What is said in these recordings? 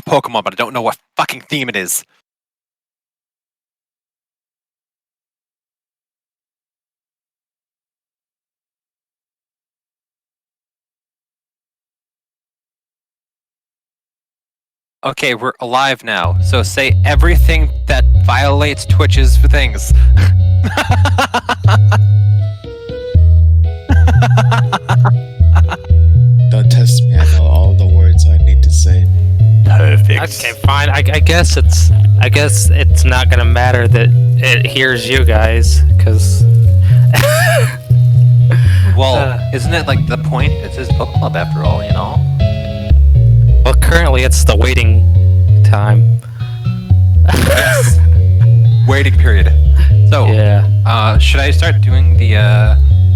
Pokemon, but I don't know what fucking theme it is. Okay, we're alive now, so say everything that violates Twitch's things. Don't test me, I know all the words I need to say. Perfect. Okay, fine. I guess it's not gonna matter that it hears you guys, because. Well, isn't it like the point? It's his book club after all, you know? Well, currently it's the waiting time. Yes. Waiting period. So, Yeah. Should I start doing the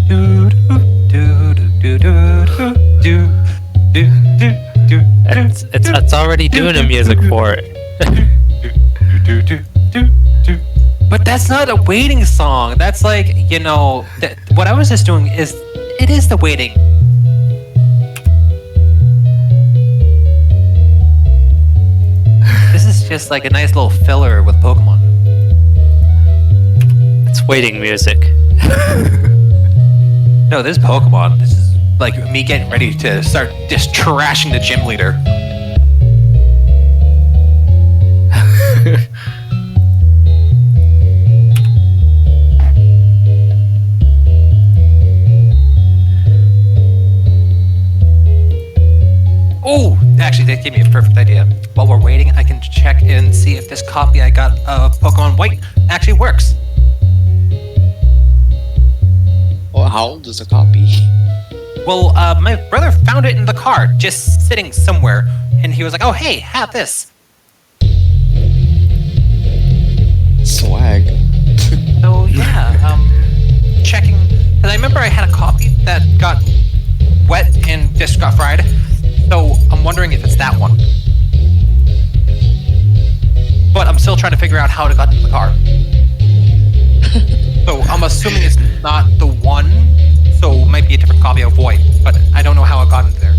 do do do do do do do do do? It's already doing the music for it. But that's not a waiting song. That's like, you know, what I was just doing is, it is the waiting. This is just like a nice little filler with Pokemon. It's waiting music. No, this is Pokemon. This is like me getting ready to start just trashing the gym leader. Oh, actually, that gave me a perfect idea. While we're waiting, I can check and see if this copy I got of Pokemon White actually works. Well, how old is a copy? Well, my brother found it in the car, just sitting somewhere, and he was like, "Oh, hey, have this." Swag. So yeah, checking, because I remember I had a copy that got wet and just got fried. So I'm wondering if it's that one. But I'm still trying to figure out how it got into the car. So I'm assuming it's not the one, so it might be a different copy of Void, but I don't know how it got into there.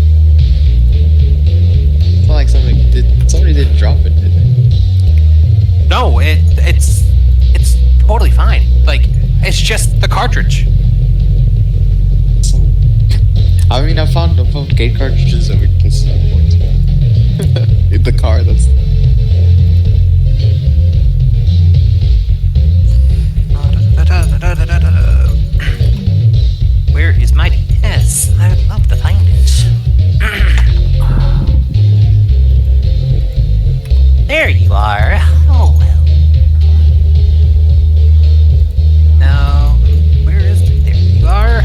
It's not like somebody did drop it, did they? No, it's totally fine. Like, it's just the cartridge. So, I mean, I found gate cartridges that we places on points. In the car, that's... Where is my DS? I would love to find it. There you are. Oh well. Now, where is it? There you are.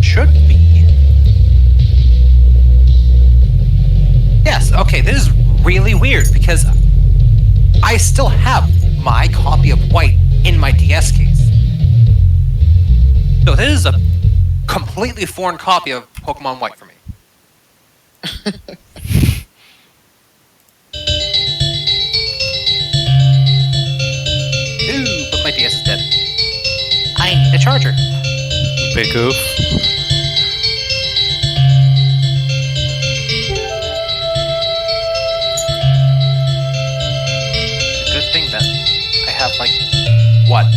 Should be. Yes, okay, this is really weird because I still have my copy of White in my DS case. So this is a completely foreign copy of Pokemon White for me. Ooh, but my DS is dead. I need a charger. Big oof. Good thing that I have like, what,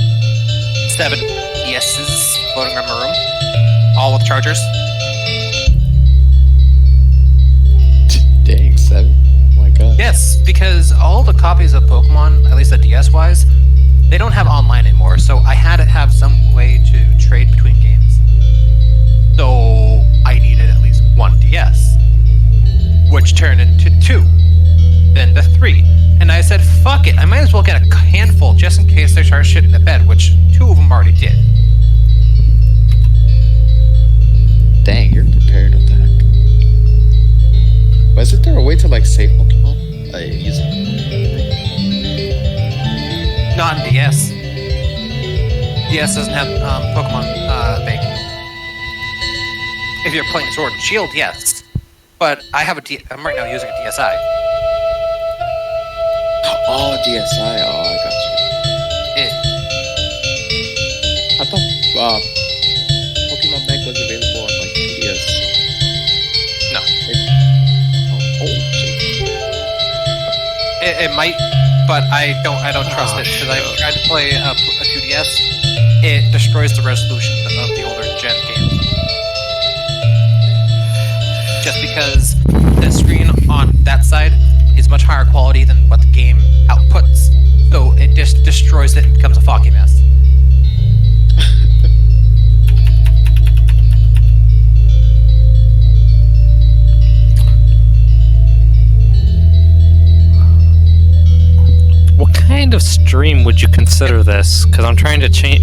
7 DS's floating around my room, all with chargers. Dang, 7? Oh my god. Yes, because all the copies of Pokemon, at least the DS-wise, they don't have online anymore, so I had to have some way to trade between games. So I needed at least 1 DS, which turned into 2, then the 3. And I said, fuck it, I might as well get a handful just in case they start shit in the bed, which 2 of them already did. Dang, you're prepared with that. But isn't there a way to like save Pokemon? Using Not in DS. DS doesn't have Pokemon banking. If you're playing Sword and Shield, yes. But I have I'm right now using a DSi. Oh, DSi. Oh, I got you. I thought Pokemon Bank was available on like 2DS. No. Oh. It might, but I don't trust it because I've tried to play a 2DS. It destroys the resolution of the older gen games. Just because the screen on that side is much higher quality than what the game outputs, so it just destroys it and becomes a foggy mess. What kind of stream would you consider this? Because I'm trying to change.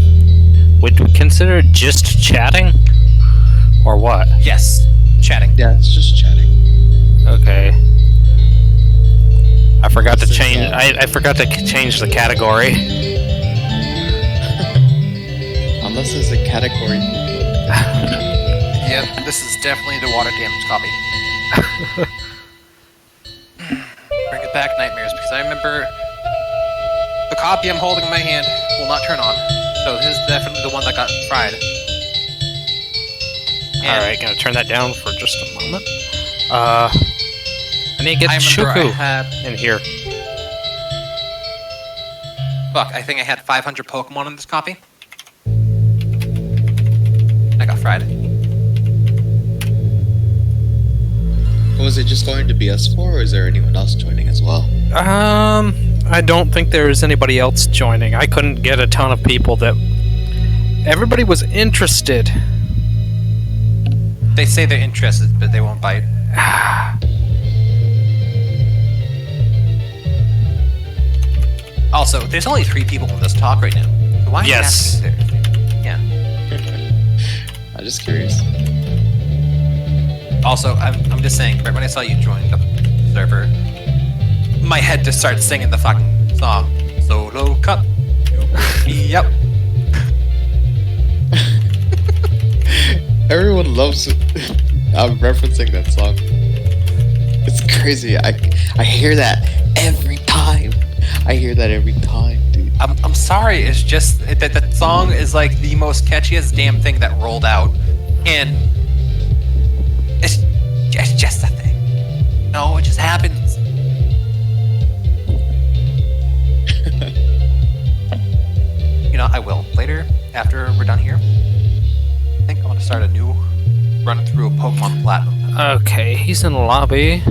Would we consider it just chatting? Or what? Yes, chatting. Yeah, it's just chatting. Okay. I forgot to change. I forgot to change the category. Unless there's a category. Yep, this is definitely the water damage copy. Bring it back, nightmares, because I remember the copy I'm holding in my hand will not turn on. So this is definitely the one that got fried. Alright, gonna turn that down for just a moment. I need to get Chuku in here. Fuck, I think I had 500 Pokemon in this copy. I got fried. Was it just going to be us four, or is there anyone else joining as well? I don't think there is anybody else joining. I couldn't get a ton of people that... Everybody was interested. They say they're interested, but they won't bite. Also, there's only 3 people in this talk right now. So why are you asking there? Yeah. I'm just curious. Also, I'm just saying, right when I saw you join the server, my head just started singing the fucking song. Solo cup, you pick me up. Everyone loves it. I'm referencing that song. It's crazy. I hear that every time. I hear that every time, dude. I'm sorry, it's just that song is like the most catchiest damn thing that rolled out. And it's just a thing. No, it just happens. You know, I will. Later, after we're done here, I think I want to start a new run through a Pokemon Platinum. Okay, he's in the lobby.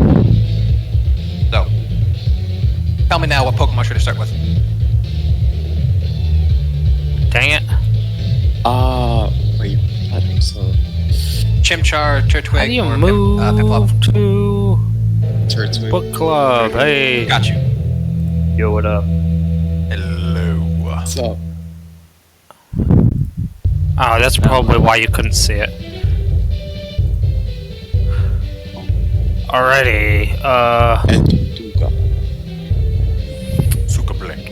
So, tell me now what Pokemon should I start with? Dang it. Wait, Platinum, so... Chimchar, Turtwig, How do you or move Piplup? to Turtwig. book club? Hey. Got you. Yo, what up? Hello. What's up? Oh, that's probably why you couldn't see it. Alrighty, And Duga. Suka Blink.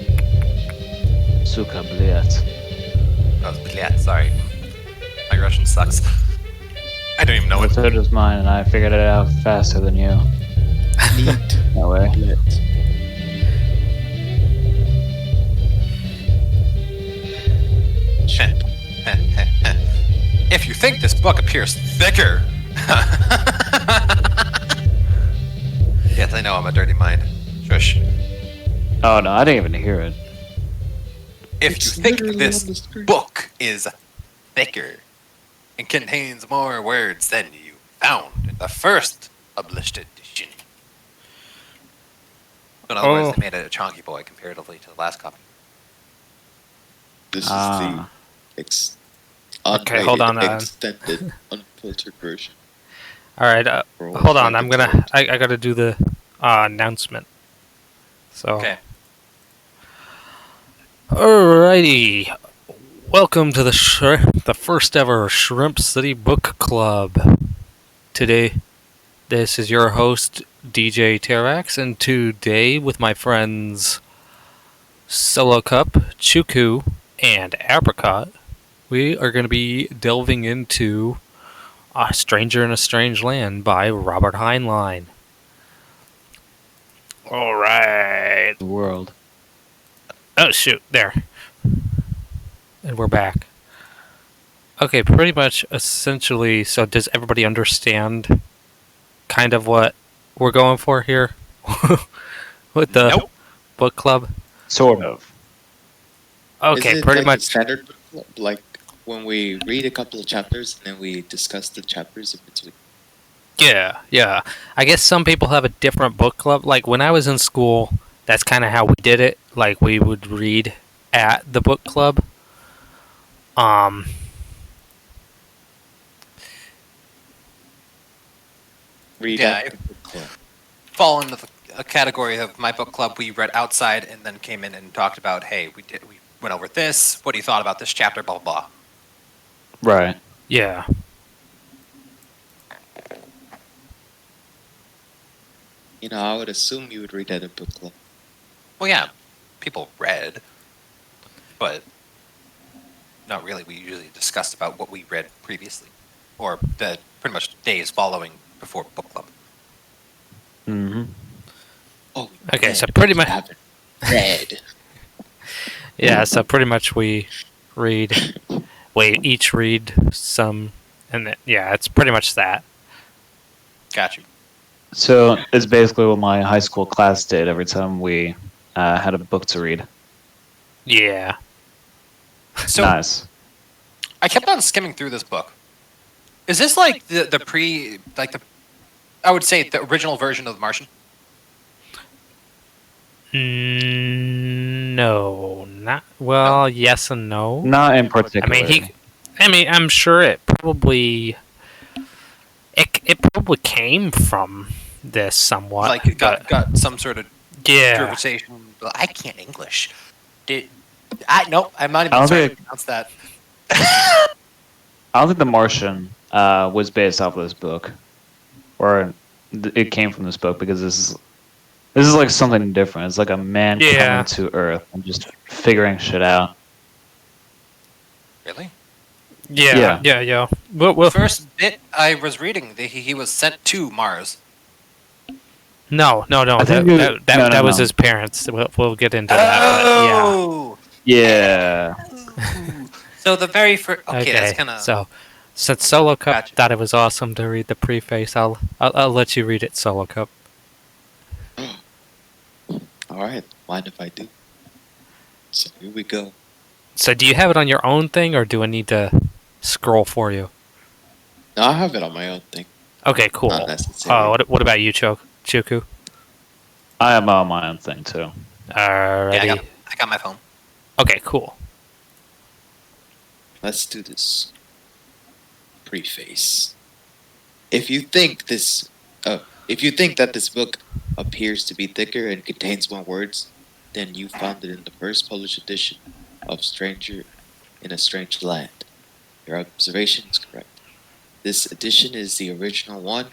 Suka Bliat. Yeah, sorry. My Russian sucks. I don't even know it. So does mine, and I figured it out faster than you. Neat. That way. Lit. If you think this book appears thicker... Yes, I know, I'm a dirty mind. Shush. Oh no, I didn't even hear it. If It's you think literally this on the screen. book is thicker and contains more words than you found in the first published edition. In other words, they made it a chonky boy comparatively to the last copy. This is the Okay, hold on, extended, unfiltered version. alright, hold on, I gotta do the announcement. So. Okay. Alrighty, welcome to the first ever Shrimp City Book Club. Today, this is your host, DJ Terax, and today with my friends Solo Cup, Chuku, and Apricot, we are going to be delving into A Stranger in a Strange Land by Robert Heinlein. Alright. The world. Oh, shoot. There. And we're back. Okay, pretty much, essentially, so does everybody understand kind of what we're going for here? With the... Nope. book club? Sort of. Okay, Is it pretty like a much. standard book club? Like when we read a couple of chapters and then we discuss the chapters in between? Yeah, yeah. I guess some people have a different book club. Like when I was in school, that's kind of how we did it. Like we would read at the book club. Um, Read Yeah, at the book club. Fall into a category of my book club. We read outside and then came in and talked about, hey, we went over this. What do you thought about this chapter? Blah blah blah. Right. yeah. You know, I would assume you would read at a book club. Well, yeah, people read, but not really. We usually discussed about what we read previously, or the pretty much days following before book club. Mm-hmm. Oh, Okay, read, so pretty but much. you haven't read. Yeah, so pretty much we read. We each read some, and yeah, it's pretty much that. Got you. So it's basically what my high school class did every time we had a book to read. Yeah. So Nice. I kept on skimming through this book. Is this like the pre like the I would say the original version of The Martian? No, not well. Yes and no. Not in I particular. mean, I'm sure it probably. It probably came from this somewhat. Like it but- got some sort of yeah. derivation. I can't English. Nope, I'm not I even don't trying to think- pronounce that. I don't think The Martian was based off of this book, or it came from this book because this is like something different. It's like a man Yeah. coming to Earth and just figuring shit out. Really? Yeah. Well, First bit I was reading, he was sent to Mars. no. I think no. That was his parents. We'll get into that. But yeah. Oh! Yeah. So the very first. Okay, that's kind of. So, since Solo Cup Gotcha. thought it was awesome to read the preface, I'll let you read it, Solo Cup. All right, mind if I do? So here we go. So, do you have it on your own thing, or do I need to scroll for you? No, I have it on my own thing. Okay, cool. Not necessary. What about you, Chuku? I am on my own thing too. Alrighty. Yeah, I got my phone. Okay, cool. Let's do this. Preface. If you think that this book appears to be thicker and contains more words, then you found it in the first published edition of Stranger in a Strange Land. Your observation is correct. This edition is the original one.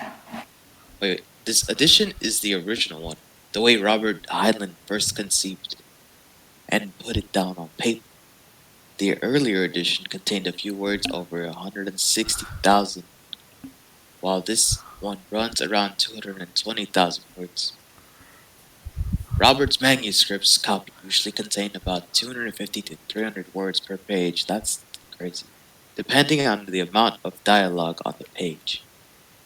This edition is the original one, the way Robert Heinlein first conceived it and put it down on paper. The earlier edition contained a few words over 160,000, while this one runs around 220,000 words. Robert's manuscript's copy usually contained about 250 to 300 words per page. That's crazy. Depending on the amount of dialogue on the page.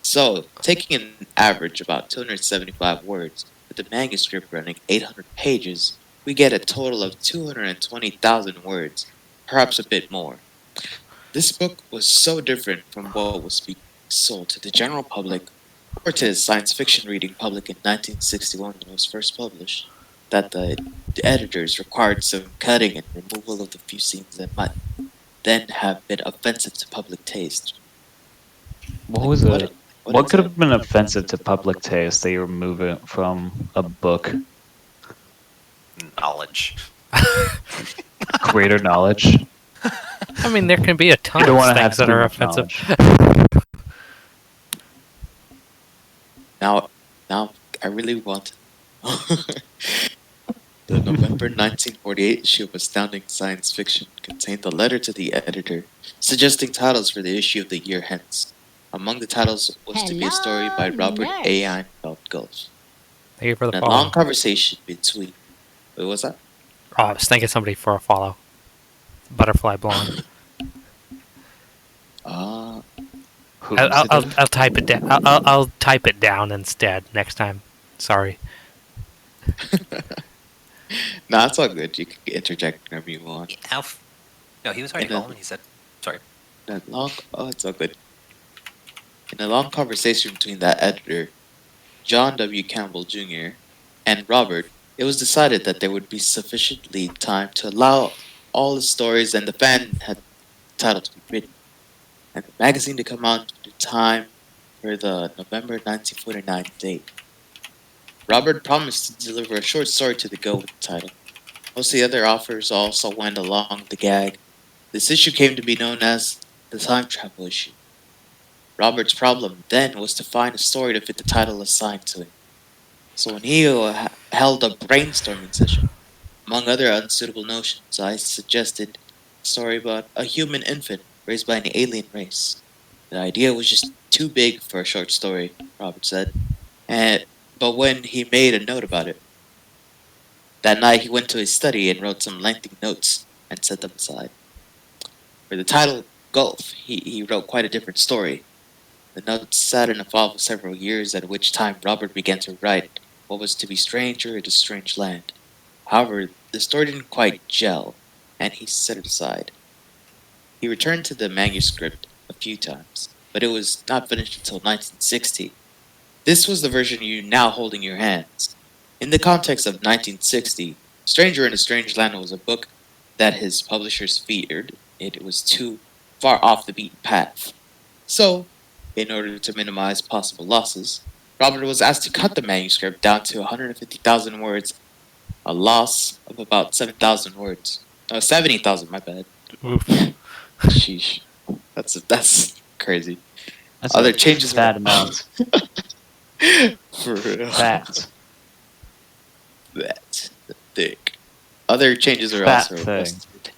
So, taking an average about 275 words, with the manuscript running 800 pages, we get a total of 220,000 words, perhaps a bit more. This book was so different from what was being sold to the general public or to the science fiction reading public in 1961 when it was first published, that the editors required some cutting and removal of the few scenes that might then have been offensive to public taste. What was it? What is could it? have been offensive to public taste that you remove it from a book? Knowledge. Greater knowledge. I mean, there can be a ton You don't of want to have things that too are much offensive. knowledge. Now I really want The November 1948 issue of Astounding Science Fiction contained a letter to the editor suggesting titles for the issue of the year hence. Among the titles was to be a story by Robert A. Einfeld Gulf. Thank you for the And a follow. long conversation between. What was that? Oh, I was thanking somebody for a follow. Butterfly Blonde. Who was it I'll then? type it down. I'll type it down instead next time. Sorry. Nah, it's all good. You can interject whenever you want. No, he was already In a, going. He said, "Sorry." it's all good. In a long conversation between that editor, John W. Campbell Jr., and Robert, it was decided that there would be sufficient lead time to allow all the stories and the fan had title to be written, and the magazine to come out in time for the November 1949 date. Robert promised to deliver a short story to the Go with the title. Most of the other offers also went along the gag. This issue came to be known as the time travel issue. Robert's problem then was to find a story to fit the title assigned to him. So when he held a brainstorming session, among other unsuitable notions, I suggested a story about a human infant raised by an alien race. The idea was just too big for a short story, Robert said. But when he made a note about it, that night he went to his study and wrote some lengthy notes and set them aside. For the title Gulf, he wrote quite a different story. The notes sat in a file for several years, at which time Robert began to write what was to be Stranger in a Strange Land. However, the story didn't quite gel, and he set it aside. He returned to the manuscript a few times, but it was not finished until 1960. This was the version you now hold in your hands. In the context of 1960, Stranger in a Strange Land was a book that his publishers feared it was too far off the beaten path. So, in order to minimize possible losses, Robert was asked to cut the manuscript down to 150,000 words, a loss of about 7,000 words. 70,000, my bad. Oof. Sheesh. That's crazy. That's Other a changes bad were amount. for real. Fat. That thick. Other changes are Fat also thing. requested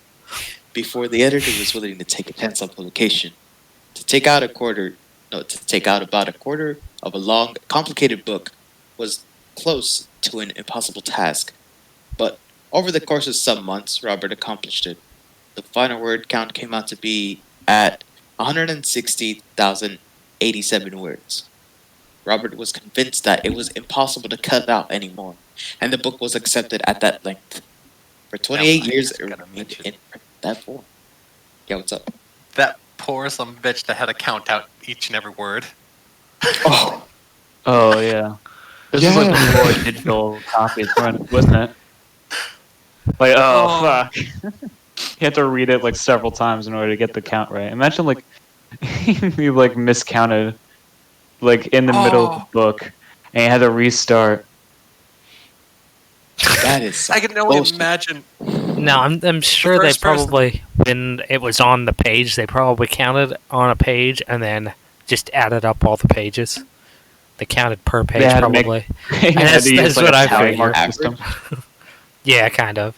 before the editor was willing to take a chance on publication. To take out about a quarter of a long, complicated book was close to an impossible task. But over the course of some months, Robert accomplished it. The final word count came out to be at 160,087 words. Robert was convinced that it was impossible to cut out anymore, and the book was accepted at that length. For 28 Now, I years, just it gotta remained mention- in that form. Yeah, what's up? That poor some bitch that had to count out each and every word. Oh, Oh yeah. This is like Yeah. before digital copies, wasn't it? Like, Oh. fuck. You have to read it like several times in order to get the count right. Imagine like you like miscounted like in the middle of the book and you had to restart. that is I can only bullshit. imagine. No, I'm sure they first person. probably, when it was on the page, they probably counted on a page and then just added up all the pages. They counted per page, They had to make- probably. Yeah, that's- they that's used, like, what a I tally figured. mark Average? system. Yeah, kind of.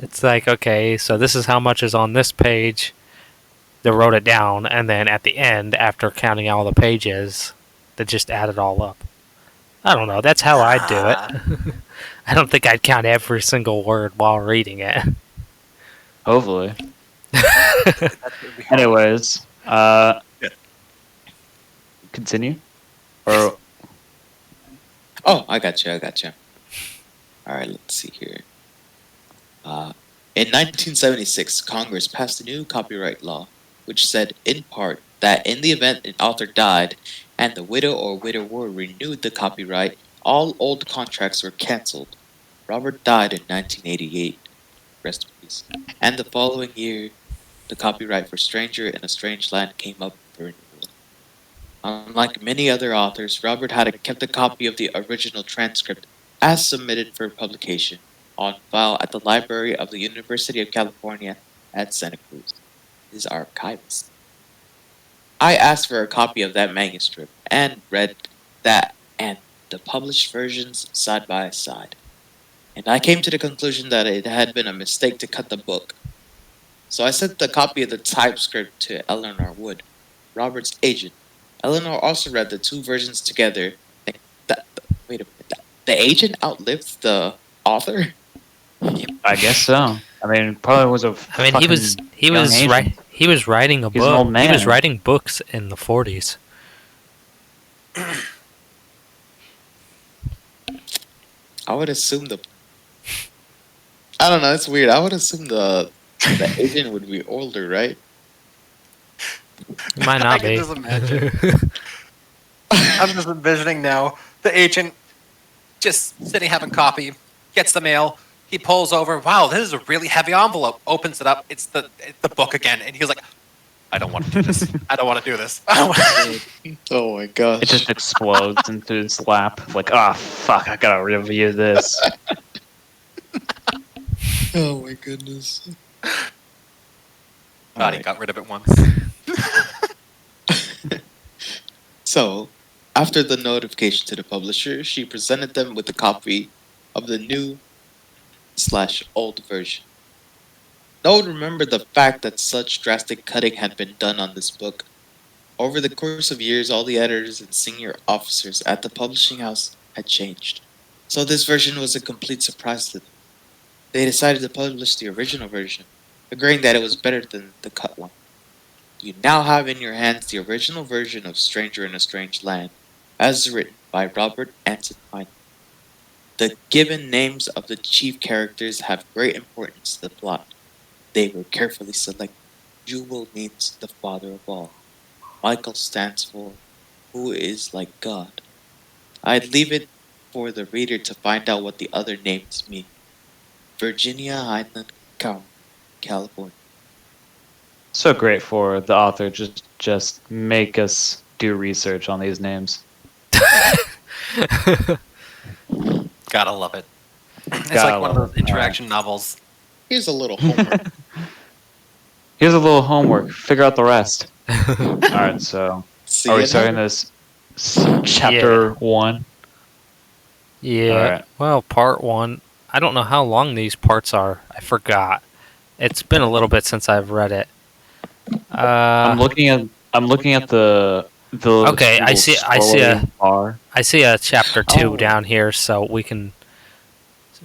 It's like, okay, so this is how much is on this page. They wrote it down, and then at the end, after counting all the pages, they just added all up. I don't know. That's how I'd do it. I don't think I'd count every single word while reading it. Hopefully. That would be hard. Anyways, Yeah. continue. Or Oh, I got you. All right, let's see here. In 1976, Congress passed a new copyright law, which said, in part, that in the event an author died and the widow or widower renewed the copyright, all old contracts were canceled. Robert died in 1988. Rest in peace. And the following year, the copyright for Stranger in a Strange Land came up for renewal. Unlike many other authors, Robert had kept a copy of the original transcript as submitted for publication on file at the Library of the University of California at Santa Cruz, his archivist. I asked for a copy of that manuscript and read that and the published versions side by side. And I came to the conclusion that it had been a mistake to cut the book. So I sent the copy of the typescript to Eleanor Wood, Robert's agent. Eleanor also read the two versions together. Wait a minute. The agent outlived the author? I guess so. I mean, probably was a. I mean, he was he was writing a He's an book. old He was man. writing books in the 40s. I would assume I don't know. It's weird. I would assume the agent would be older, right? It might I not can be. just imagine. I'm just envisioning now the agent just sitting having coffee, gets the mail. He pulls over. Wow, this is a really heavy envelope. Opens it up. It's the book again, and he's like, "I don't want to do this. I don't want to do this." I don't wanna... Oh my gosh. It just explodes into his lap. Like, oh fuck, I gotta review this. Oh my goodness. God, he Alright. got rid of it once. So, after the notification to the publisher, she presented them with a copy of the new/old version. No one remembered the fact that such drastic cutting had been done on this book. Over the course of years, all the editors and senior officers at the publishing house had changed. So this version was a complete surprise to them. They decided to publish the original version, agreeing that it was better than the cut one. You now have in your hands the original version of Stranger in a Strange Land, as written by Robert Anton Pine. The given names of the chief characters have great importance to the plot. They were carefully selected. Jewel means the father of all. Michael stands for who is like God. I'd leave it for the reader to find out what the other names mean. Virginia Highland County, California. So great for the author just make us do research on these names. Gotta love it. It's Gotta like one of love those it. interaction novels. Here's a little homework. Here's a little homework. Figure out the rest. All right, so See are we you starting now. this chapter 1? Yeah. Alright. Well, part 1. I don't know how long these parts are. I forgot. It's been a little bit since I've read it. I'm looking at the Okay, I see a bar. I see a chapter 2 Oh. down here, so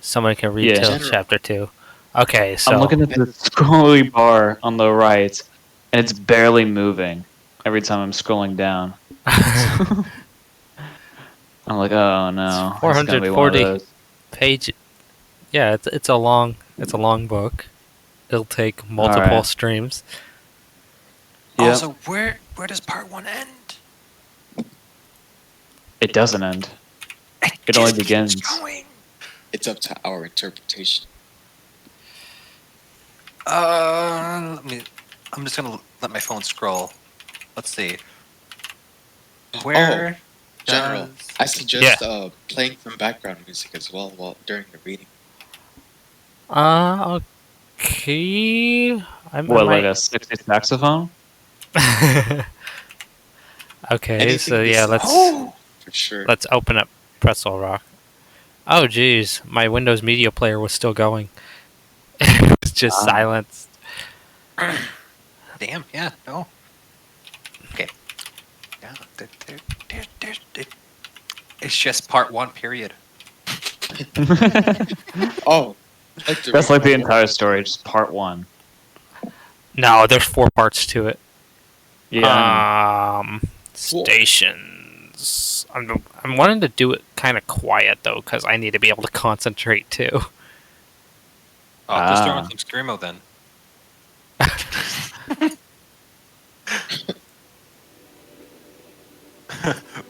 somebody can read Yeah. till chapter 2. Okay, so I'm looking at the scrolly bar on the right, and it's barely moving every time I'm scrolling down. I'm like, oh no, it's gonna be one of 440 those. page. Yeah, it's a long book. It'll take multiple Alright. streams. Yep. Also, where does part 1 end? It doesn't end. It only begins. Going. It's up to our interpretation. I'm just gonna let my phone scroll. Let's see. Where General, does... I suggest playing some background music as well while during the reading. Okay. What, like a 60 saxophone? Okay, Anything so yeah, besides- for sure. let's open up Pretzel Rock. Oh geez, my Windows Media Player was still going. It was just silenced. Damn, yeah, no. Okay. Yeah, it's just part 1, period. Oh, That's like the entire story, just part 1. No, there's 4 parts to it. Yeah. Stations. I'm wanting to do it kind of quiet though, because I need to be able to concentrate too. Oh, just throw Ah. in some screamo then.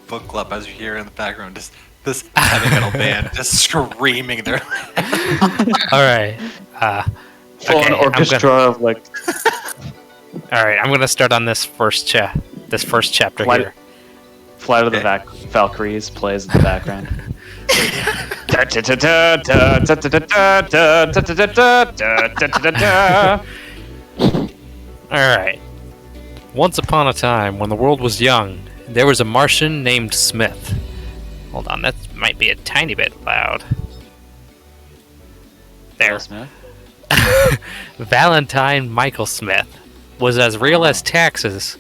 Book club, as you hear in the background, just this heavy metal band just screaming their. All right. Full Okay, orchestra of like All right, I'm gonna start on this first chapter Flight- here. Flight of the Valkyries plays in the background. All right. Once upon a time, when the world was young, there was a Martian named Smith. Hold on, that might be a tiny bit loud. There. Smith? Valentine Michael Smith was as real as taxes,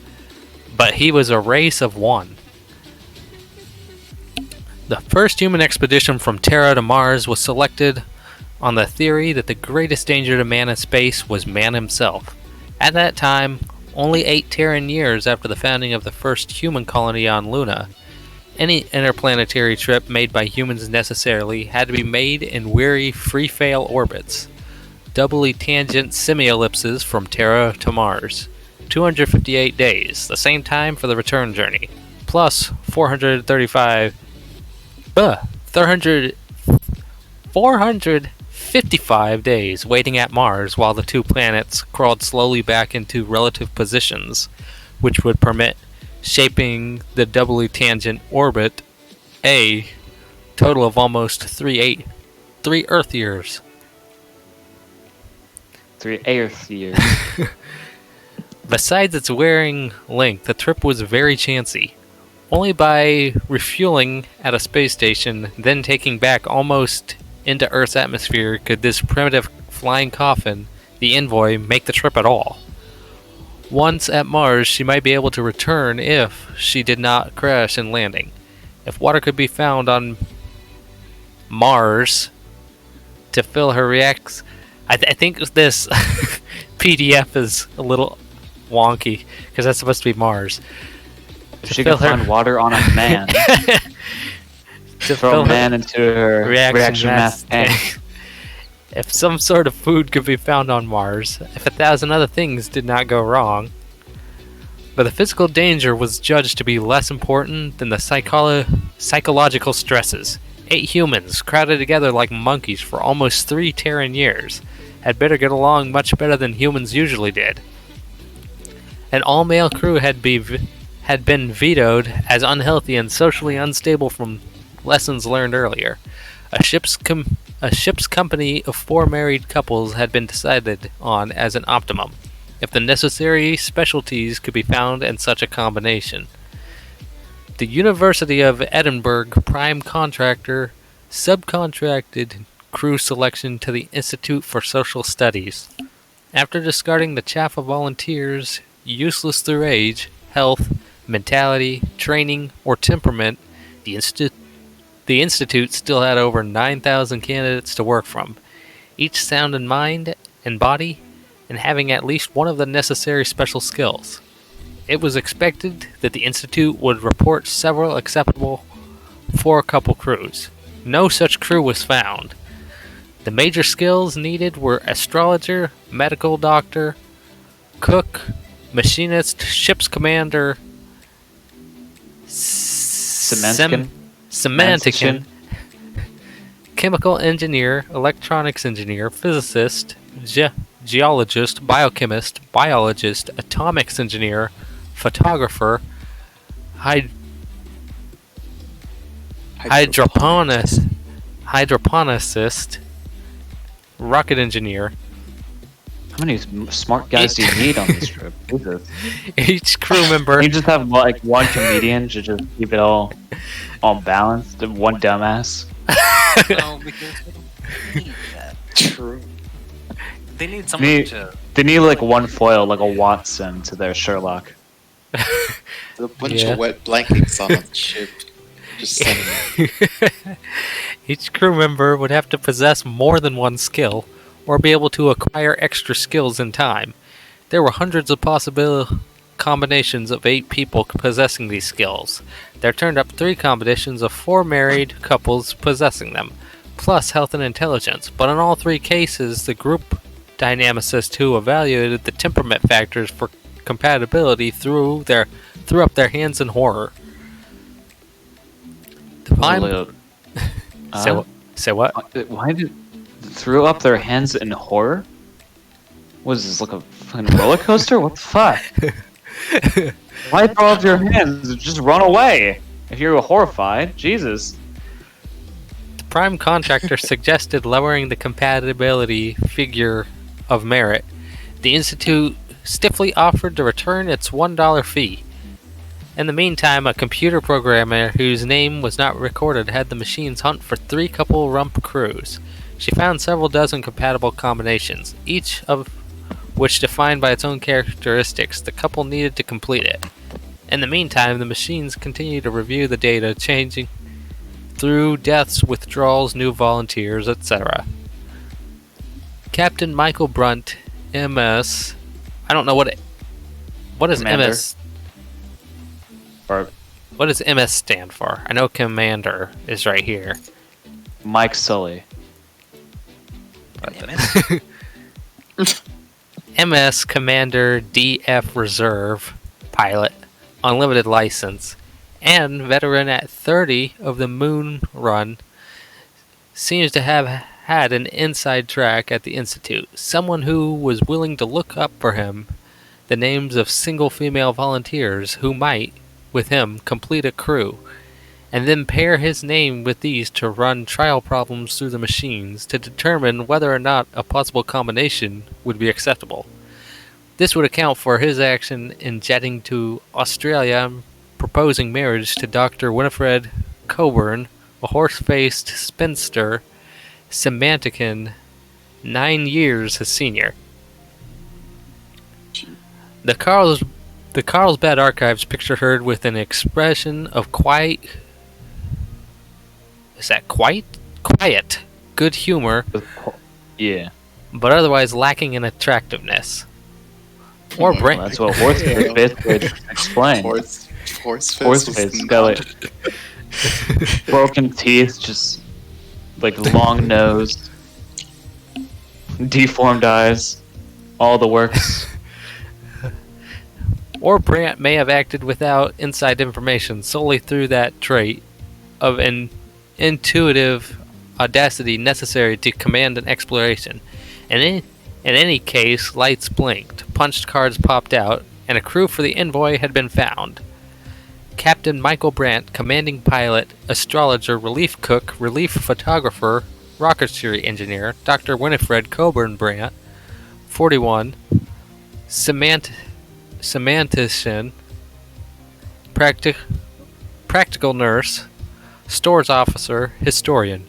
but he was a race of one. The first human expedition from Terra to Mars was selected on the theory that the greatest danger to man in space was man himself. At that time, only 8 Terran years after the founding of the first human colony on Luna, any interplanetary trip made by humans necessarily had to be made in weary free-fail orbits. doubly tangent semi-ellipses from Terra to Mars. 258 days, the same time for the return journey, plus 455 days waiting at Mars while the two planets crawled slowly back into relative positions, which would permit shaping the doubly tangent orbit a total of almost 3 Earth years. 3 Earth years. Besides its wearing length, the trip was very chancy. Only by refueling at a space station, then taking back almost into Earth's atmosphere, could this primitive flying coffin, the Envoy, make the trip at all. Once at Mars, she might be able to return if she did not crash in landing. If water could be found on Mars to fill her reacts, I think this PDF is a little wonky because that's supposed to be Mars. If she could find water on a man, to throw a man into her reaction mass tank. If some sort of food could be found on Mars, if 1,000 other things did not go wrong. But the physical danger was judged to be less important than the psychological stresses. 8 humans, crowded together like monkeys for almost 3 Terran years, had better get along much better than humans usually did. An all-male crew had been vetoed as unhealthy and socially unstable from lessons learned earlier. A ship's company of 4 married couples had been decided on as an optimum, if the necessary specialties could be found in such a combination. The University of Edinburgh prime contractor subcontracted crew selection to the Institute for Social Studies. After discarding the chaff of volunteers, useless through age, health, mentality, training, or temperament, the Institute still had over 9,000 candidates to work from, each sound in mind and body, and having at least one of the necessary special skills. It was expected that the Institute would report several acceptable 4-couple crews. No such crew was found. The major skills needed were astrologer, medical doctor, cook, machinist, ship's commander, Semantican, chemical engineer, electronics engineer, physicist, geologist, biochemist, biologist, atomics engineer, photographer, hydroponicist, rocket engineer. How many smart guys do you need on this trip? Jesus. Each crew member. You just have like one comedian to just keep it all balanced, and one dumbass. No, because they don't need that. True. They need someone to. They need like one foil, like a Watson to their Sherlock. A bunch of wet blankets on a ship. Just sending Each crew member would have to possess more than one skill, or be able to acquire extra skills in time. There were hundreds of possible combinations of 8 people possessing these skills. There turned up 3 combinations of 4 married couples possessing them, plus health and intelligence, but in all 3 cases, the group dynamicist who evaluated the temperament factors for compatibility threw up their hands in horror. Say what? Why did threw up their hands in horror? What is this, like a fucking roller coaster? What the fuck? Why throw up your hands? Just run away if you're horrified. Jesus. The prime contractor suggested lowering the compatibility figure of merit. The Institute stiffly offered to return its $1 fee. In the meantime, a computer programmer whose name was not recorded had the machines hunt for 3-couple rump crews. She found several dozen compatible combinations, each of which defined by its own characteristics. The couple needed to complete it. In the meantime, the machines continued to review the data, changing through deaths, withdrawals, new volunteers, etc. Captain Michael Brunt, MS. I don't know what does Commander. MS. Or What does MS stand for? I know Commander is right here. Mike Sully. MS Commander DF Reserve pilot, unlimited license, and veteran at 30 of the moon run, seems to have had an inside track at the Institute. Someone who was willing to look up for him the names of single female volunteers who might, with him, complete a crew, and then pair his name with these to run trial problems through the machines to determine whether or not a possible combination would be acceptable. This would account for his action in jetting to Australia and proposing marriage to Dr. Winifred Coburn, a horse-faced spinster, Semantican, 9 years his senior. The Carlsbad archives picture her with an expression of quiet, good humor, Yeah. but otherwise lacking in attractiveness. Or brain. That's what Horseface basically explained. Horseface got like broken teeth, just like long nose, deformed eyes, all the works. Or Brant may have acted without inside information solely through that trait of an intuitive audacity necessary to command an exploration. And in any case, lights blinked, punched cards popped out, and a crew for the envoy had been found. Captain Michael Brandt, commanding pilot, astrologer, relief cook, relief photographer, rocketry engineer, Dr. Winifred Coburn Brandt, 41, semantician, practical nurse, stores officer, historian.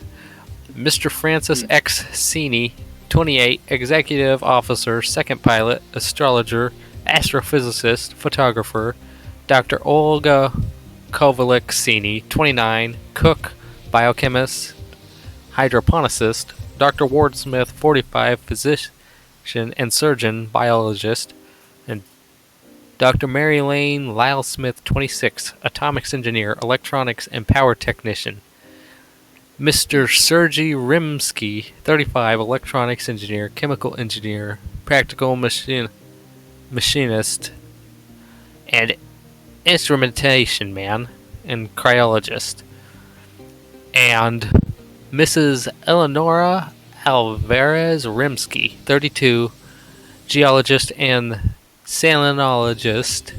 Mr. Francis X. Sini, 28, executive officer, second pilot, astrologer, astrophysicist, photographer. Dr. Olga Kovalik Sini, 29, cook, biochemist, hydroponicist. Dr. Ward Smith, 45, physician and surgeon, biologist. And Dr. Mary Lane Lyle Smith, 26, atomics engineer, electronics and power technician. Mr. Sergei Rimsky, 35, electronics engineer, chemical engineer, practical machinist, and instrumentation man, and cryologist. And Mrs. Eleonora Alvarez Rimsky, 32, geologist and salinologist,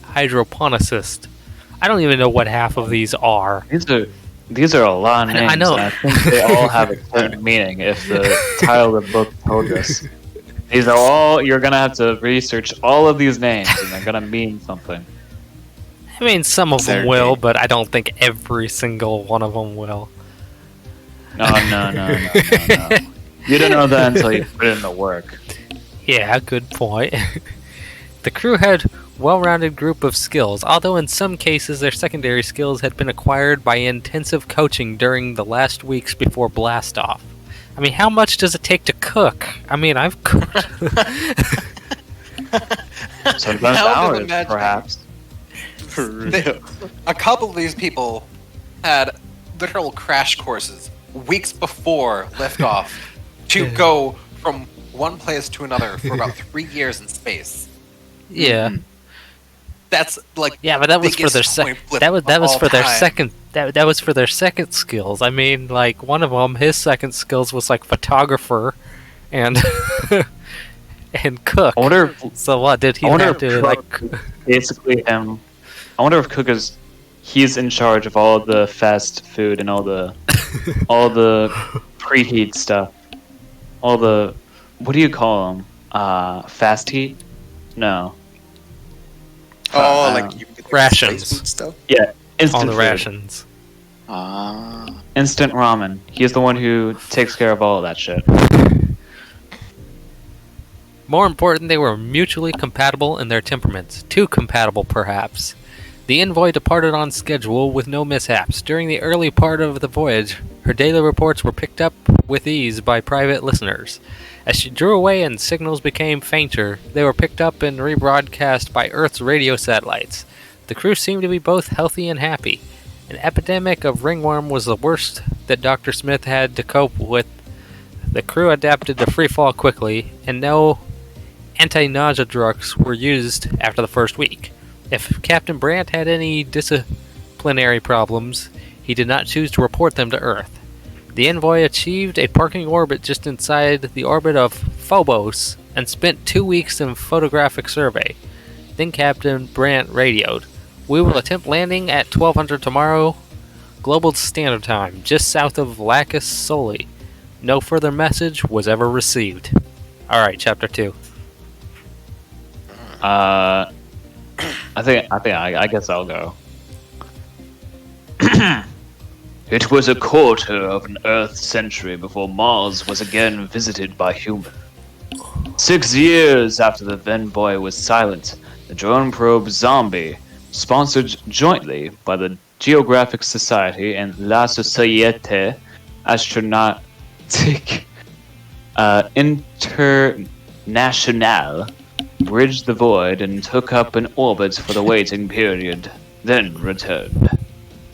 hydroponicist. I don't even know what half of these are. These are a lot of names. I know. And I think they all have a certain meaning if the title of the book told us. These are all, you're going to have to research all of these names and they're going to mean something. I mean, some of them Certainly. will, but I don't think every single one of them will. No. You don't know that until you put in the work. Yeah, good point. The crew had well-rounded group of skills, although in some cases their secondary skills had been acquired by intensive coaching during the last weeks before blast-off. I mean, how much does it take to cook? I mean, I've cooked. Sometimes How to hours, imagine. perhaps. For real. A couple of these people had literal crash courses weeks before liftoff to go from one place to another for about 3 years in space. Yeah. That's like Yeah, but that was for biggest their coin flip that was of for all their time. second that was for their second skills. I mean, like one of them, his second skills was like photographer and and cook. I wonder if, So what did he I wonder have if to like? Cook basically him. I wonder if Cook is he's in charge of all the fast food and all the preheat stuff. All the what do you call them? Fast heat? No. Oh, like you get Rations. space food stuff. Yeah, All instant the food. rations. Ah, Instant ramen. He's the one who takes care of all of that shit. More important, they were mutually compatible in their temperaments. Too compatible, perhaps. The envoy departed on schedule with no mishaps. During the early part of the voyage, her daily reports were picked up with ease by private listeners. As she drew away and signals became fainter, they were picked up and rebroadcast by Earth's radio satellites. The crew seemed to be both healthy and happy. An epidemic of ringworm was the worst that Dr. Smith had to cope with The crew adapted to freefall quickly, and no anti-nausea drugs were used after the first week. If Captain Brandt had any disciplinary problems, he did not choose to report them to Earth. The Envoy achieved a parking orbit just inside the orbit of Phobos and spent 2 weeks in photographic survey. Then Captain Brandt radioed, "We will attempt landing at 1200 tomorrow, Global Standard Time, just south of Lacus Soli." No further message was ever received. Alright, chapter 2. I guess I'll go. It was a quarter of an Earth century before Mars was again visited by humans. 6 years after the Envoy was silent, the drone probe Zombie, sponsored jointly by the Geographic Society and La Société Astronautique Internationale, bridged the void and took up an orbit for the waiting period, then returned.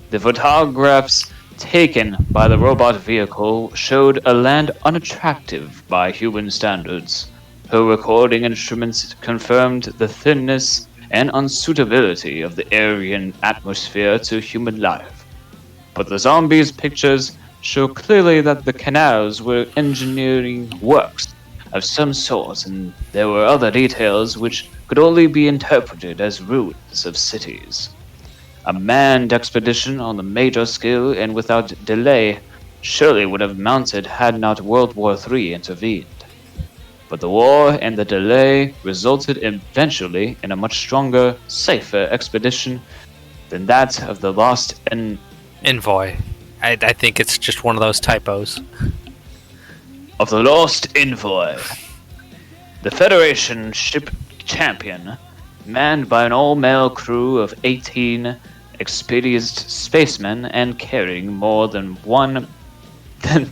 The photographs taken by the robot vehicle showed a land unattractive by human standards. Her recording instruments confirmed the thinness and unsuitability of the Aryan atmosphere to human life. But the zombies' pictures show clearly that the canals were engineering works of some sort, and there were other details which could only be interpreted as ruins of cities. A manned expedition on a major scale and without delay surely would have mounted had not World War III intervened. But the war and the delay resulted eventually in a much stronger, safer expedition than that of the lost Envoy. I think it's just one of those typos. of the lost Envoy. The Federation ship Champion, manned by an all-male crew of 18 experienced spacemen and carrying more than one than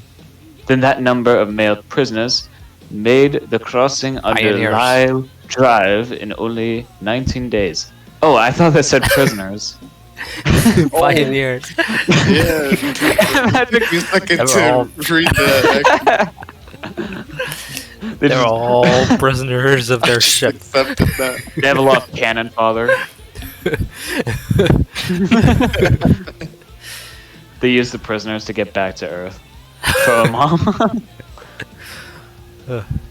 that number of male prisoners, made the crossing under Pioneers. Lyle Drive in only 19 days. Oh, I thought that said prisoners. Pioneers. Yeah. It took me a second They were to all- read that. They They're just- all prisoners of their ship. Accepted that. They have a lot of cannon fodder. They use the prisoners to get back to Earth. Throw them off.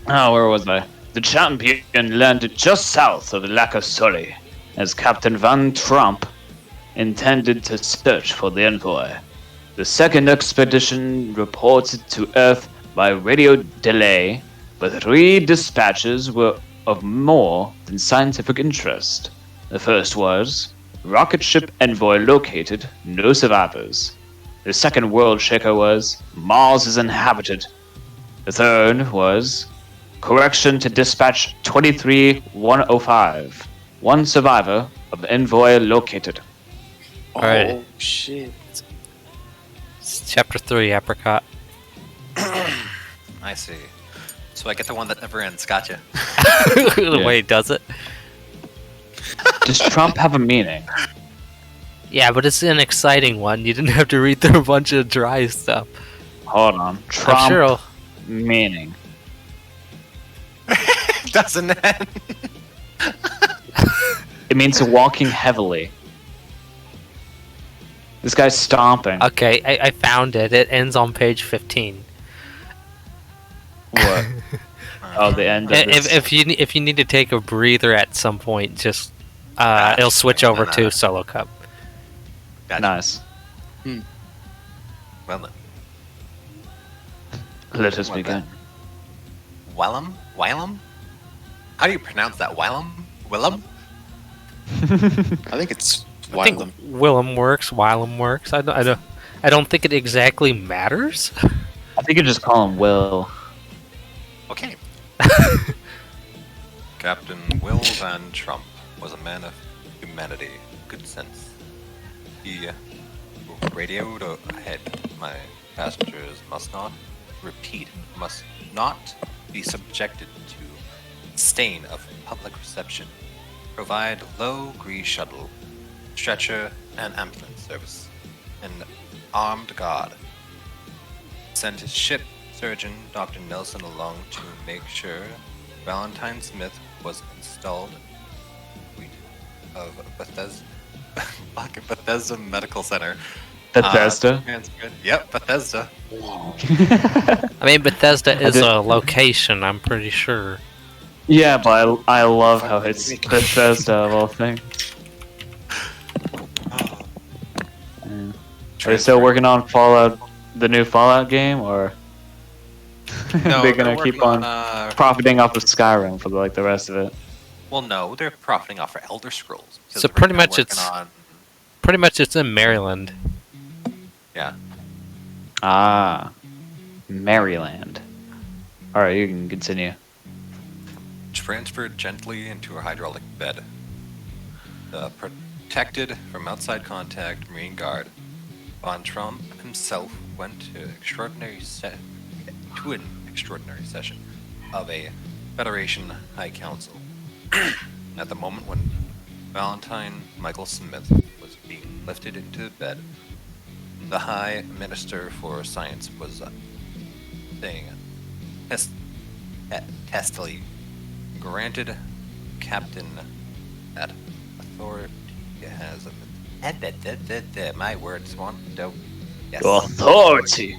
Oh, where was I? The Champion landed just south of Lacasoli, as Captain Van Trump intended to search for the Envoy. The second expedition reported to Earth by radio delay, but 3 dispatches were of more than scientific interest. The first was rocket ship Envoy located, no survivors. The second world shaker was Mars is inhabited. The third was correction to dispatch 23105. 1 survivor of Envoy located. Alright. Oh, shit. It's chapter 3, Apricot. I see. So I get the one that never ends. Gotcha. Wait, does it? Does Trump have a meaning? Yeah, but it's an exciting one. You didn't have to read through a bunch of dry stuff. Hold on. Trump I'm sure. meaning. Doesn't end. It means walking heavily. This guy's stomping. Okay, I found it. It ends on page 15. What? Oh, the end of this. If you need to take a breather at some point, just it'll switch over to Solo Cup. Gotcha. Nice. Well then. Let us What begin. Willem? Willem? How do you pronounce that? Willem? Willem? I think it's I think Wylam. Willem works. Willem works. I don't think it exactly matters. I think you just call him Will. Okay. Captain Will Van Trump was a man of humanity, good sense. He radioed ahead. My passengers must not be subjected to stain of public reception. Provide low grease shuttle, stretcher, and ambulance service. An armed guard. Send his ship surgeon Dr. Nelson along to make sure Valentine Smith was installed in the suite of Bethesda, fucking Bethesda Medical Center. Bethesda. Yep, Bethesda. I mean, Bethesda I is did- a location, I'm pretty sure. Yeah, but I love how it's Bethesda of all things. Yeah. Are they still working on Fallout, the new Fallout game, or No, they're gonna keep on profiting off of Skyrim for like the rest of it? Well, no, they're profiting off for Elder Scrolls. because So they're pretty now much working it's- on, Pretty much it's in Maryland. yeah. Ah, Maryland. All right, you can continue. Transferred gently into a hydraulic bed. Protected from outside contact, Marine Guard. Von Trump himself went to an extraordinary session of a Federation High Council. At the moment when Valentine Michael Smith was being lifted into bed, the High Minister for Science was saying testily granted Captain that authority has my words want to yes. Authority.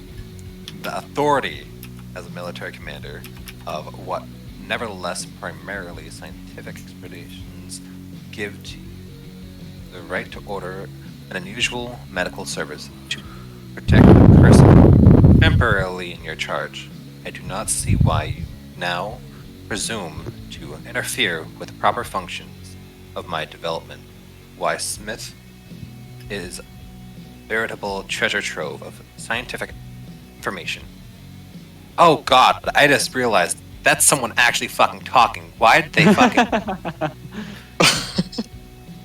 The authority as a military commander of what nevertheless primarily scientific expeditions give to you the right to order an unusual medical service to protect the person temporarily in your charge. I do not see why you now presume to interfere with the proper functions of my development. Why Smith is veritable treasure trove of scientific information. Oh god, I just realized that's someone actually fucking talking. Why did they fucking...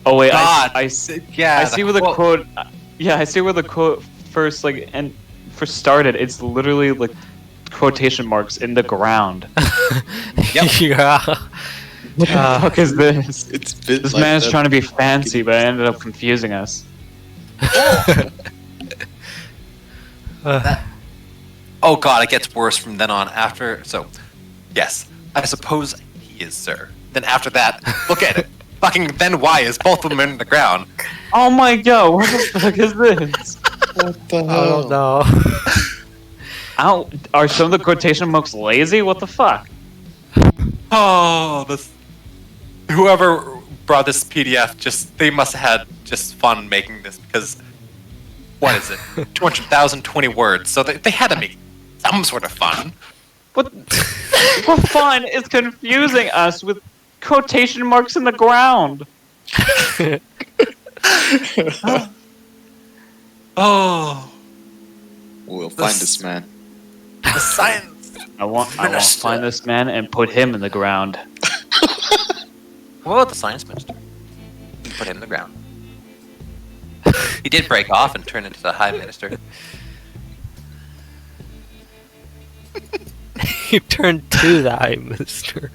Oh wait, God. I see where the quote. Yeah, I see where the quote first first started. It's literally like quotation marks in the ground. Yep. Yeah. What the fuck is this? It's been This like man is that. trying to be fancy, but it ended up confusing us. Oh god, it gets worse from then on after. So, yes, I suppose he is, sir. Then after that, look at it. Fucking then why is both of them in the ground? Oh my god, what the fuck is this? What the I hell? don't know. Ow, are some of the quotation marks lazy? What the fuck? Oh, this. Whoever brought this PDF, they must have had just fun making this because. What is it? 200,020 words. So they had to make some sort of fun. What? What fun is confusing us with quotation marks in the ground? Oh, We'll find this man. the science. I want to find this man and put him in the ground. What about the science minister? Put him in the ground. He did break off and turn into the high minister. He turned to the High Minister.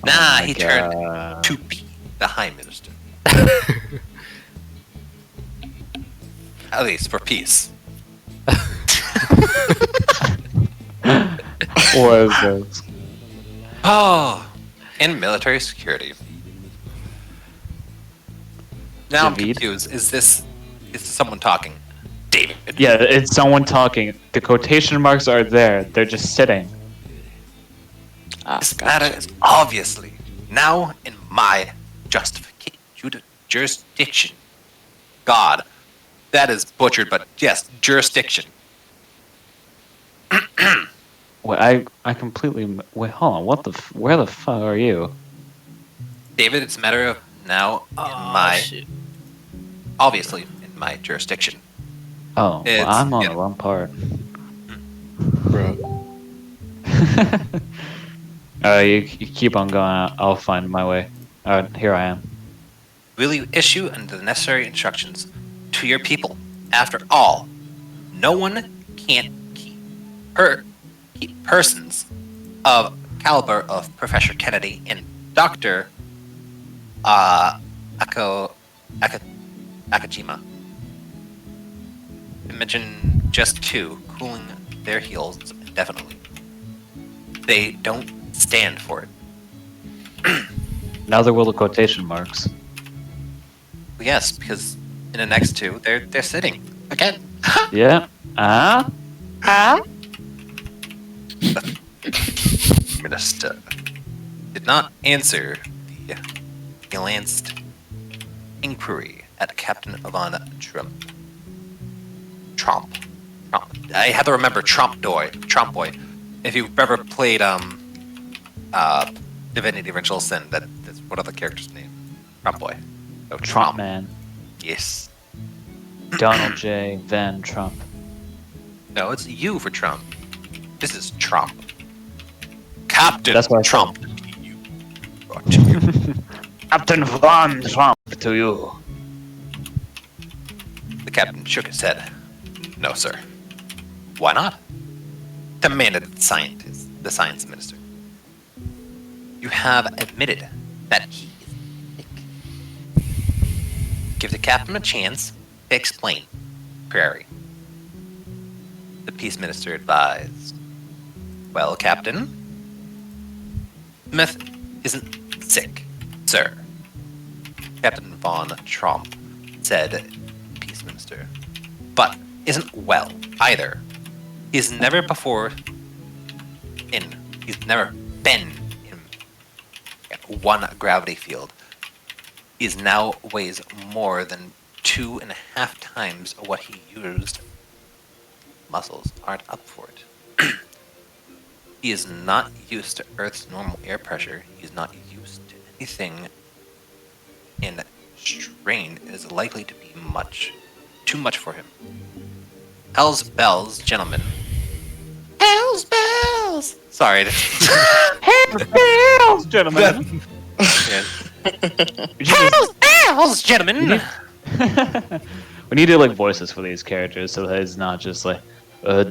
Nah, my he God. turned to be the high minister. At least for peace. What is this? Oh, in military security. Now I'm David? confused. Is this someone talking? David. Yeah, it's someone talking. The quotation marks are there. They're just sitting. This matter is obviously now in my jurisdiction. God, that is butchered, but yes, jurisdiction. Wait, I completely. Wait, hold on. What the? Where the fuck are you? David, it's a matter of now in my obviously in my jurisdiction. Oh, It's- well, I'm on yeah. the wrong part. Bro. You keep on going. I'll find my way. Here I am. Will you issue the necessary instructions to your people? After all, no one can keep persons of caliber of Professor Kennedy and Dr. Akajima. Imagine just two cooling their heels indefinitely. They don't stand for it. Now there will the quotation marks. Yes, because in the next two, they're sitting again. Yeah. Minister did not answer the glanced inquiry at Captain Von Trump. I have to remember Trump Boy. If you've ever played Divinity Original Sin, that's one of the characters' name. Trump Boy. So Trump man. Yes. Donald J. Van Trump. No, it's U for Trump. This is Trump. Captain That's what I Trump. Captain Von Trump to you. The captain shook his head. No, sir. Why not? Demanded the science minister. You have admitted that he is sick. Give the captain a chance to explain. Prairie. The peace minister advised. Well, Captain, Smith isn't sick, sir. Captain Von Trump said, peace minister, but isn't well either. He's never been in one gravity field. He now weighs more than 2.5 times what he used. Muscles aren't up for it. He is not used to Earth's normal air pressure. He's not used to anything, and strain is likely to be too much for him. Hell's bells, gentlemen. Hell's bells! Sorry. Hell's bells, gentlemen. Hell's bells, gentlemen! We need to like voices for these characters so that it's not just like Well,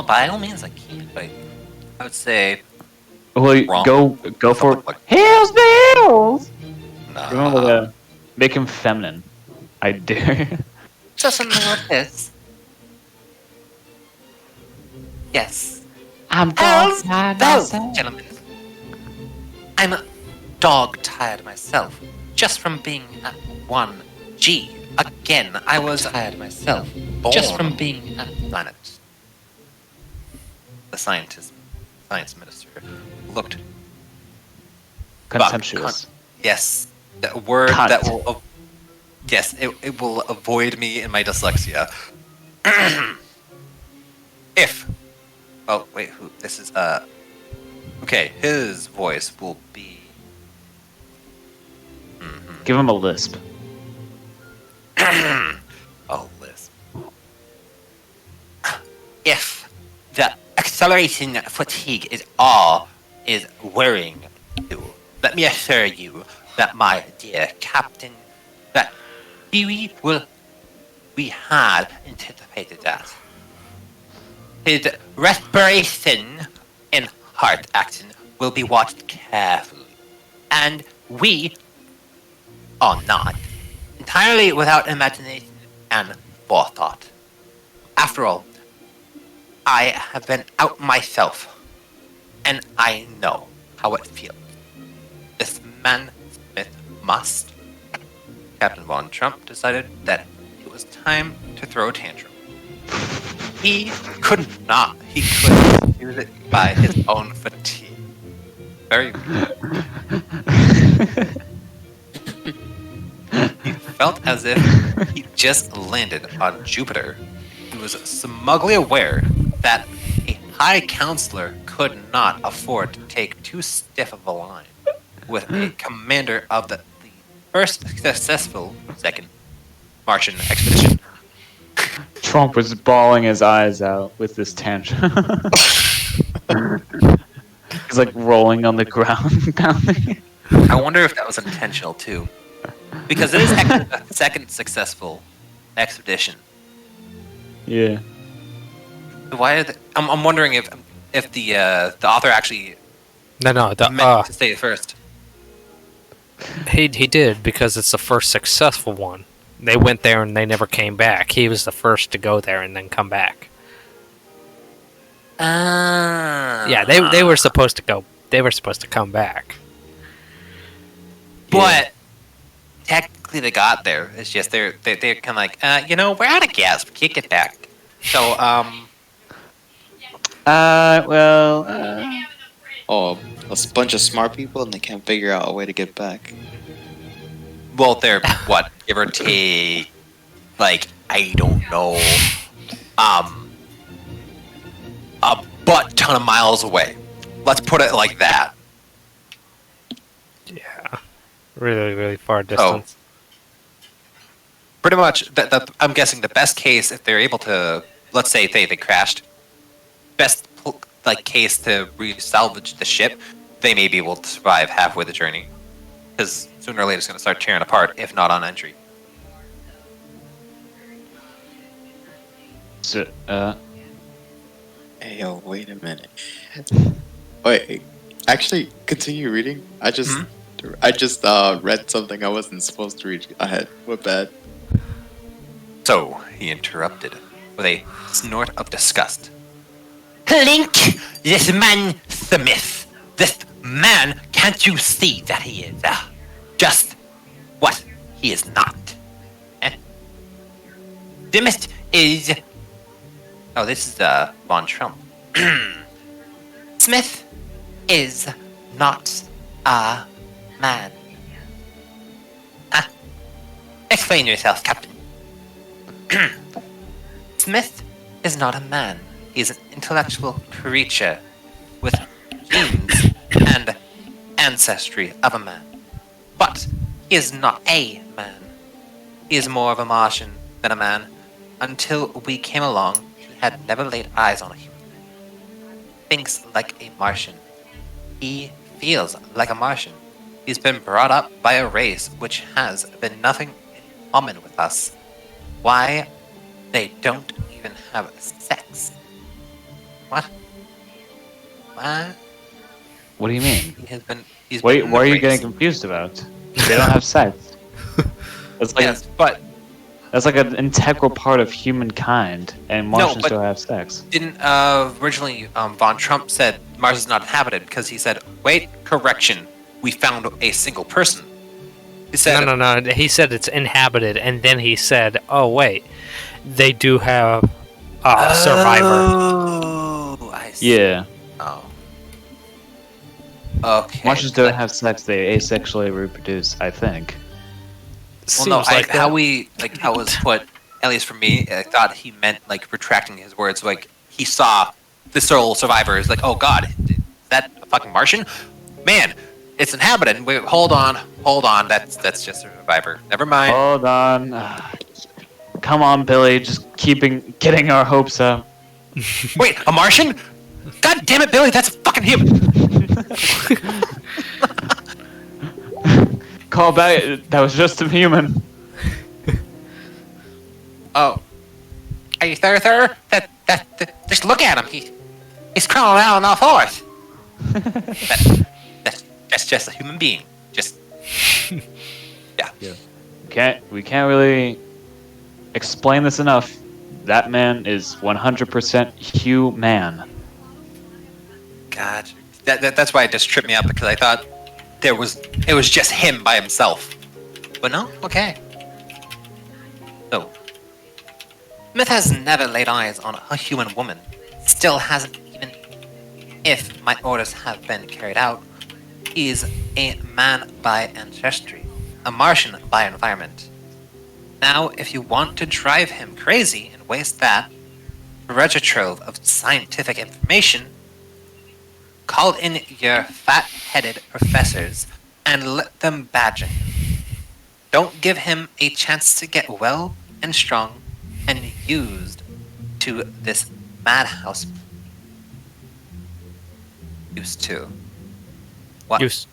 by all means I can, but I would say Well, wrong. go for Something like- Hell's bells. Nah. Remember make him feminine. I dare. Just something like this. Yes. I'm Hell's bells, gentlemen. I'm dog tired myself, just from being at 1G. Again, I was tired myself, just from being at the planet. The science minister looked contemptuous. Yes, the word Cunt. that will. Yes, it will avoid me in my dyslexia. If. Oh wait, who? This is Okay, his voice will be. Give him a lisp. Oh, Liz. If the acceleration fatigue is worrying you, let me assure you that, my dear captain, that we had anticipated that. His respiration and heart action will be watched carefully, and we are not entirely without imagination and forethought. After all, I have been out myself, and I know how it feels. This man Smith must. Captain Von Trump decided that it was time to throw a tantrum. He couldn't use it by his own fatigue. Very He felt as if he just landed on Jupiter. He was smugly aware that a high counselor could not afford to take too stiff of a line with a commander of the first successful second Martian expedition. Trump was bawling his eyes out with this tantrum. He's like rolling on the ground, pounding. I wonder if that was intentional too, because it is actually the second successful expedition. Yeah. Why? I'm wondering if the author actually No, meant to say it first. he did because it's the first successful one. They went there and they never came back. He was the first to go there and then come back. Yeah, they were supposed to go. They were supposed to come back. But technically they got there. It's just they're kind of like, we're out of gas. We can't get back. So Oh, a bunch of smart people and they can't figure out a way to get back. well, they're what, give or take, like, I don't know, a butt ton of miles away. Let's put it like that. Yeah, really, really far distance. Pretty much, I'm guessing the best case, if they're able to, let's say they crashed, best case to re-salvage the ship, they may be able to survive halfway the journey. Because sooner or later it's going to start tearing apart, if not on entry. So, Hey, yo, wait a minute. Wait, actually, continue reading. I just read something I wasn't supposed to read ahead. What bad? So, he interrupted with a snort of disgust. Link, this man Smith. This man, can't you see that he is just what he is not? Smith is... Oh, this is Von Trump. Smith is not a man. Explain yourself, Captain. Smith is not a man. He is an intellectual creature with genes and ancestry of a man. But he is not a man. He is more of a Martian than a man. Until we came along, he had never laid eyes on a human. Thinks like a Martian. He feels like a Martian. He's been brought up by a race which has been nothing in common with us. Why? They don't even have sex. What? What? what do you mean? He's Wait, been what are you raised- getting confused about? They don't have sex. That's like Yes, but that's like an integral part of humankind, and Martians but- don't have sex. didn't originally Von Trump said Mars is not inhabited because he said, wait, correction, we found a single person. He said, No. He said it's inhabited, and then he said, "Oh wait, they do have a survivor." Oh, I see. Yeah, Oh. Okay. Martians don't have sex; they asexually reproduce. I think. Well, no, Seems like how that. how it was put, at least for me, I thought he meant like retracting his words. Like he saw the sole survivor. Is like, oh god, is that a fucking Martian? Man, it's inhabited. Wait, hold on. That's just a survivor. Never mind. Hold on. Come on, Billy. Just getting our hopes up. Wait, a Martian? God damn it, Billy, that's a fucking human. Call back. That was just a human. Oh, are you sir? That just look at him. He's crawling out on all fours. That's just a human being. Just We can't really explain this enough. That man is 100% human. God. That's why it just tripped me up because I thought it was just him by himself. But no, okay. So Smith has never laid eyes on a human woman. Still hasn't even if my orders have been carried out. He is a man by ancestry, a Martian by environment. Now, if you want to drive him crazy and waste that treasure trove of scientific information, call in your fat-headed professors and let them badger him. Don't give him a chance to get well and strong and used to this madhouse. Used to. What? Used.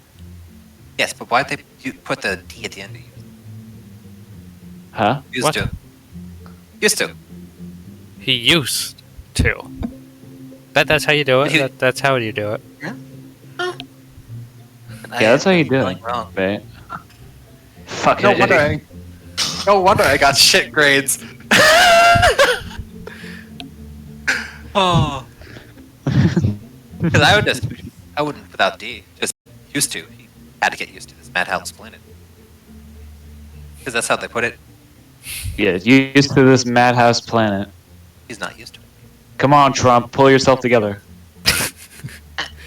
Yes, but why'd they put the D at the end of used? Huh? Used What? to. Used to. He used to. That's how you do it. He- That's how you do it. Yeah, that's how you do it. Wrong. Right? Fuck No it. wonder No wonder I got shit grades. Oh. Because I wouldn't without D. Just used to. He had to get used to this madhouse planet. Because that's how they put it. Yeah, used to this madhouse planet. He's not used to it. Come on, Trump, pull yourself together.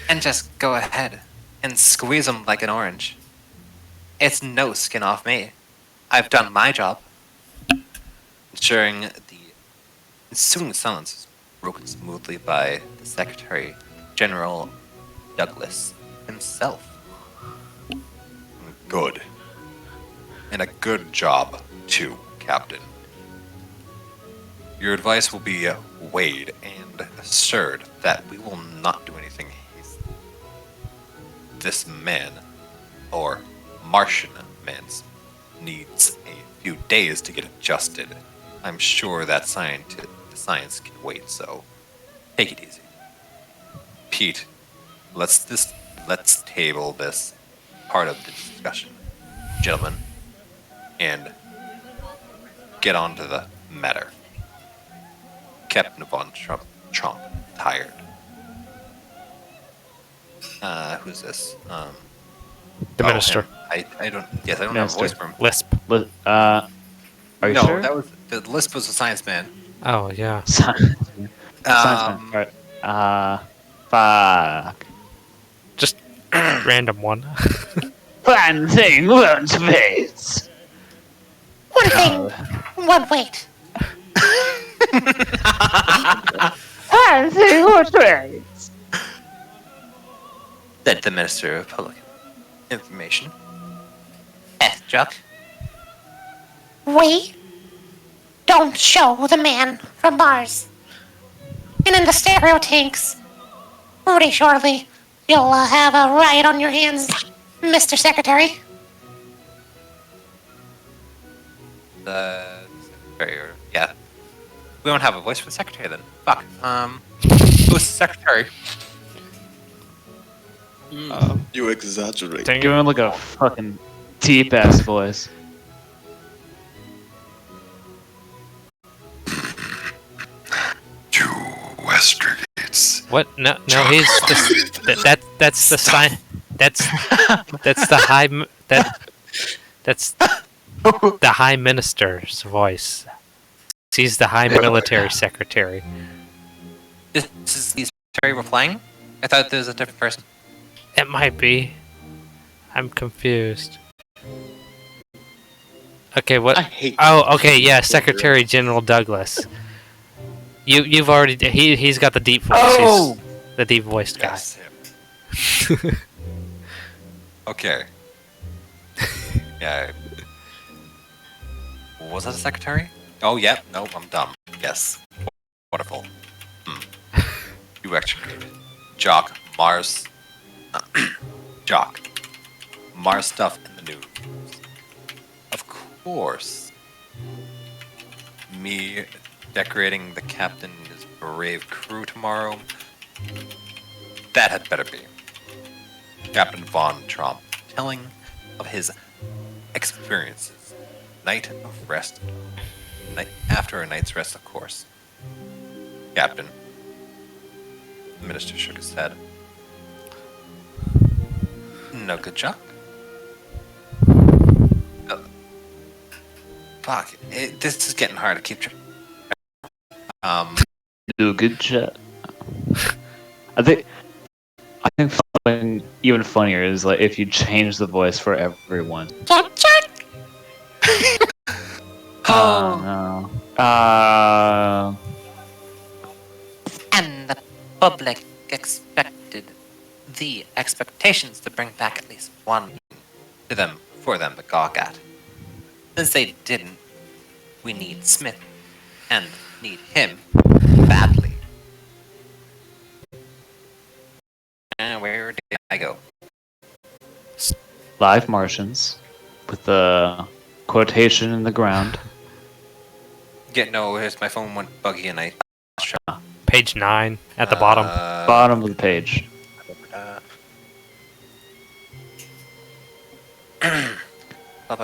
And just go ahead and squeeze him like an orange. It's no skin off me. I've done my job. Ensuring the ensuing silence is broken smoothly by the Secretary General Douglas himself. Good. And a good job, too, Captain. Your advice will be weighed and assured that we will not do anything hasty. This man, or Martian man's, needs a few days to get adjusted. I'm sure that the science can wait, so take it easy. Pete, let's table this part of the discussion, gentlemen, and get on to the matter. Captain Von Trump, tired. Who's this? The minister. Him. I don't. Yes, I don't have a voice for him. Lisp. Are you No, sure? that was the Lisp was a science man. Oh, yeah. Science man. Alright. Fuck. Just random one. One thing won't wait. One thing won't wait. One thing won't wait. Said the Minister of Public Information. Chuck. We don't show the man from Mars. And in the stereo tanks, pretty shortly, you'll have a riot on your hands, Mr. Secretary. The Secretary, yeah. We don't have a voice for the Secretary then. Fuck. Who's the Secretary? You exaggerate. Dang Give it. him like a fucking deep ass voice. You Westergates. What? No, he's the, that's the sign. That's the that's the High Minister's voice. He's the High Military Secretary. This is the Secretary we're playing? I thought there was a different person. It might be. I'm confused. Okay, what? I hate. Oh, okay, yeah, Secretary General Douglas. You've already he's got the deep voice. Oh! He's the deep voiced guy. Yes, him. Okay. Yeah. Was that a secretary? Oh, yep. Nope, I'm dumb. Yes. Wonderful. You executed. Jock, Mars. Jock. Mars stuff in the news. Of course. Me decorating the captain and his brave crew tomorrow. That had better be. Captain Von Trump telling of his experiences. Night of rest. After a night's rest, of course. Captain. The minister shook his head. No good job. Fuck. This is getting hard to keep track. Do a good job. I think something even funnier is like if you change the voice for everyone. Check, check. Oh no. And the public expected the expectations to bring back at least one to them for them to gawk at. Since they didn't, we need Smith and need him badly. And where did I go? Live Martians with the quotation in the ground. Here's my phone went buggy and I Page 9 at the bottom. Bottom of the page.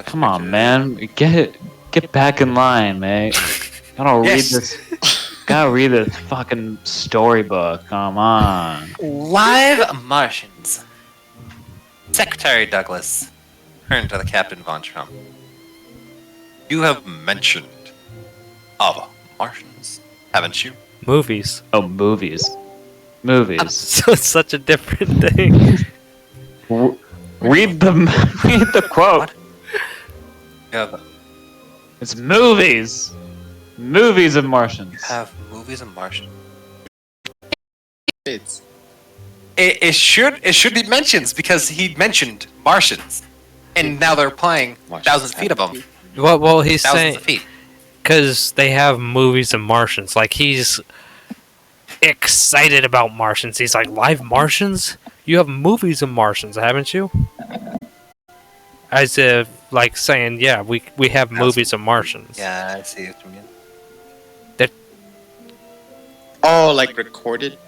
Come on, man. Get it. Get back in line, mate. Gotta read Yes. this. Gotta read this fucking storybook. Come on. Live Martians. Secretary Douglas turned to the Captain Von Trump. You have mentioned of Martians, haven't you? Movies. Oh, movies. Movies. So it's such a different thing. Read the read the quote. You have, It's movies. Movies of Martians. movies of Martians. It's It should be mentions because he mentioned Martians, and now they're playing Martians thousands of feet of have them. Well, he's Thousands saying of feet. because they have movies of Martians. Like he's excited about Martians. He's like, live Martians? You have movies of Martians, haven't you? As if like saying, yeah, we have movies of Martians. Yeah, I see what you mean. oh, like recorded.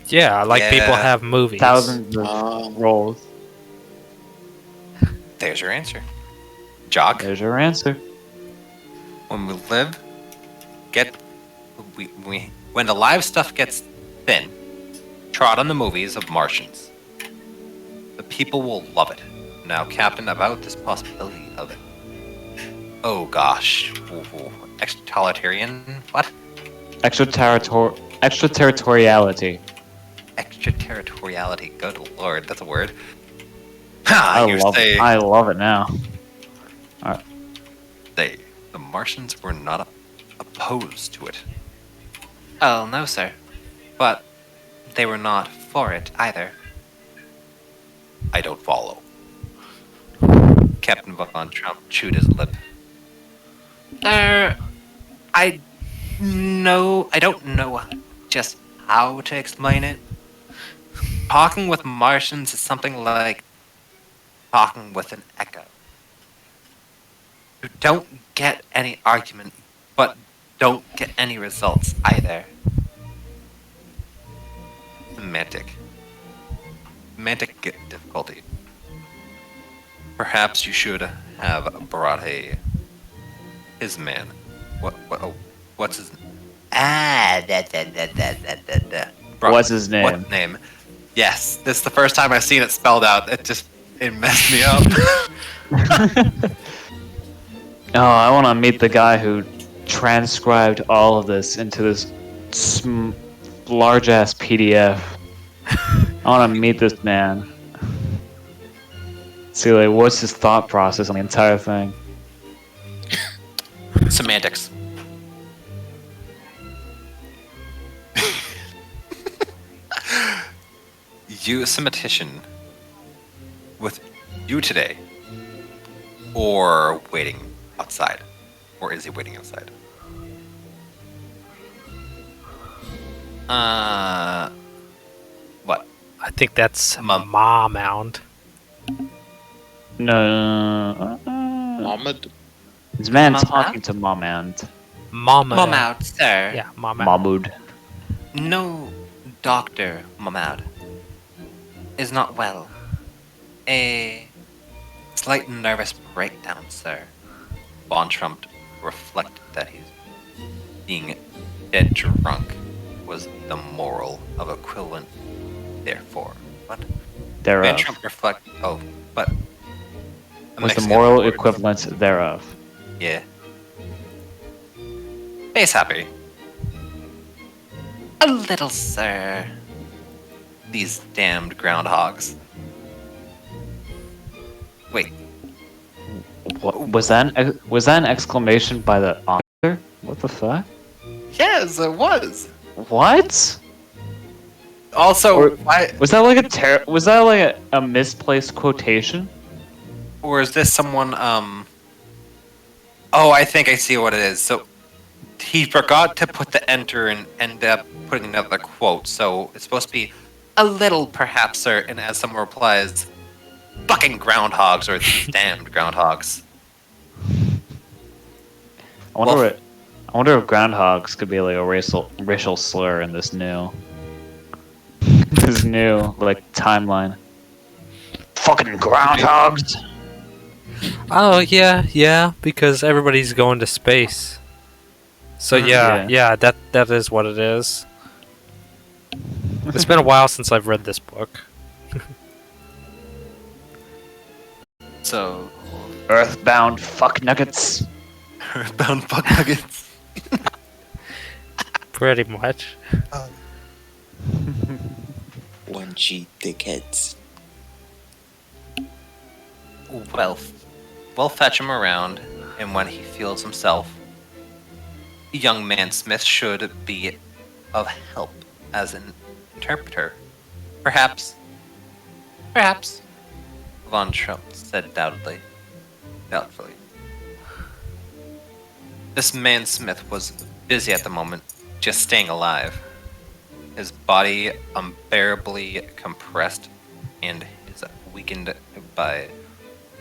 Yeah, like Yeah. people have movies. Thousands of Oh, rolls. There's your answer. Jog. There's your answer. When we live, we when the live stuff gets thin, trot on the movies of Martians. The people will love it. Now, Captain, about this possibility of it. Oh gosh. Ooh. Extraterritorial? What? Extraterritoriality. Extraterritoriality. Good lord, that's a word. Ha! I love it now. The Martians were not opposed to it. Oh, no, sir. But they were not for it either. I don't follow. Captain Von Trump chewed his lip. I don't know just how to explain it. Talking with Martians is something like talking with an echo. You don't get any argument, but don't get any results either. Semantic difficulty. Perhaps you should have brought his man. What's his What's his name? What name? Yes, this is the first time I've seen it spelled out. It messed me up. Oh, I want to meet the guy who transcribed all of this into this large ass PDF. I want to meet this man. See, like, what's his thought process on the entire thing? Semantics. You, a sematician, with you today, or waiting outside, or is he waiting outside? What? I think that's Mum. Ma Mound. No. Muhammad. This man Mom talking to Mom and Mama. Mahmoud, sir. Yeah, Mama. Mahmoud. No, Dr. Mahmoud is not well. A slight nervous breakdown, sir. Von Trump reflected that he's being dead drunk was the moral of equivalent, therefore. What? Van Thereof. Trump reflect. Oh, but. I'm Was the mixing up moral words. equivalent thereof. Yeah. Face happy. A little, sir. These damned groundhogs. Wait, What, was that an exclamation by the author? What the fuck? yes, it was. What? Also, Or- why, Was that like a misplaced quotation? or is this someone? Oh, I think I see what it is. So he forgot to put the enter and ended up putting another quote. So it's supposed to be a little, perhaps, sir. And as someone replies, "Fucking groundhogs," or "These damned groundhogs." I wonder Well- what. I wonder if groundhogs could be like a racial slur in this new like timeline. Fucking groundhogs. Oh yeah, because everybody's going to space. So yeah, that is what it is. It's been a while since I've read this book. So, Earthbound fuck nuggets. bound fuck nuggets. Pretty much. 1G dickheads. Well, we'll fetch him around, and when he feels himself, young man Smith should be of help as an interpreter. Perhaps, Von Trump said doubtfully. This man Smith was busy at the moment, just staying alive. His body unbearably compressed, and his weakened by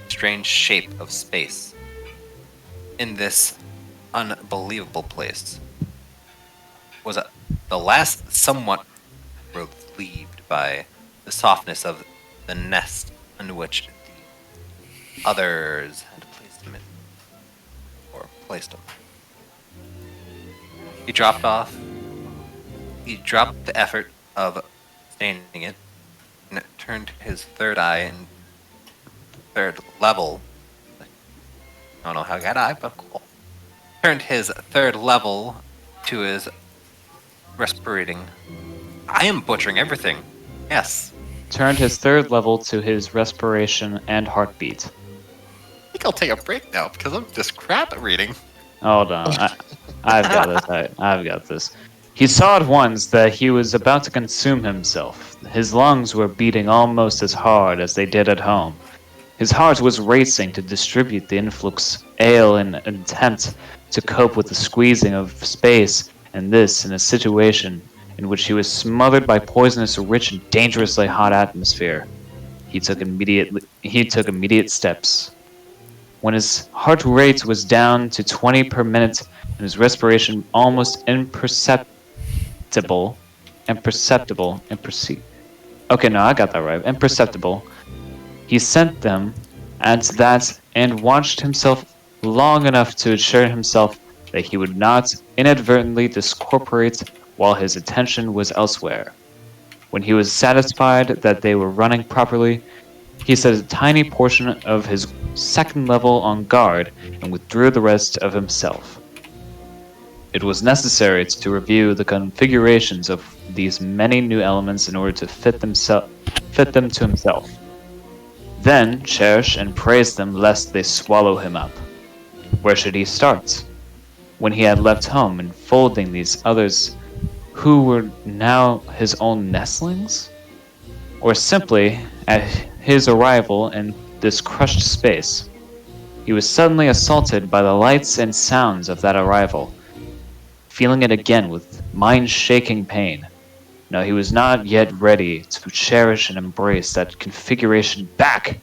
strange shape of space. In this unbelievable place was the last somewhat relieved by the softness of the nest in which the others had placed him in, or placed him. He dropped the effort of standing it, and turned his third eye and third level. I don't know how he got eye, but cool. Turned his third level to his respirating. I am butchering everything. Yes. Turned his third level to his respiration and heartbeat. I think I'll take a break now because I'm just crap at reading. Hold on, I've got this. I've got this. He saw at once that he was about to consume himself. His lungs were beating almost as hard as they did at home. His heart was racing to distribute the influx ale in an attempt to cope with the squeezing of space, and this in a situation in which he was smothered by poisonous, rich, and dangerously hot atmosphere. He took immediate steps. When his heart rate was down to 20 per minute and his respiration almost imperceptible. Okay, no, I got that right. Imperceptible. He sent them at that and watched himself long enough to assure himself that he would not inadvertently discorporate while his attention was elsewhere. When he was satisfied that they were running properly, he set a tiny portion of his second level on guard and withdrew the rest of himself. It was necessary to review the configurations of these many new elements in order to fit them to himself. Then cherish and praise them lest they swallow him up. Where should he start? When he had left home, enfolding these others who were now his own nestlings? Or simply at his arrival in this crushed space? He was suddenly assaulted by the lights and sounds of that arrival, feeling it again with mind-shaking pain. No, he was not yet ready to cherish and embrace that configuration back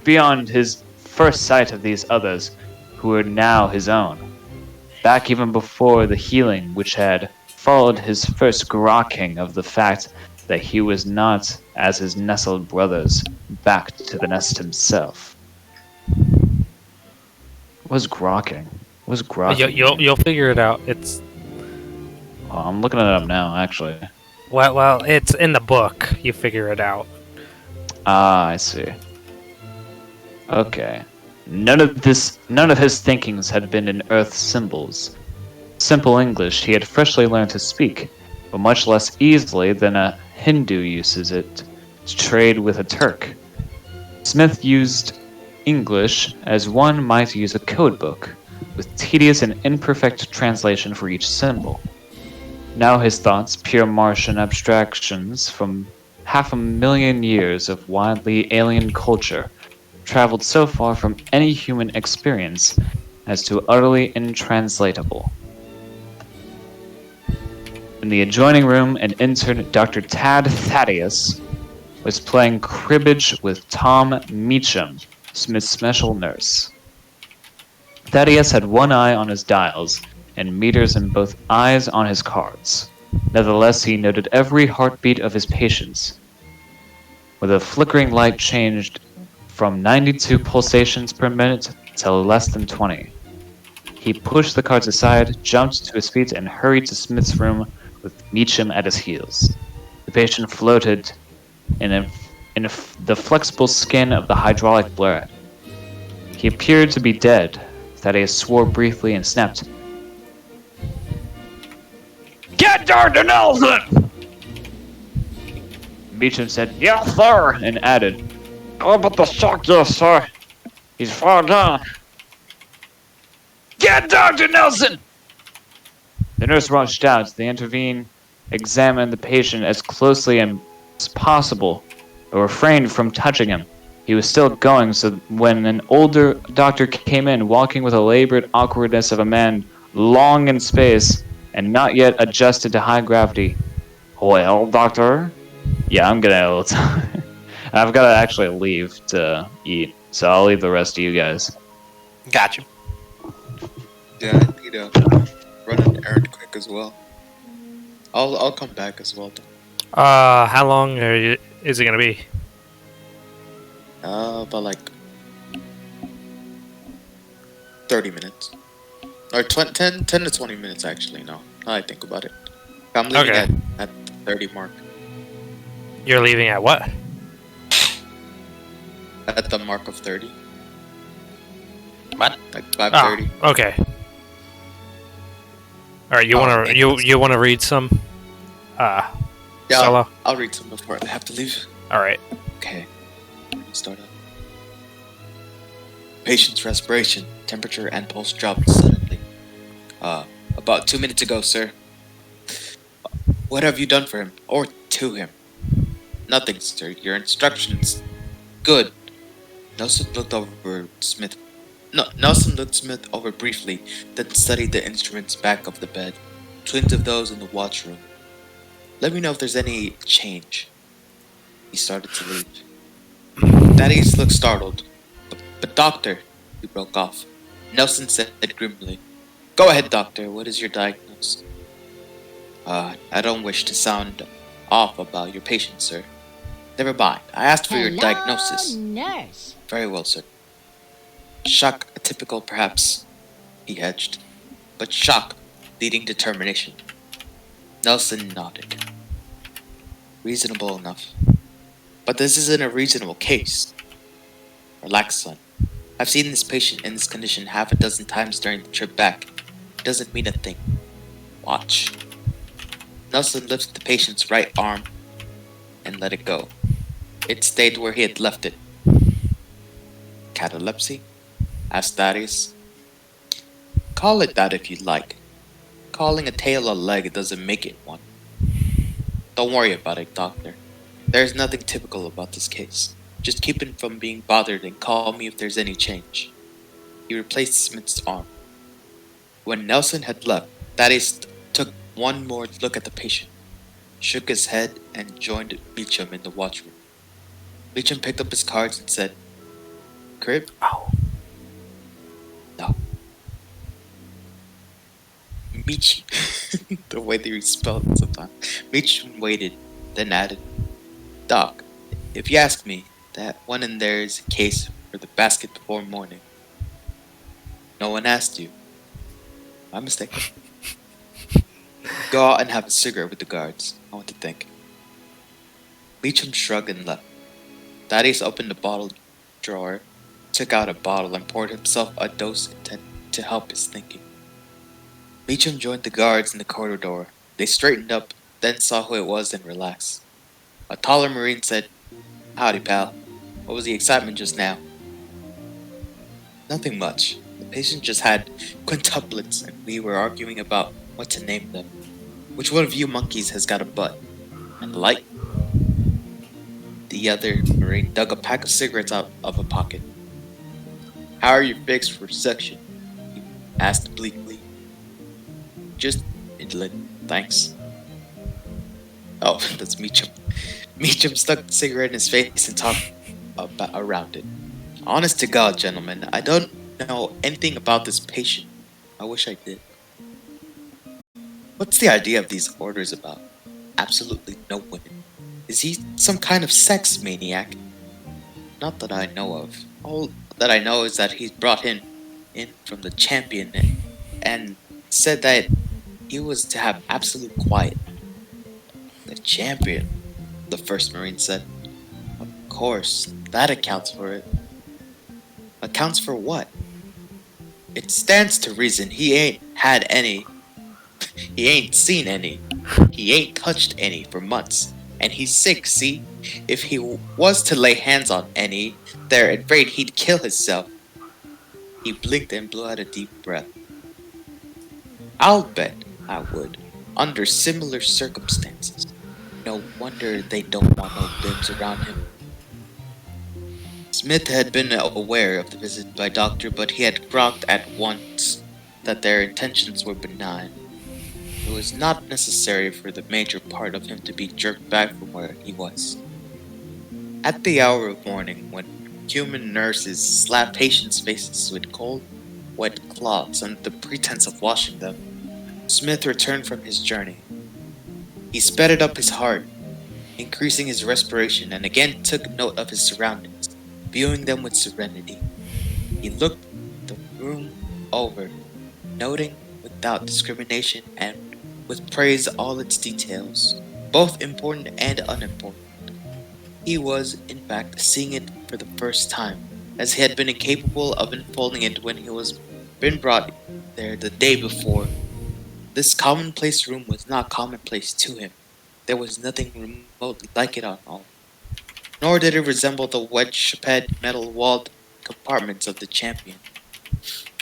beyond his first sight of these others who were now his own. Back even before the healing which had followed his first grokking of the fact that he was not as his nestled brothers, back to the nest himself. What's grokking? What's grokking? You'll figure it out. It's Oh, I'm looking it up now, actually. well, it's in the book. You figure it out. Ah, I see. Okay. None of his thinkings had been in earth symbols. Simple English he had freshly learned to speak, but much less easily than a Hindu uses it to trade with a Turk. Smith used English as one might use a code book, with tedious and imperfect translation for each symbol. Now his thoughts, pure Martian abstractions from 500,000 years of widely alien culture, traveled so far from any human experience as to utterly intranslatable. In the adjoining room, an intern, Dr. Tad Thaddeus, was playing cribbage with Tom Meacham, Smith's special nurse. Thaddeus had one eye on his dials and meters in both eyes on his cards. Nevertheless, he noted every heartbeat of his patients. With a flickering light changed from 92 pulsations per minute to less than 20. He pushed the cards aside, jumped to his feet, and hurried to Smith's room with Meacham at his heels. The patient floated in the flexible skin of the hydraulic blurred. He appeared to be dead. Thaddeus swore briefly and snapped, "Get Dr. Nelson!" Meacham said, "Yes, sir," and added, "How about the shock, yes, sir? He's far down." "Get Dr. Nelson!" The nurse rushed out. They intervened, examined the patient as closely as possible, but refrained from touching him. He was still going, so when an older doctor came in, walking with the labored awkwardness of a man long in space and not yet adjusted to high gravity. "Well, doctor?" "Yeah, I'm gonna I've got to actually leave to eat, so I'll leave the rest of you guys." Gotcha. Yeah, I need to run an errand quick as well. I'll come back as well. How long is it gonna be? About like 30 minutes. Or 10 to 20 minutes actually, now I think about it. I'm leaving Okay. at the 30 mark. You're leaving at what? At the mark of 30. What? Like 5:30. Okay. All right. You Oh, wanna thank you wanna read some? Yeah, Solo. I'll read some before I have to leave. All right. Okay. Start up. Patient's respiration, temperature, and pulse dropped suddenly. About 2 minutes ago, sir. What have you done for him? Or to him? Nothing, sir. Your instructions. Good. Nelson looked over Smith. No, Nelson looked Smith over briefly, then studied the instruments back of the bed, twins of those in the watch room. Let me know if there's any change. He started to leave. Thaddeus looked startled. But doctor, he broke off. Nelson said grimly, "Go ahead, doctor. What is your diagnosis?" I don't wish to sound off about your patient, sir. Never mind. I asked for your diagnosis. Nurse. Very well, sir. Shock atypical, perhaps, he hedged. But shock, leading to termination. Nelson nodded. Reasonable enough. But this isn't a reasonable case. Relax, son. I've seen this patient in this condition half a dozen times during the trip back. It doesn't mean a thing. Watch. Nelson lifted the patient's right arm and let it go. It stayed where he had left it. Catalepsy? Asked Thaddeus. Call it that if you'd like. Calling a tail a leg doesn't make it one. Don't worry about it, doctor. There's nothing typical about this case. Just keep him from being bothered and call me if there's any change. He replaced Smith's arm. When Nelson had left, Thaddeus took one more look at the patient, shook his head, and joined Meacham in the watchroom. Meacham picked up his cards and said, "Crib?" Oh. No. Meacham. The way they spell it sometimes. Meacham waited, then added, "Doc, if you ask me, that one in there is a case for the basket before morning." No one asked you. My mistake. Go out and have a cigarette with the guards. I want to think. Meacham shrugged and left. Thaddeus opened the bottle drawer, took out a bottle, and poured himself a dose intended to help his thinking. Meacham joined the guards in the corridor. They straightened up, then saw who it was and relaxed. A taller Marine said, "Howdy, pal. What was the excitement just now?" "Nothing much. The patient just had quintuplets, and we were arguing about what to name them. Which one of you monkeys has got a butt? And a light?" The other Marine dug a pack of cigarettes out of a pocket. "How are you fixed for section?" he asked bleakly. "Just indolent, thanks." Oh, that's Meacham. Meacham stuck the cigarette in his face and talked around it. "Honest to God, gentlemen, I don't know anything about this patient. I wish I did. What's the idea of these orders about? Absolutely no women. Is he some kind of sex maniac?" Not that I know of. All that I know is that he brought him in from the champion and said that he was to have absolute quiet. The champion, the first Marine said. Of course, that accounts for it. Accounts for what? It stands to reason he ain't had any. He ain't seen any. He ain't touched any for months. And he's sick, see? If he was to lay hands on any, they're afraid he'd kill himself. He blinked and blew out a deep breath. I'll bet I would. Under similar circumstances. No wonder they don't want no limbs around him. Smith had been aware of the visit by Doctor, but he had grokked at once that their intentions were benign. It was not necessary for the major part of him to be jerked back from where he was. At the hour of morning, when human nurses slap patients' faces with cold, wet cloths under the pretense of washing them, Smith returned from his journey. He sped up his heart, increasing his respiration, and again took note of his surroundings, viewing them with serenity. He looked the room over, noting without discrimination and with praise all its details, both important and unimportant. He was, in fact, seeing it for the first time, as he had been incapable of unfolding it when he was been brought there the day before. This commonplace room was not commonplace to him. There was nothing remotely like it on all. Nor did it resemble the wedge-shaped metal-walled compartments of the champion.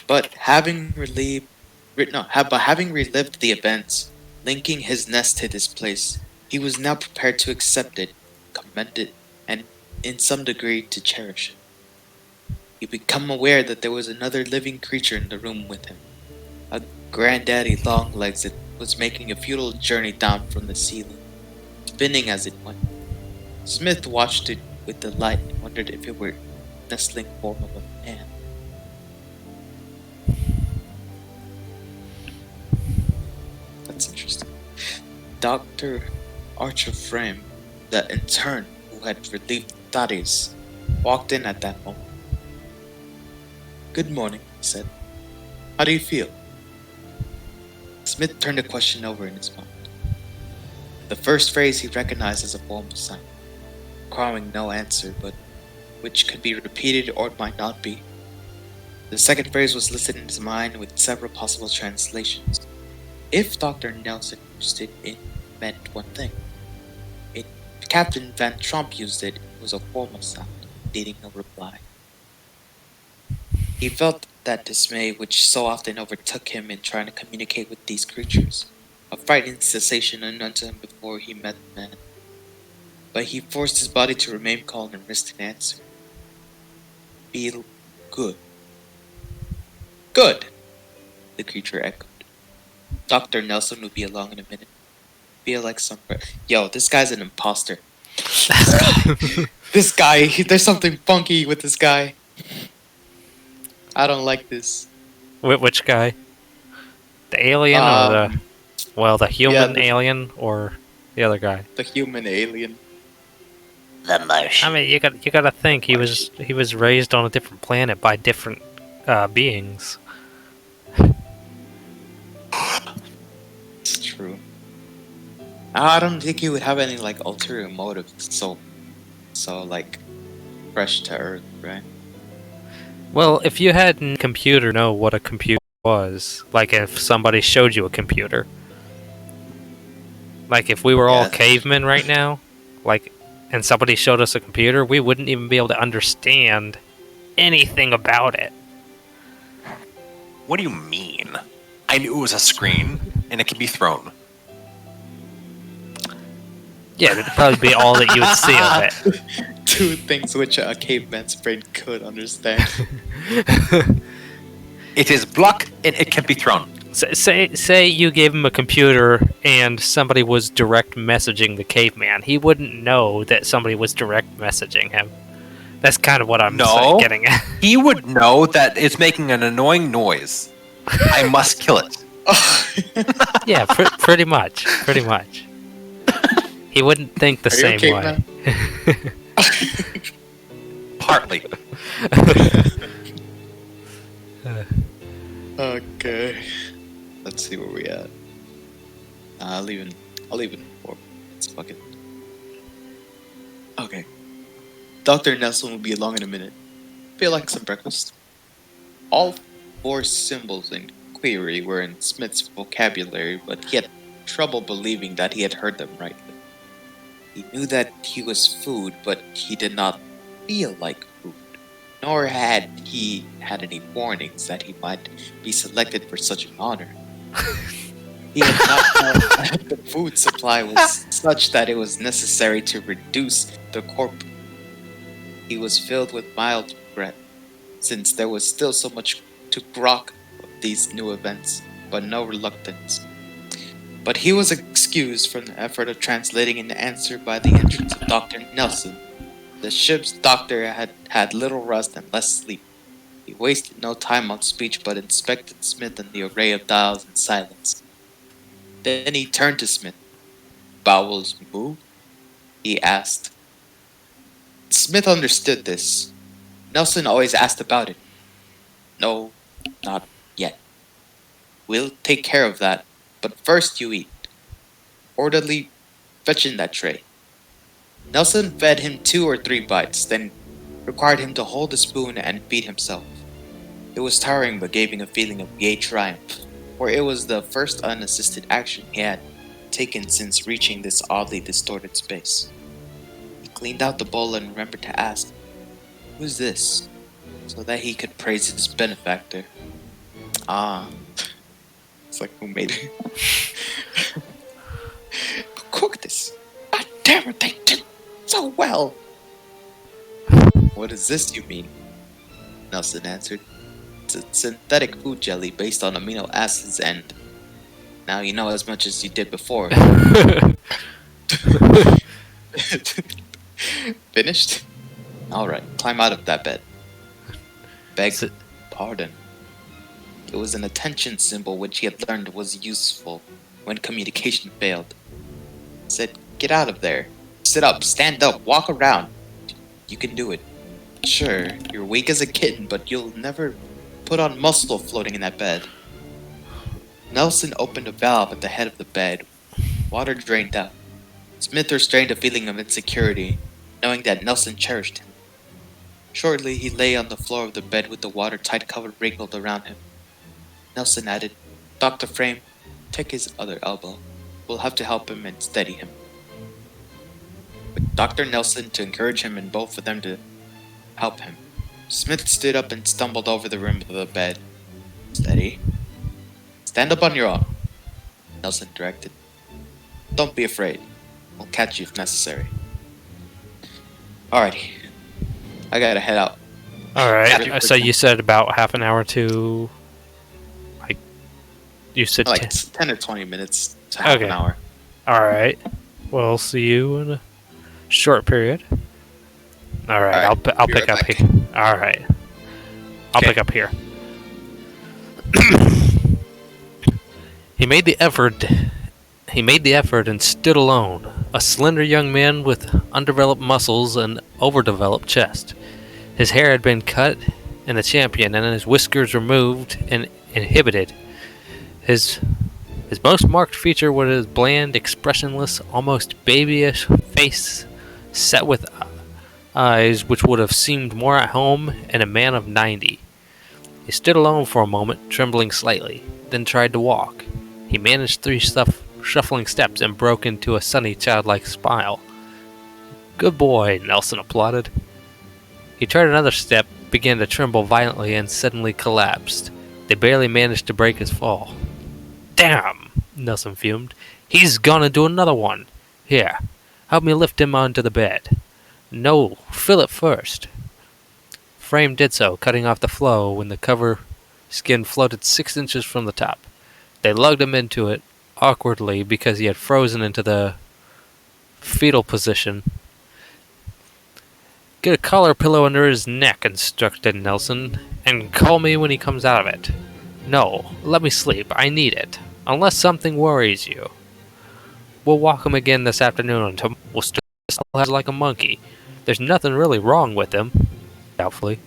But having relived the events linking his nest to this place, he was now prepared to accept it, commend it, and in some degree to cherish it. He became aware that there was another living creature in the room with him, a granddaddy Longlegs that was making a futile journey down from the ceiling, spinning as it went. Smith watched it with delight and wondered if it were the nestling form of a man. That's interesting. Dr. Archer Frame, the intern who had relieved Thaddeus, walked in at that moment. "Good morning," he said. "How do you feel?" Smith turned the question over in his mind. The first phrase he recognized as a formal sign, requiring no answer, but which could be repeated or it might not be. The second phrase was listed in his mind with several possible translations. If Dr. Nelson used it, it meant one thing. If Captain Van Tromp used it, it was a formal sound, needing no reply. He felt that dismay which so often overtook him in trying to communicate with these creatures, a frightening sensation unknown to him before he met the man. But he forced his body to remain calm and risked an answer. "Feel good." "Good," the creature echoed. Dr. Nelson would be along in a minute. Feel like some... Yo, this guy's an imposter. This guy, there's something funky with this guy. I don't like this. Which guy? The alien or the human alien or the other guy? The human alien. The Martian. I mean, you got to think he was raised on a different planet by different beings. It's true. I don't think he would have any like ulterior motives. So like fresh to Earth, right? Well, if you had a computer, know what a computer was. Like if somebody showed you a computer. Like if we were all cavemen right now, like, and somebody showed us a computer, we wouldn't even be able to understand anything about it. What do you mean? I knew it was a screen, and it could be thrown. Yeah, that'd probably be all that you would see of it. Two things which a caveman's brain could understand. It is block, and it can be thrown. Say you gave him a computer and somebody was direct messaging the caveman. He wouldn't know that somebody was direct messaging him. That's kind of what I'm getting at. He would know that it's making an annoying noise. I must kill it. Yeah, pretty much. Pretty much. He wouldn't think the same way. Partly. Okay. Let's see where we at. I'll leave it. I'll leave it in 4 minutes. Fuck it. Okay. Dr. Nelson will be along in a minute. Feel like some breakfast? All 4 symbols in query were in Smith's vocabulary, but he had trouble believing that he had heard them rightly. He knew that he was food, but he did not feel like food. Nor had he had any warnings that he might be selected for such an honor. He had not known that the food supply was such that it was necessary to reduce the corp. He was filled with mild regret, since there was still so much to grok of these new events, but no reluctance. But he was excused from the effort of translating an answer by the entrance of Dr. Nelson. The ship's doctor had had little rest and less sleep. He wasted no time on speech, but inspected Smith and the array of dials in silence. Then he turned to Smith. "Bowels move?" he asked. Smith understood this. Nelson always asked about it. "No, not yet. We'll take care of that, but first you eat. Orderly, fetch in that tray." Nelson fed him 2 or 3 bites, then required him to hold the spoon and feed himself. It was tiring but gave him a feeling of gay triumph, for it was the first unassisted action he had taken since reaching this oddly distorted space. He cleaned out the bowl and remembered to ask, "Who's this?" so that he could praise his benefactor. Ah, it's like, who made it? "Who cooked this? God damn it, they did so well." "What is this you mean?" Nelson answered. "It's a synthetic food jelly based on amino acids, and now you know as much as you did before." Finished? Alright, climb out of that bed. Beg Sit. pardon. It was an attention symbol which he had learned was useful when communication failed. He said, "Get out of there. Sit up, stand up, walk around. You can do it. Sure, you're weak as a kitten, but you'll never put on muscle floating in that bed." Nelson opened a valve at the head of the bed. Water drained out. Smith restrained a feeling of insecurity, knowing that Nelson cherished him. Shortly, he lay on the floor of the bed with the watertight cover wrinkled around him. Nelson added, "Dr. Frame, take his other elbow. We'll have to help him and steady him." With Dr. Nelson to encourage him and both of them to help him, Smith stood up and stumbled over the rim of the bed. "Steady. Stand up on your own," Nelson directed. "Don't be afraid. We'll catch you if necessary." Alrighty. I gotta head out. All right. So you said about half an hour to, like, you said Like 10. 10 or 20 minutes to half Okay. an hour. All right. We'll see you in a short period. All right. All right, I'll be pick right up back. here. All right. I'll Okay. pick up here. He made the effort. He made the effort and stood alone, a slender young man with undeveloped muscles and overdeveloped chest. His hair had been cut in the champion, and his whiskers removed and inhibited. His most marked feature was his bland, expressionless, almost babyish face, set with eyes which would have seemed more at home in a man of 90. He stood alone for a moment, trembling slightly, then tried to walk. He managed 3 shuffling steps and broke into a sunny, childlike smile. "Good boy," Nelson applauded. He tried another step, began to tremble violently, and suddenly collapsed. They barely managed to break his fall. "Damn!" Nelson fumed. "He's gonna do another one. Here, help me lift him onto the bed." "No, fill it first." Frame did so, cutting off the flow when the cover skin floated 6 inches from the top. They lugged him into it, awkwardly because he had frozen into the fetal position. "Get a collar pillow under his neck," instructed Nelson, "and call me when he comes out of it." "No, let me sleep. I need it. Unless something worries you. We'll walk him again this afternoon until we'll still like a monkey. There's nothing really wrong with him." doubtfully.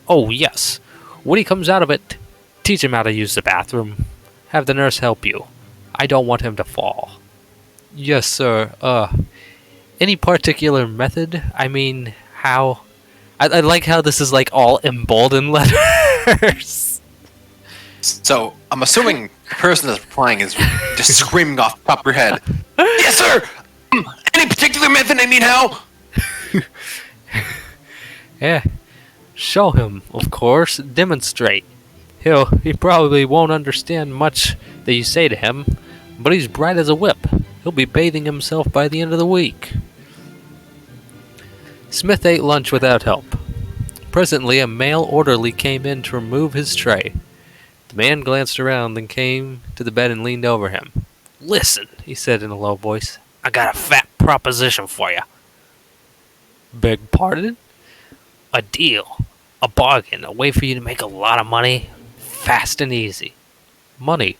Oh, yes. When he comes out of it, teach him how to use the bathroom. Have the nurse help you. I don't want him to fall. Yes, sir. Any particular method? I mean, how? I like how this is like all emboldened letters. So I'm assuming the person that's replying is just screaming off the top of her head. Yes, sir. Any particular method? I mean, how? Yeah. Show him, of course. Demonstrate. He probably won't understand much that you say to him, but he's bright as a whip. He'll be bathing himself by the end of the week. Smith ate lunch without help. Presently, a male orderly came in to remove his tray. The man glanced around, then came to the bed and leaned over him. Listen, he said in a low voice. I got a fat proposition for you. Beg pardon? A deal. A bargain. A way for you to make a lot of money fast and easy. Money?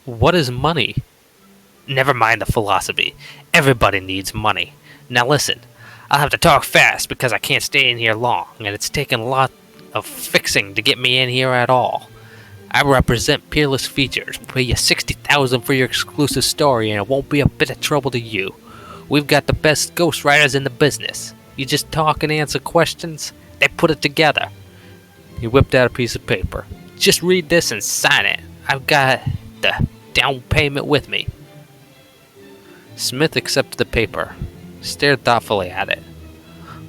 What is money? Never mind the philosophy. Everybody needs money. Now listen, I'll have to talk fast because I can't stay in here long, and it's taken a lot of fixing to get me in here at all. I represent Peerless Features. We'll pay you $60,000 for your exclusive story, and it won't be a bit of trouble to you. We've got the best ghostwriters in the business. You just talk and answer questions, they put it together. He whipped out a piece of paper. Just read this and sign it. I've got the down payment with me. Smith accepted the paper, stared thoughtfully at it.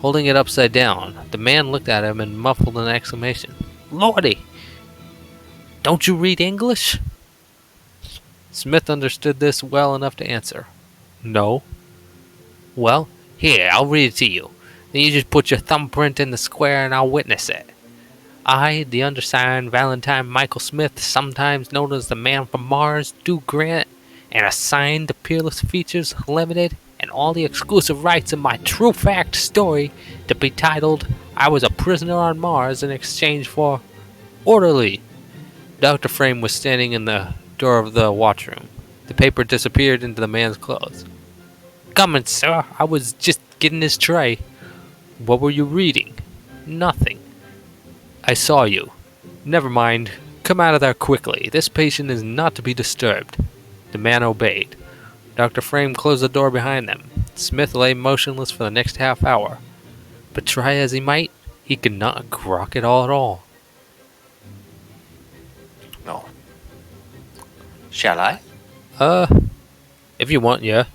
Holding it upside down, the man looked at him and muffled an exclamation. Lordy! Don't you read English? Smith understood this well enough to answer. No. Well, here, I'll read it to you. Then you just put your thumbprint in the square and I'll witness it. I, the undersigned Valentine Michael Smith, sometimes known as the Man from Mars, do grant and assign the Peerless Features Limited and all the exclusive rights of my true fact story to be titled I Was a Prisoner on Mars in exchange for Orderly. Dr. Frame was standing in the door of the watchroom. The paper disappeared into the man's clothes. Come in, sir. I was just getting his tray. What were you reading? Nothing. I saw you. Never mind. Come out of there quickly. This patient is not to be disturbed. The man obeyed. Dr. Frame closed the door behind them. Smith lay motionless for the next half hour. But try as he might, he could not grok it all at all. No. Shall I? If you want, yeah.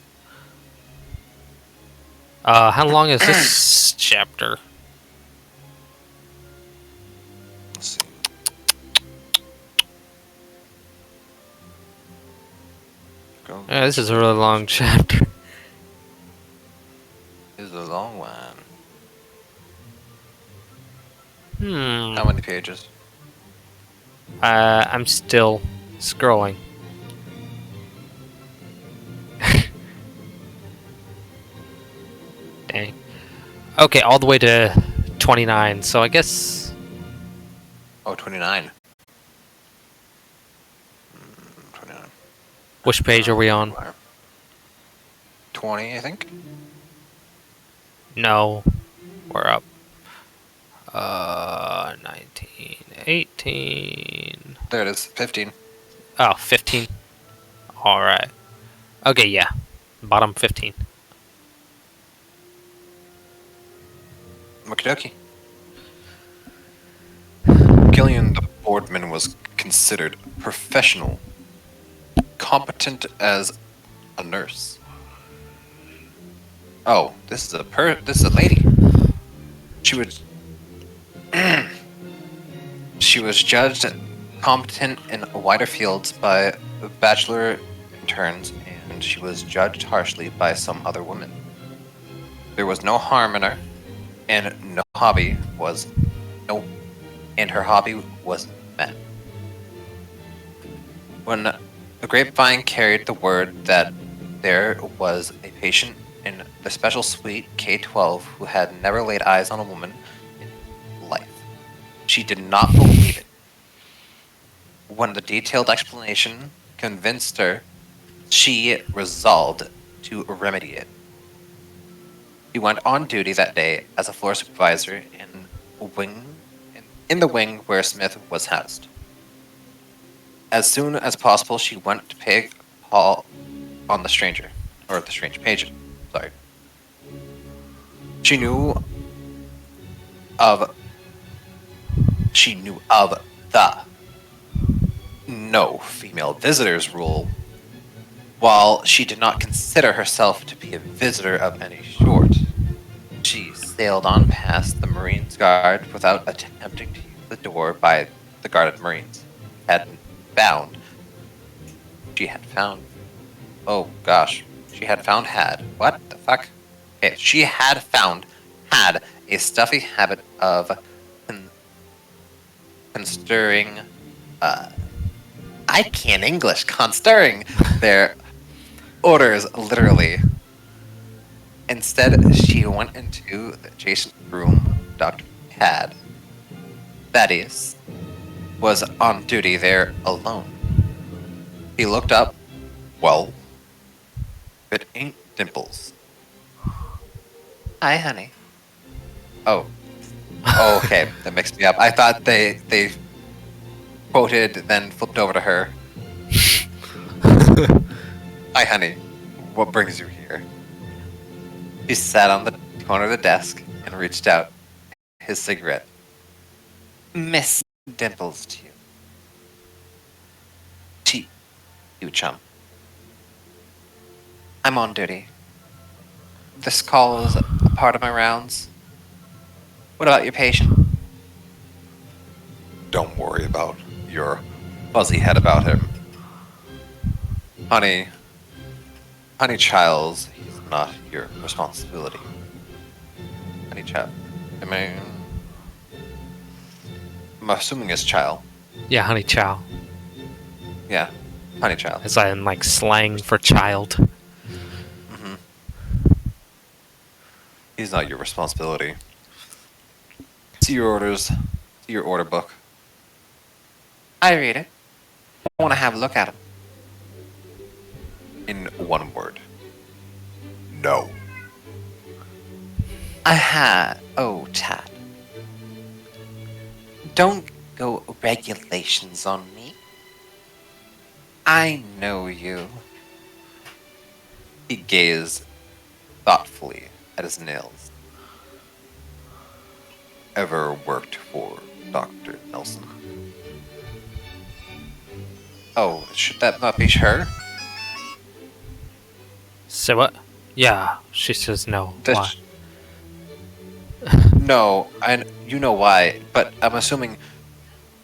How long is this chapter? Let's see. Go. Yeah, this is a really long chapter. This is a long one. Hmm. How many pages? I'm still scrolling. Dang. Okay, all the way to 29, so I guess... Oh, 29. 29. Which page are we on? 20, I think. No. We're up. 19, 18... There it is, 15. Oh, 15. Alright. Okay, yeah. Bottom 15. Okie Gillian the boardman was considered professional, competent as a nurse. Oh, this is a lady. She was she was judged competent in wider fields by bachelor interns, and she was judged harshly by some other women. There was no harm in her, and her hobby was men. When the grapevine carried the word that there was a patient in the special suite K-12 who had never laid eyes on a woman in life, she did not believe it. When the detailed explanation convinced her, she resolved to remedy it. He went on duty that day as a floor supervisor in wing, in the wing where Smith was housed. As soon as possible, she went to pay a call on the stranger, or the strange patient. Sorry. She knew of the no female visitors rule, while she did not consider herself to be a visitor of any sort. She sailed on past the Marines guard without attempting to use the door by the guarded Marines. Found. She had found. Oh gosh. She had found had. What the fuck? Okay, she had a stuffy habit of constirring. I can't English. Constirring their orders literally. Instead, she went into the adjacent room. Dr. Had. Thaddeus was on duty there alone. He looked up. Well, it ain't Dimples. Hi, honey. Oh. Oh, okay. That mixed me up. I thought they quoted, then flipped over to her. Hi, honey. What brings you here? He sat on the corner of the desk and reached out his cigarette. Miss Dimples to you. To you, chum. I'm on duty. This call is a part of my rounds. What about your patient? Don't worry about your fuzzy head about him. Honey Childs, he's not your responsibility. Honey Child. I'm assuming it's Child. Yeah, honey chow. Yeah, Honey Child. As in like slang for child. Mm-hmm. He's not your responsibility. See your orders. See your order book. I read it. I want to have a look at him. In one word. No. Oh, Tad. Don't go regulations on me. I know you. He gazed thoughtfully at his nails. Ever worked for Dr. Nelson? Oh, should that not be her? So what? Yeah, she says no. Why? No, you know why, but I'm assuming,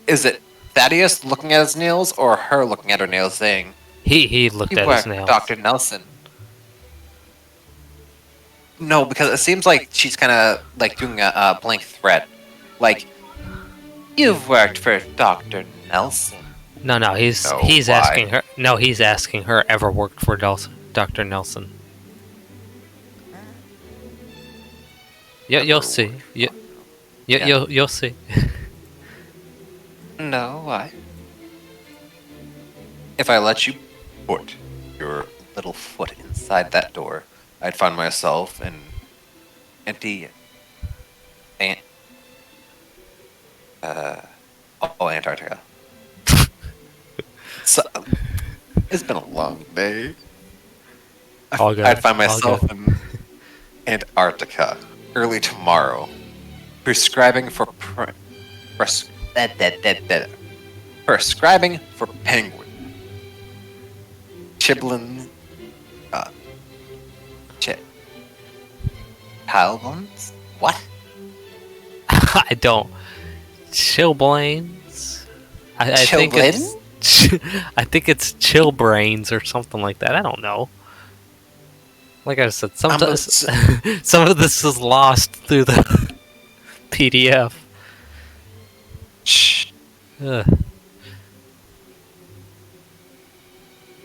is it Thaddeus looking at his nails or her looking at her nails saying, He looked "You at work, his nails. Dr. Nelson"? No, because it seems like she's kind of like doing a blank threat. Like, you've worked for Dr. Nelson. No, he's No, he's why? asking her. No, he's asking her ever worked for Dr. Nelson. You'll see. You'll see. No, why? If I let you put your little foot inside that door, I'd find myself in empty Antarctica. So, it's been a long day. All good. I'd find all myself good. in Antarctica early tomorrow, prescribing for prescribing for penguin. Chiblin, Palbons? What? I don't. Chillblains. I think it's. I think it's chill brains or something like that. I don't know. Like I said, sometimes some of this is lost through the PDF. Ugh.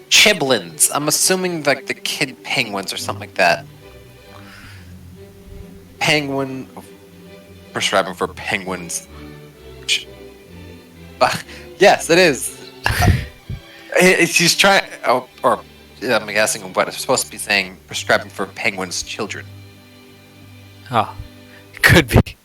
Chiblins. I'm assuming like the kid penguins or something like that. Penguin. Prescribing for penguins. Yes, it is. She's trying. Or I'm guessing what it's supposed to be saying. Prescribing for penguins' children. Oh, could be.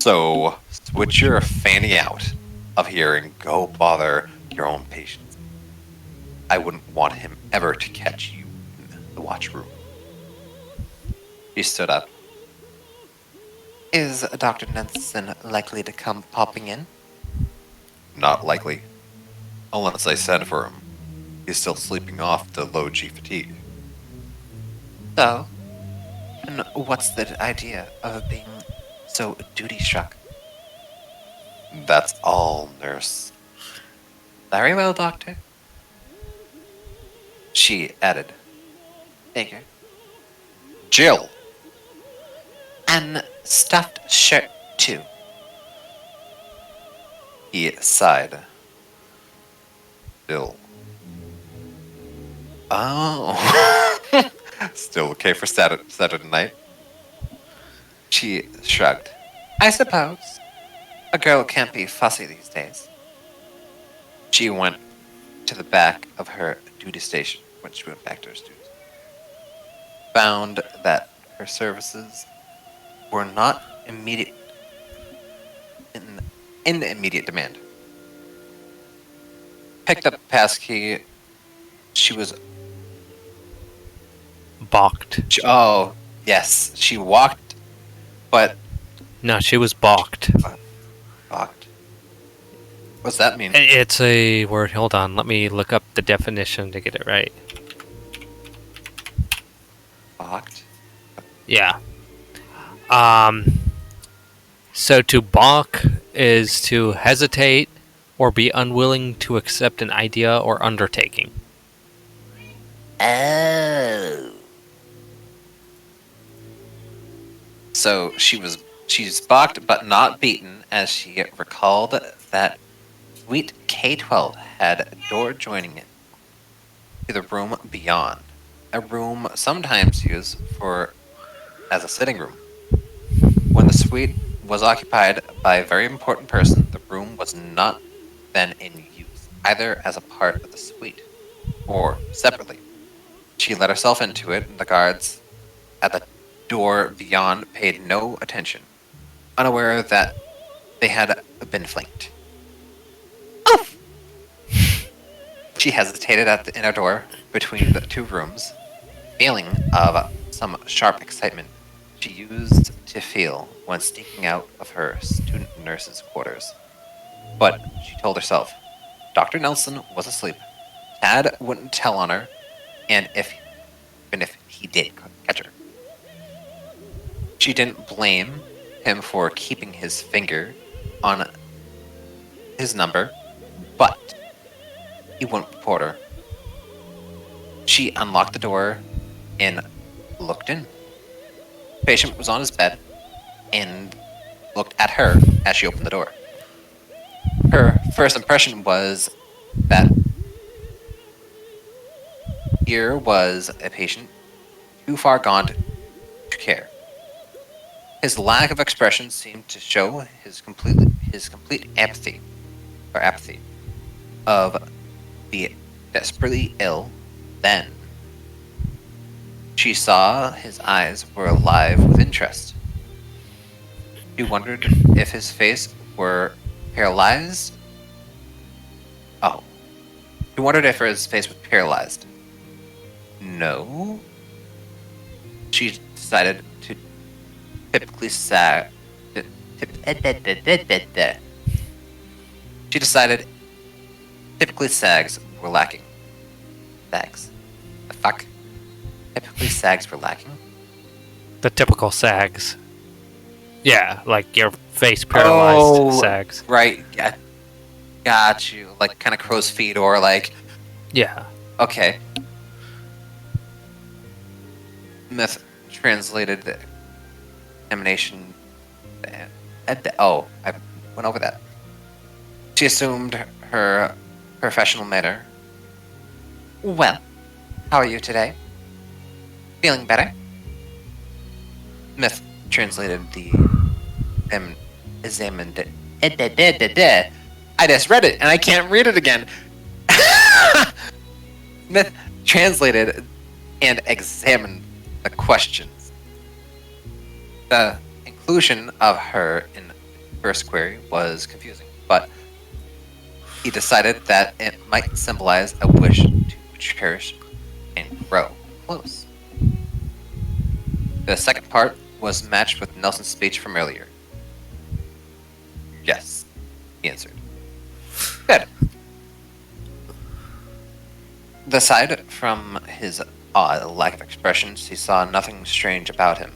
So, switch your fanny out of here and go bother your own patients. I wouldn't want him ever to catch you in the watch room. He stood up. Is Dr. Nelson likely to come popping in? Not likely. Unless I send for him. He's still sleeping off the low G fatigue. So? And what's the idea of being so duty-struck? That's all, nurse. Very well, doctor. She added. Figure. Jill! And stuffed shirt, too. He sighed. Still. Oh. Still okay for Saturday night? She shrugged. I suppose. A girl can't be fussy these days. She went to the back of her duty station when she went back to her duties. Found that her services were not in immediate demand. Picked up a passkey. She was. Balked. Oh, yes. She walked, but. No, she was balked. Walked. What's that mean? It's a word. Hold on. Let me look up the definition to get it right. Balked? Yeah. So to balk is to hesitate or be unwilling to accept an idea or undertaking. Oh. So she's balked but not beaten, as she recalled that Suite K-12 had a door joining it to the room beyond, a room sometimes used as a sitting room. When the suite was occupied by a very important person, the room was not then in use, either as a part of the suite or separately. She let herself into it, and the guards at the door beyond paid no attention, unaware that they had been flanked. Oof! She hesitated at the inner door between the two rooms, feeling of some sharp excitement she used to feel when sneaking out of her student nurse's quarters. But she told herself, Dr. Nelson was asleep. Tad wouldn't tell on her, and even if he did catch her. She didn't blame him for keeping his finger on his number, but he wouldn't report her. She unlocked the door and looked in. The patient was on his bed and looked at her as she opened the door. Her first impression was that here was a patient too far gone to care. His lack of expression seemed to show his complete apathy of the desperately ill. Then she saw his eyes were alive with interest. She wondered if his face were paralyzed. Oh. She wondered if his face was paralyzed. No. She decided to typically sag. She decided typically sags were lacking. Sags. The fuck? Typically sags were lacking? The typical sags. Yeah, like your face paralyzed sags. Right. Got you. Like kind of crow's feet or like. Yeah. Okay. Myth translated the examination. Oh, I went over that. She assumed her professional manner. Well, how are you today? Feeling better? Myth translated the examined. I just read it and I can't read it again. Myth translated and examined the questions. The inclusion of her in first query was confusing, but he decided that it might symbolize a wish to cherish and grow close. The second part was matched with Nelson's speech from earlier. Yes, he answered. Good. Aside from his odd lack of expressions, he saw nothing strange about him.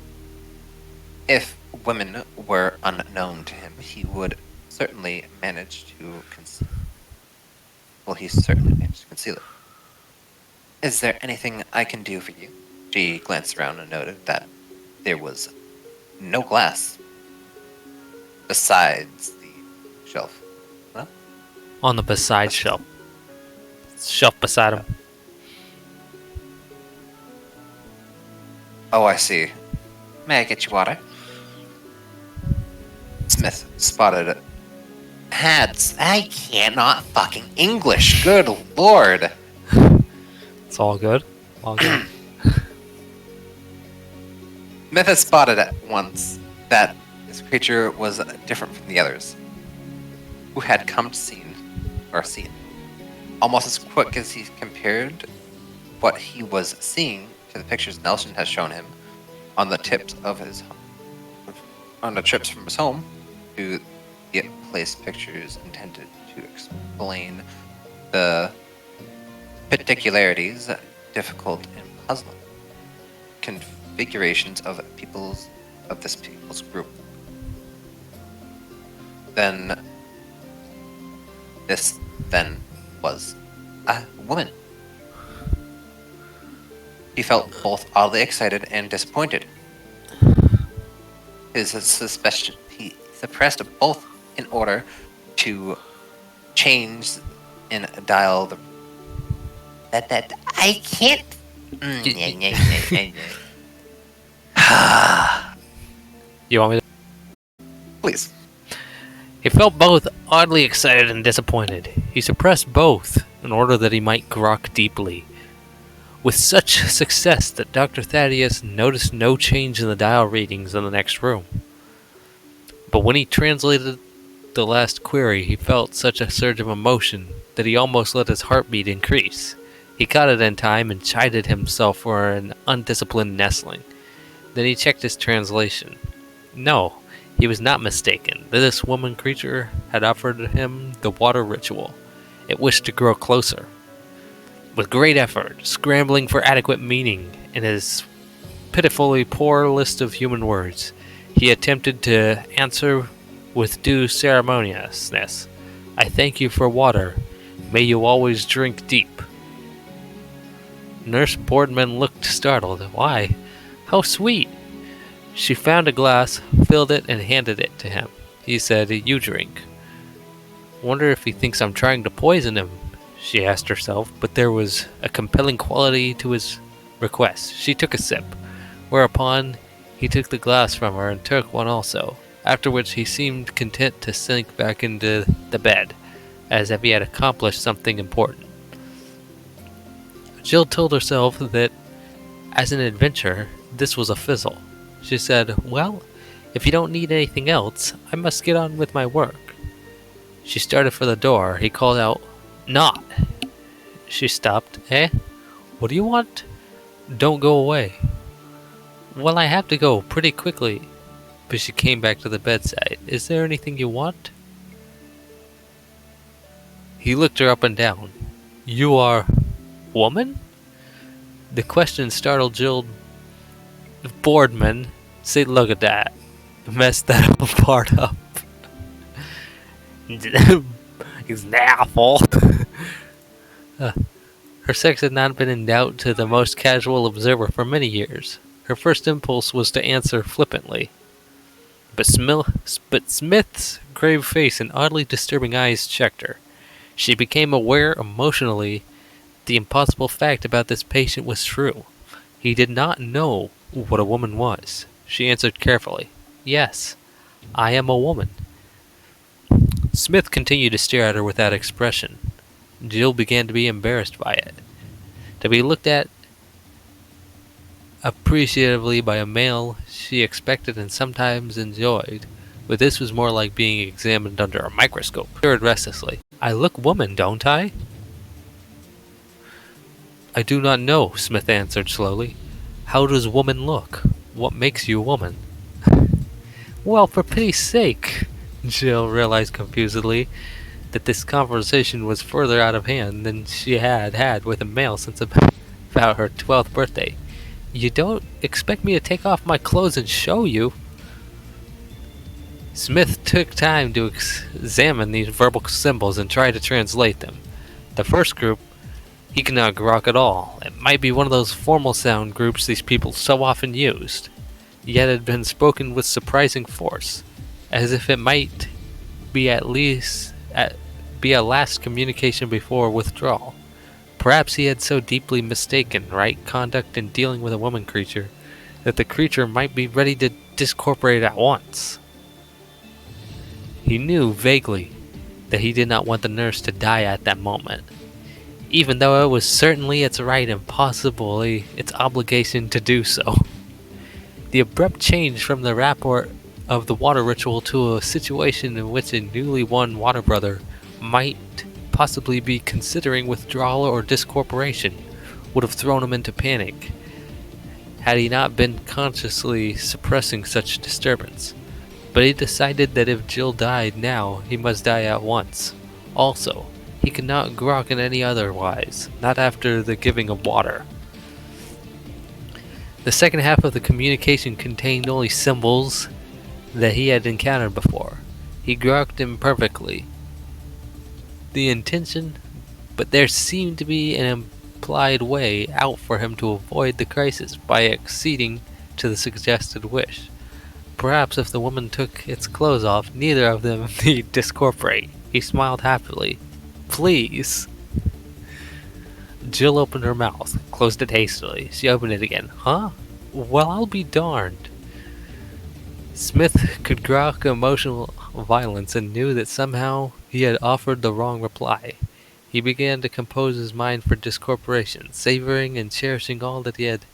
If women were unknown to him, he would certainly manage to conceal. Well, he certainly managed to conceal it. Is there anything I can do for you? She glanced around and noted that there was no glass besides the shelf. Well, On the beside shelf. Shelf beside him. oh, I see. May I get you water? Smith spotted it. Hats. I cannot fucking English. Good lord. It's all good. All good. Smith had spotted at once that this creature was different from the others who had come to seen. Almost as quick as he compared what he was seeing to the pictures Nelson had shown him on the trips from his home to the place pictures intended to explain the particularities difficult and puzzling configurations of this people's group. This was a woman. He felt both oddly excited and disappointed. His suspicion he suppressed both in order to change and dial the that I can't. You want me to? Please. He felt both oddly excited and disappointed. He suppressed both in order that he might grok deeply. With such success that Dr. Thaddeus noticed no change in the dial readings in the next room. But when he translated the last query, he felt such a surge of emotion that he almost let his heartbeat increase. He caught it in time and chided himself for an undisciplined nestling. Then he checked his translation. No, he was not mistaken. This woman creature had offered him the water ritual. It wished to grow closer. With great effort, scrambling for adequate meaning in his pitifully poor list of human words, he attempted to answer with due ceremoniousness. I thank you for water. May you always drink deep. Nurse Boardman looked startled. Why? How sweet! She found a glass, filled it, and handed it to him. He said, You drink. Wonder if he thinks I'm trying to poison him, she asked herself, but there was a compelling quality to his request. She took a sip, whereupon he took the glass from her and took one also, after which he seemed content to sink back into the bed, as if he had accomplished something important. Jill told herself that, as an adventure, this was a fizzle. She said, Well, if you don't need anything else, I must get on with my work. She started for the door. He called out, Not! She stopped. Eh? What do you want? Don't go away. Well, I have to go pretty quickly. But she came back to the bedside. Is there anything you want? He looked her up and down. You are... woman? The question startled Jill. Boardman. Say, look at that. Messed that part up. It's now fault. Her sex had not been in doubt to the most casual observer for many years. Her first impulse was to answer flippantly. But Smith's grave face and oddly disturbing eyes checked her. She became aware emotionally the impossible fact about this patient was true. He did not know what a woman was. She answered carefully, Yes, I am a woman. Smith continued to stare at her without expression. Jill began to be embarrassed by it. To be looked at appreciatively by a male she expected and sometimes enjoyed but this was more like being examined under a microscope. He stirred restlessly. I look woman, don't I? I do not know, Smith answered slowly. How does woman look? What makes you woman? Well, for pity's sake! Jill realized confusedly that this conversation was further out of hand than she had had with a male since about her 12th birthday. You don't expect me to take off my clothes and show you? Smith took time to examine these verbal symbols and try to translate them. The first group, he could not grok at all. It might be one of those formal sound groups these people so often used, yet it had been spoken with surprising force, as if it might be be a last communication before withdrawal. Perhaps he had so deeply mistaken right conduct in dealing with a woman creature that the creature might be ready to discorporate at once. He knew vaguely that he did not want the nurse to die at that moment, even though it was certainly its right and possibly its obligation to do so. The abrupt change from the rapport of the water ritual to a situation in which a newly won water brother might possibly be considering withdrawal or discorporation would have thrown him into panic had he not been consciously suppressing such disturbance. But he decided that if Jill died now, he must die at once. Also, he could not grok in any otherwise, not after the giving of water. The second half of the communication contained only symbols that he had encountered before. He grokked imperfectly. The intention, but there seemed to be an implied way out for him to avoid the crisis by acceding to the suggested wish. Perhaps if the woman took its clothes off, neither of them need discorporate. He smiled happily. Please. Jill opened her mouth, closed it hastily. She opened it again. Huh? Well, I'll be darned. Smith could grok emotional violence and knew that somehow he had offered the wrong reply. He began to compose his mind for discorporation, savoring and cherishing all that he had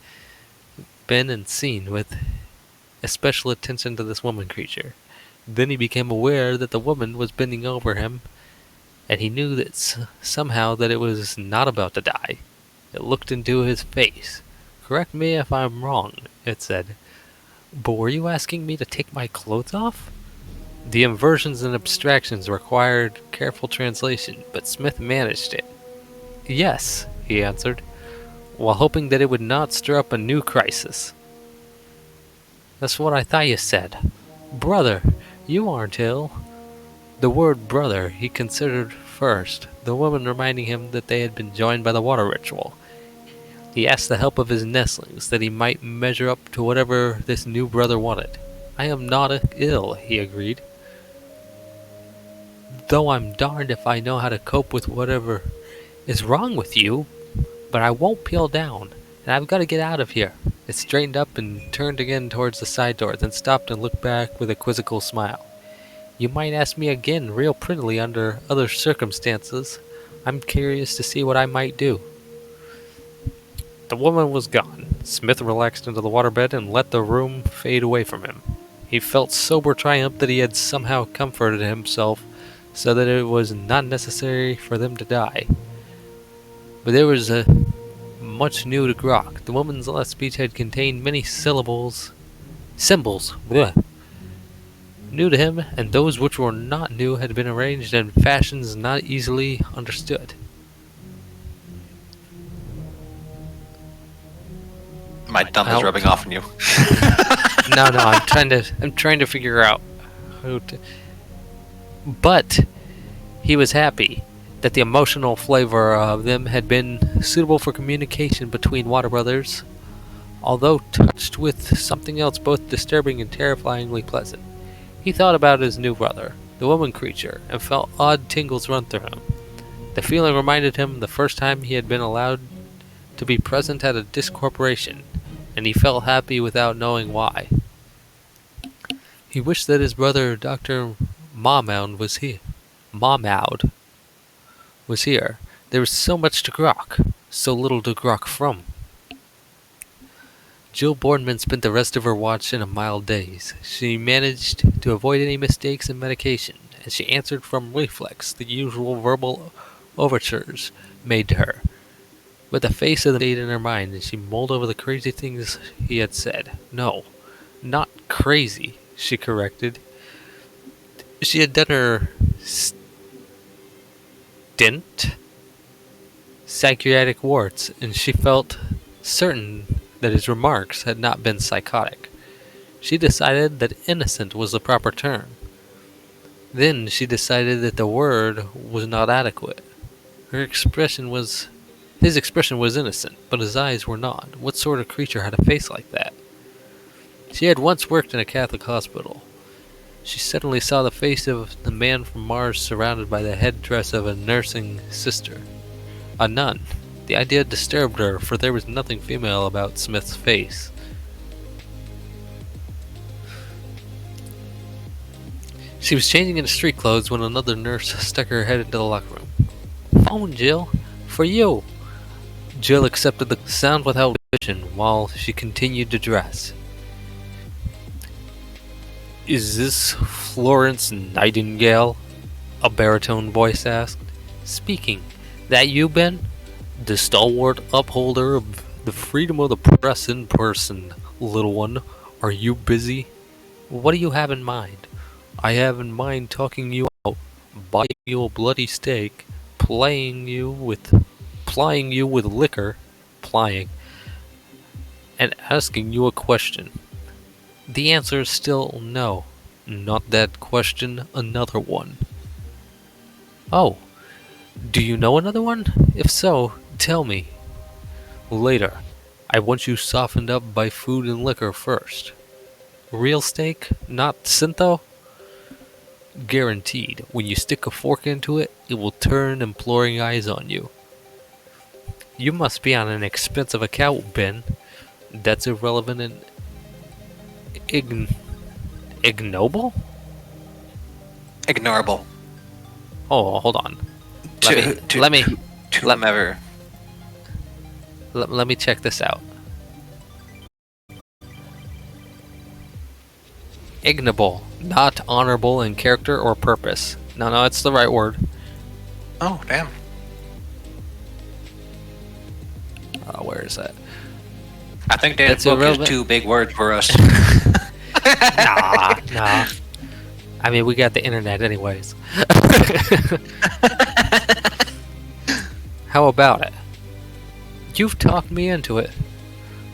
been and seen with especial attention to this woman creature. Then he became aware that the woman was bending over him, and he knew that somehow that it was not about to die. It looked into his face. Correct me if I'm wrong, it said. But were you asking me to take my clothes off? The inversions and abstractions required careful translation, but Smith managed it. Yes, he answered, while hoping that it would not stir up a new crisis. That's what I thought you said. Brother, you aren't ill. The word brother he considered first, the woman reminding him that they had been joined by the water ritual. He asked the help of his nestlings that he might measure up to whatever this new brother wanted. I am not ill, he agreed. Though I'm darned if I know how to cope with whatever is wrong with you, but I won't peel down, and I've got to get out of here. It straightened up and turned again towards the side door, then stopped and looked back with a quizzical smile. You might ask me again real prettily under other circumstances. I'm curious to see what I might do. The woman was gone. Smith relaxed into the waterbed and let the room fade away from him. He felt sober triumph that he had somehow comforted himself so that it was not necessary for them to die. But there was much new to grok. The woman's last speech had contained many symbols, bleh, new to him, and those which were not new had been arranged in fashions not easily understood. My thumb is rubbing off on you. No, I'm trying to figure out how to. But he was happy that the emotional flavor of them had been suitable for communication between water brothers, although touched with something else both disturbing and terrifyingly pleasant. He thought about his new brother, the woman creature, and felt odd tingles run through him. The feeling reminded him of the first time he had been allowed to be present at a discorporation, and he felt happy without knowing why. He wished that his brother, Dr. Mahmoud, was here. There was so much to grok, so little to grok from. Jill Boardman spent the rest of her watch in a mild daze. She managed to avoid any mistakes in medication, and she answered from reflex the usual verbal overtures made to her. But the face of the stayed in her mind, and she mulled over the crazy things he had said. No, not crazy, she corrected. She had done her stint, psychiatric warts, and she felt certain that his remarks had not been psychotic. She decided that innocent was the proper term. Then she decided that the word was not adequate. Her expression was His expression was innocent, but his eyes were not. What sort of creature had a face like that? She had once worked in a Catholic hospital. She suddenly saw the face of the man from Mars surrounded by the headdress of a nursing sister. A nun. The idea disturbed her, for there was nothing female about Smith's face. She was changing into street clothes when another nurse stuck her head into the locker room. "Phone, Jill. For you." Jill accepted the sound without vision while she continued to dress. "Is this Florence Nightingale?" a baritone voice asked. "Speaking. That you, Ben? The stalwart upholder of the freedom of the press in person, little one. Are you busy? What do you have in mind?" "I have in mind talking you out, buying you a bloody steak, plying you with liquor, plying, and asking you a question. The answer is still no. Not that question, another one." "Oh, do you know another one? If so, tell me." "Later. I want you softened up by food and liquor first." "Real steak? Not Syntho?" "Guaranteed. When you stick a fork into it, it will turn imploring eyes on you." "You must be on an expensive account, Ben." "That's irrelevant and ignoble?" Ignorable. Oh, hold on. To Let me whomever. let me check this out. Ignoble, not honorable in character or purpose. No, it's the right word. Oh, damn. Where is that? I think that That's book irrelevant. is too big words for us. Nah. I mean, we got the internet anyways. How about it? You've talked me into it.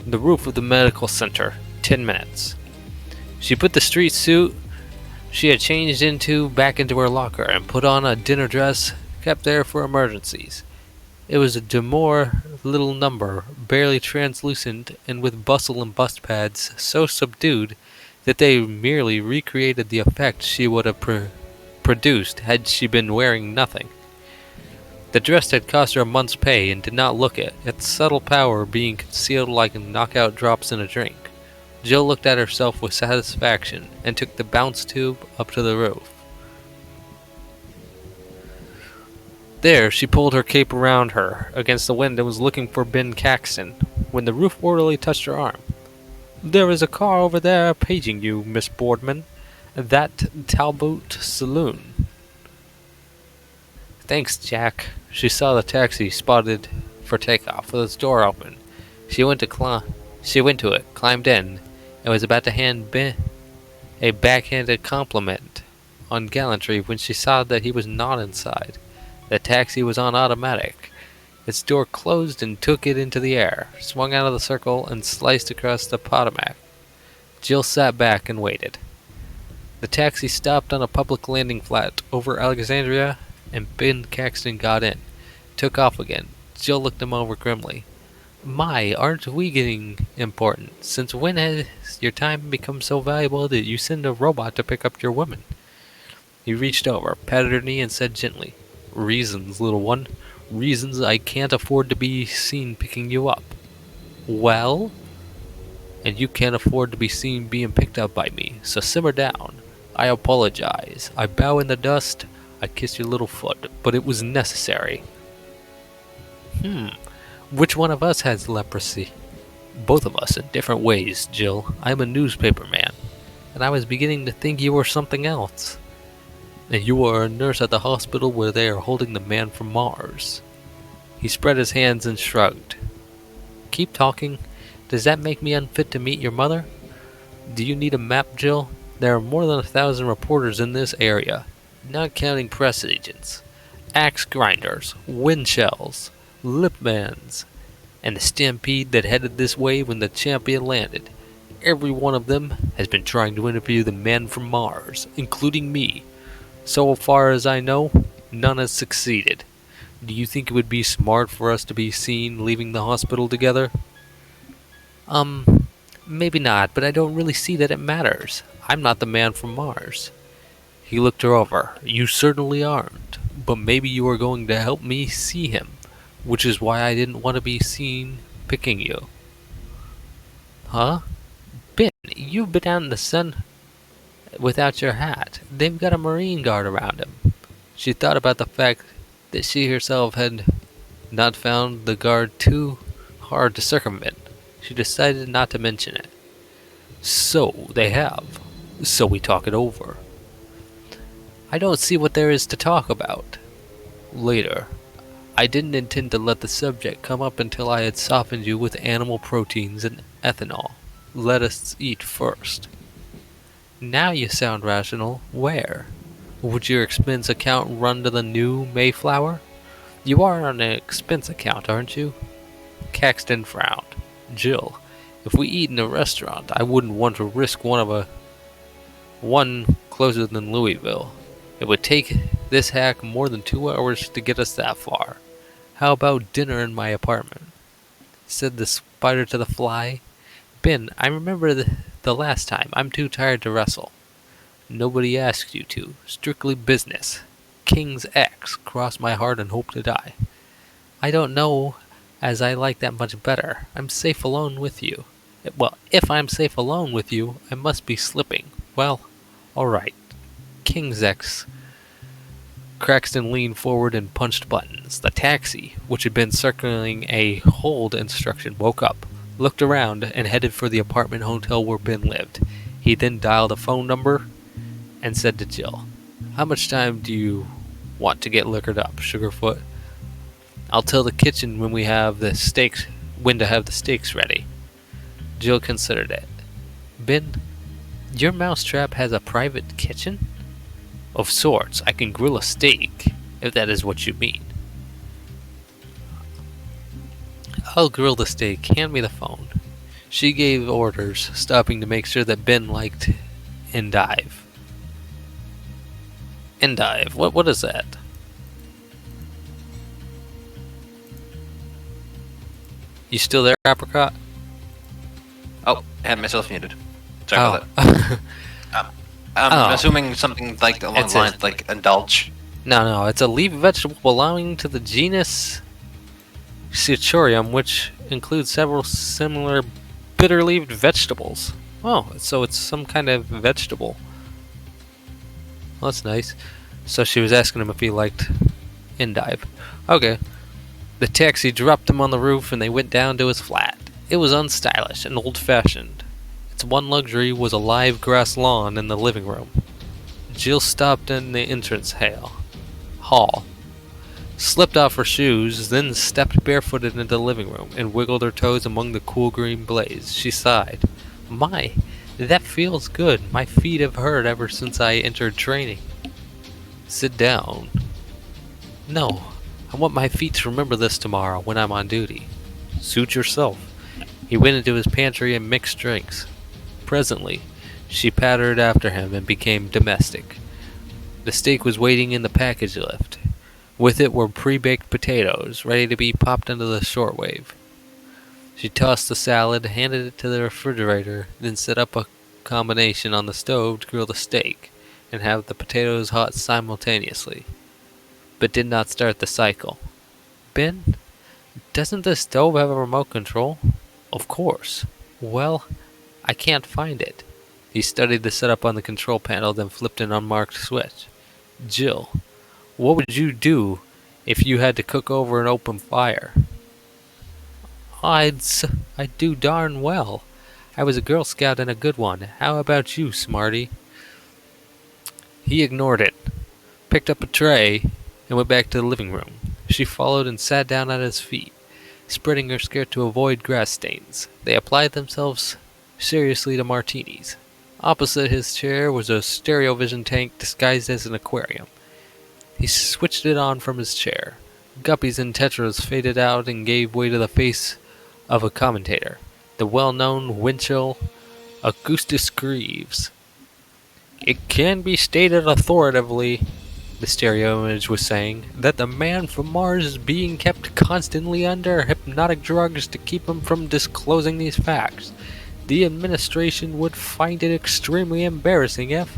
The roof of the medical center. 10 minutes. She put the street suit she had changed into back into her locker and put on a dinner dress kept there for emergencies. It was a demure little number, barely translucent and with bustle and bust pads so subdued that they merely recreated the effect she would have produced had she been wearing nothing. The dress had cost her a month's pay and did not look it, its subtle power being concealed like knockout drops in a drink. Jill looked at herself with satisfaction and took the bounce tube up to the roof. There, she pulled her cape around her against the wind and was looking for Ben Caxton when the roof orderly touched her arm. "There is a car over there paging you, Miss Boardman. That Talbot Saloon." "Thanks, Jack." She saw the taxi spotted for takeoff with its door open. She went to it, climbed in, and was about to hand Ben a backhanded compliment on gallantry when she saw that he was not inside. The taxi was on automatic. Its door closed and took it into the air, swung out of the circle, and sliced across the Potomac. Jill sat back and waited. The taxi stopped on a public landing flat over Alexandria, and Ben Caxton got in. Took off again. Jill looked him over grimly. "My, aren't we getting important? Since when has your time become so valuable that you send a robot to pick up your women?" He reached over, patted her knee, and said gently, "Reasons, little one. Reasons I can't afford to be seen picking you up." "Well?" "And you can't afford to be seen being picked up by me, so simmer down. I apologize. I bow in the dust. I kiss your little foot, but it was necessary." Which one of us has leprosy?" Both of us in different ways, Jill. I'm a newspaper man, and I was beginning to think you were something else. And you are a nurse at the hospital where they are holding the man from Mars. He spread his hands and shrugged. Keep talking. Does that make me unfit to meet your mother? Do you need a map, Jill? There are more than 1,000 reporters in this area, not counting press agents, axe grinders, wind shells, lipmans, and the stampede that headed this way when the champion landed. Every one of them has been trying to interview the man from Mars, including me. So far as I know, none has succeeded. Do you think it would be smart for us to be seen leaving the hospital together? Maybe not, but I don't really see that it matters. I'm not the man from Mars. He looked her over. You certainly aren't, but maybe you are going to help me see him, which is why I didn't want to be seen picking you. Huh? Ben, you've been out in the sun without your hat. They've got a marine guard around him. She thought about the fact that she herself had not found the guard too hard to circumvent. She decided not to mention it. So they have. So we talk it over. I don't see what there is to talk about. Later. I didn't intend to let the subject come up until I had softened you with animal proteins and ethanol. Let us eat first. Now you sound rational. Where? Would your expense account run to the new Mayflower? You are on an expense account, aren't you? Caxton frowned. Jill, if we eat in a restaurant, I wouldn't want to risk one closer than Louisville. It would take this hack more than 2 hours to get us that far. How about dinner in my apartment? Said the spider to the fly. Ben, I remember the last time. I'm too tired to wrestle. Nobody asked you to. Strictly business. King's X. Cross my heart and hope to die. I don't know as I like that much better. I'm safe alone with you. Well, if I'm safe alone with you, I must be slipping. Well, alright. King's X. Craxton leaned forward and punched buttons. The taxi, which had been circling a hold instruction, woke up, looked around, and headed for the apartment hotel where Ben lived. He then dialed a phone number and said to Jill, How much time do you want to get liquored up, Sugarfoot? I'll tell the kitchen when to have the steaks ready. Jill considered it. Ben, your mousetrap has a private kitchen? Of sorts. I can grill a steak, if that is what you mean. I'll grill the steak. Hand me the phone. She gave orders, stopping to make sure that Ben liked endive. Endive. What is that? You still there, Apricot? Oh, I had myself muted. Sorry about that. that. I'm assuming something like along It's the lines like indulge. No, it's a leaf vegetable belonging to the genus Cichorium, which includes several similar bitter-leaved vegetables. Oh, so it's some kind of vegetable. Well, that's nice. So she was asking him if he liked endive. Okay. The taxi dropped him on the roof and they went down to his flat. It was unstylish and old-fashioned. Its one luxury was a live grass lawn in the living room. Jill stopped in the entrance hall, slipped off her shoes, then stepped barefooted into the living room and wiggled her toes among the cool green blaze. She sighed. My, that feels good. My feet have hurt ever since I entered training. Sit down. No, I want my feet to remember this tomorrow when I'm on duty. Suit yourself. He went into his pantry and mixed drinks. Presently, she pattered after him and became domestic. The steak was waiting in the package lift. With it were pre-baked potatoes, ready to be popped into the shortwave. She tossed the salad, handed it to the refrigerator, then set up a combination on the stove to grill the steak and have the potatoes hot simultaneously, but did not start the cycle. Ben, doesn't the stove have a remote control? Of course. Well, I can't find it. He studied the setup on the control panel, then flipped an unmarked switch. Jill, what would you do if you had to cook over an open fire? I'd I do darn well. I was a Girl Scout and a good one. How about you, Smarty? He ignored it, picked up a tray, and went back to the living room. She followed and sat down at his feet, spreading her skirt to avoid grass stains. They applied themselves seriously to martinis. Opposite his chair was a stereovision tank disguised as an aquarium. He switched it on from his chair. Guppies and tetras faded out and gave way to the face of a commentator, the well-known Winchell Augustus Greaves. It can be stated authoritatively, the stereo image was saying, that the man from Mars is being kept constantly under hypnotic drugs to keep him from disclosing these facts. The administration would find it extremely embarrassing if...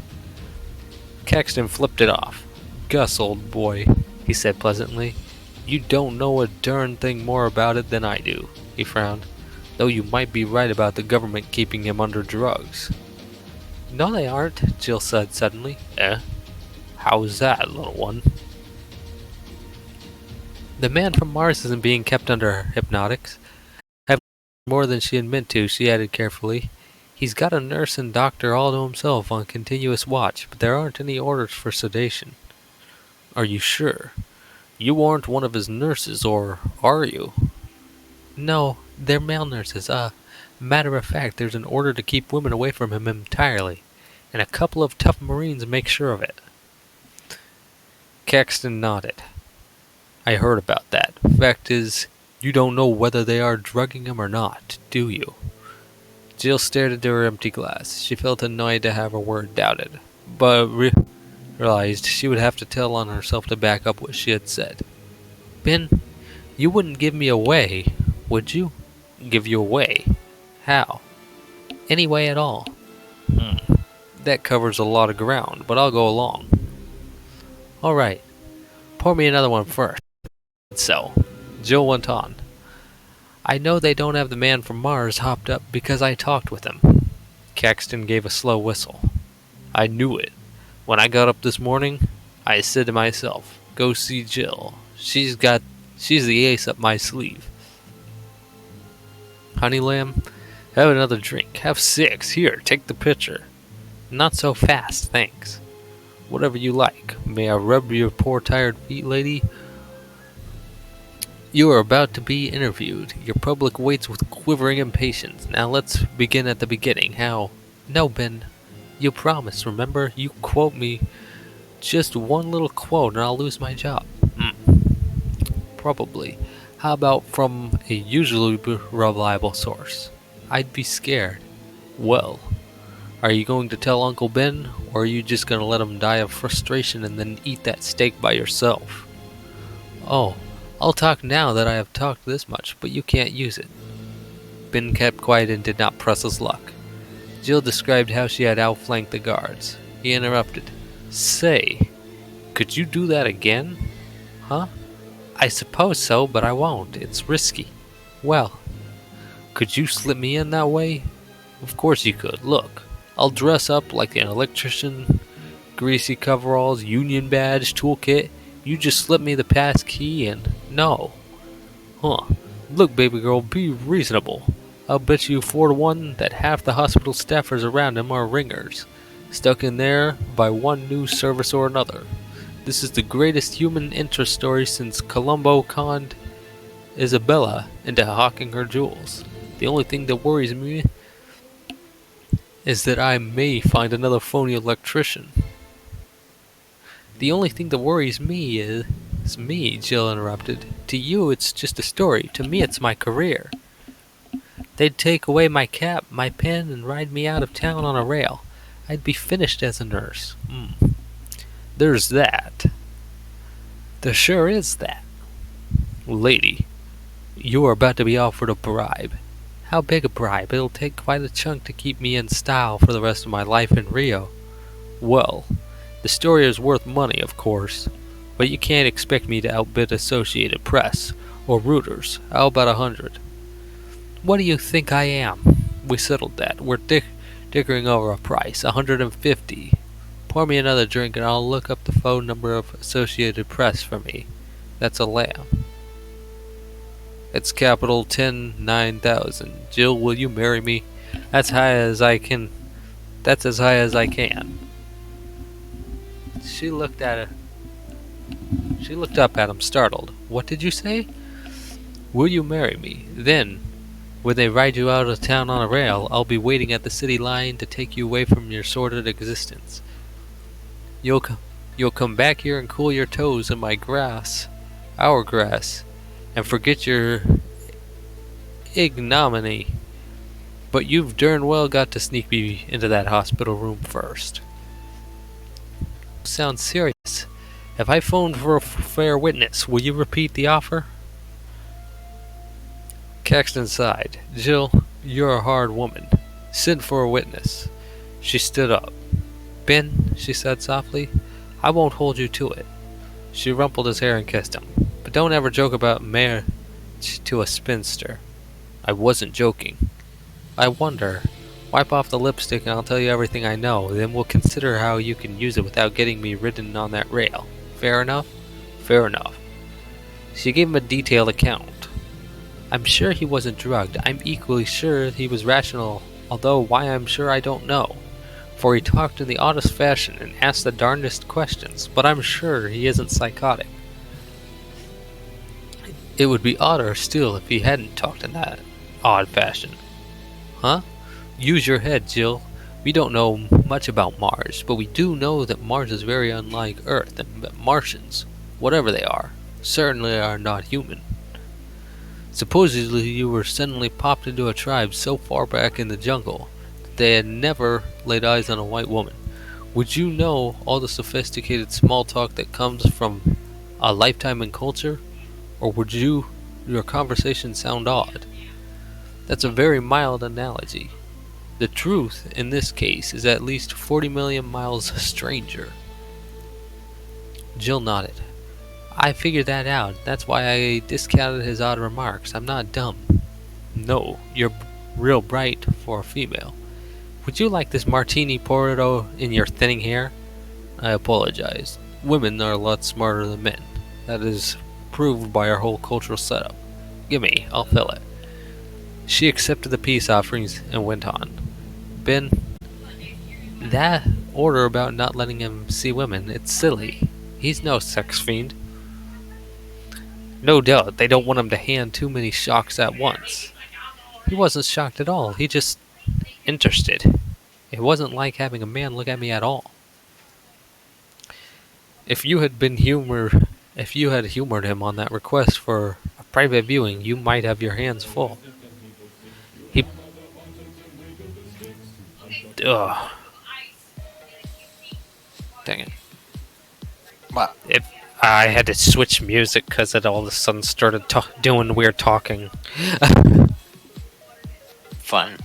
Caxton flipped it off. Gus, old boy, he said pleasantly, you don't know a darn thing more about it than I do, he frowned, though you might be right about the government keeping him under drugs. No, they aren't, Jill said suddenly. Eh? How's that, little one? The man from Mars isn't being kept under hypnotics. Having more than she had meant to, she added carefully. He's got a nurse and doctor all to himself on continuous watch, but there aren't any orders for sedation. Are you sure? You aren't one of his nurses, or are you? No, they're male nurses. Matter of fact, there's an order to keep women away from him entirely, and a couple of tough Marines make sure of it. Caxton nodded. I heard about that. Fact is, you don't know whether they are drugging him or not, do you? Jill stared into her empty glass. She felt annoyed to have her word doubted, but realized she would have to tell on herself to back up what she had said. Ben, you wouldn't give me away, would you? Give you away? How? Any way at all. That covers a lot of ground, but I'll go along. All right. Pour me another one first. So, Jill went on. I know they don't have the man from Mars hopped up because I talked with him. Caxton gave a slow whistle. I knew it. When I got up this morning, I said to myself, go see Jill. She's the ace up my sleeve. Honey lamb, have another drink. Have 6. Here, take the pitcher. Not so fast, thanks. Whatever you like. May I rub your poor tired feet, lady? You are about to be interviewed. Your public waits with quivering impatience. Now let's begin at the beginning. How? No, Ben. You promised, remember? You quote me just one little quote and I'll lose my job. Probably. How about from a usually reliable source? I'd be scared. Well, are you going to tell Uncle Ben, or are you just going to let him die of frustration and then eat that steak by yourself? Oh, I'll talk now that I have talked this much, but you can't use it. Ben kept quiet and did not press his luck. Jill described how she had outflanked the guards. He interrupted. Say, could you do that again? Huh? I suppose so, but I won't. It's risky. Well, could you slip me in that way? Of course you could. Look, I'll dress up like an electrician, greasy coveralls, union badge, toolkit. You just slip me the pass key and... No. Huh. Look, baby girl, be reasonable. I'll bet you 4 to 1 that half the hospital staffers around him are ringers, stuck in there by one news service or another. This is the greatest human interest story since Columbo conned Isabella into hawking her jewels. The only thing that worries me is that I may find another phony electrician. The only thing that worries me is me, Jill interrupted. To you, it's just a story. To me, it's my career. They'd take away my cap, my pen, and ride me out of town on a rail. I'd be finished as a nurse. There's that. There sure is that. Lady, you are about to be offered a bribe. How big a bribe? It'll take quite a chunk to keep me in style for the rest of my life in Rio. Well, the story is worth money, of course, but you can't expect me to outbid Associated Press or Reuters. How about 100? What do you think I am? We settled that. We're dickering over a price. 150. Pour me another drink and I'll look up the phone number of Associated Press for me. That's a lamb. It's capital 10 9000. Jill, will you marry me? That's high as I can. That's as high as I can. She looked at it. She looked up at him, startled. What did you say? Will you marry me? Then, when they ride you out of town on a rail, I'll be waiting at the city line to take you away from your sordid existence. You'll co- you'll come back here and cool your toes in my grass, our grass, and forget your ignominy. But you've darn well got to sneak me into that hospital room first. Sounds serious. If I phoned for a fair witness, will you repeat the offer? Caxton sighed. Jill, you're a hard woman. Send for a witness. She stood up. Ben, she said softly, I won't hold you to it. She rumpled his hair and kissed him. But don't ever joke about marriage to a spinster. I wasn't joking. I wonder. Wipe off the lipstick and I'll tell you everything I know. Then we'll consider how you can use it without getting me ridden on that rail. Fair enough? Fair enough. She gave him a detailed account. I'm sure he wasn't drugged. I'm equally sure he was rational, although why I'm sure I don't know. For he talked in the oddest fashion and asked the darndest questions, but I'm sure he isn't psychotic. It would be odder still if he hadn't talked in that odd fashion. Huh? Use your head, Jill. We don't know much about Mars, but we do know that Mars is very unlike Earth, and that Martians, whatever they are, certainly are not human. Supposedly you were suddenly popped into a tribe so far back in the jungle that they had never laid eyes on a white woman. Would you know all the sophisticated small talk that comes from a lifetime in culture? Or would your conversation sound odd? That's a very mild analogy. The truth, in this case, is at least 40 million miles stranger. Jill nodded. I figured that out. That's why I discounted his odd remarks. I'm not dumb. No, you're real bright for a female. Would you like this martini poured in your thinning hair? I apologize. Women are a lot smarter than men. That is proved by our whole cultural setup. Gimme, I'll fill it. She accepted the peace offerings and went on. Ben, that order about not letting him see women, it's silly. He's no sex fiend. No doubt they don't want him to hand too many shocks at once. He wasn't shocked at all. He just interested. It wasn't like having a man look at me at all. If you had humored him on that request for a private viewing, you might have your hands full. He Ugh. Dang it. What? If I had to switch music because it all of a sudden started doing weird talking. Fun.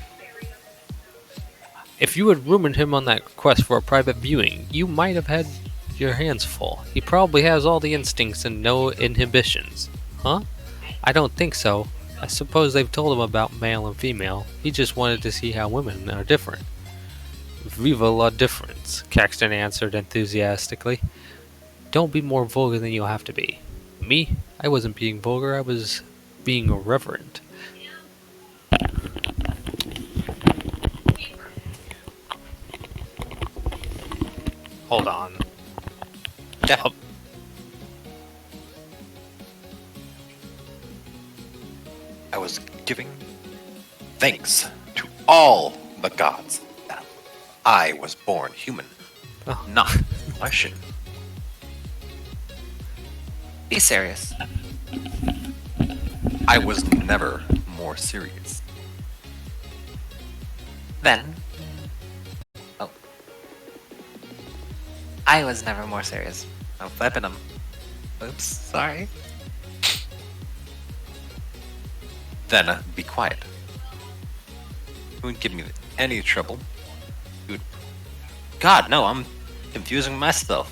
If you had rumored him on that request for a private viewing, you might have had your hands full. He probably has all the instincts and no inhibitions. Huh? I don't think so. I suppose they've told him about male and female. He just wanted to see how women are different. Viva la difference, Caxton answered enthusiastically. Don't be more vulgar than you'll have to be. Me? I wasn't being vulgar, I was being irreverent. Hold on. Yeah. Oh, I was giving thanks to all the gods that I was born human, Oh. not Martian. Be serious. I was never more serious. Then. Oh. I was never more serious. I'm flipping them. Oops, sorry. Then be quiet. You wouldn't give me any trouble. You would... God, no, I'm confusing myself.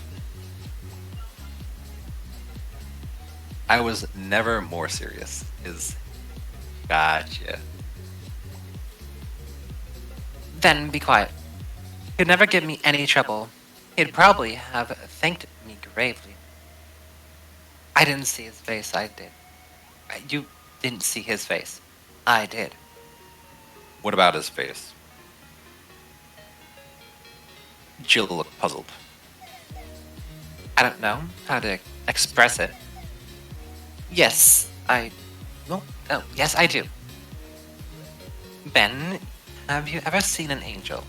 I was never more serious. Gotcha. Then be quiet. He'd never give me any trouble. He'd probably have thanked me gravely. I didn't see his face, I did. You didn't see his face. I did. What about his face? Jill looked puzzled. I don't know how to express it. Yes, yes, I do. Ben, have you ever seen an angel?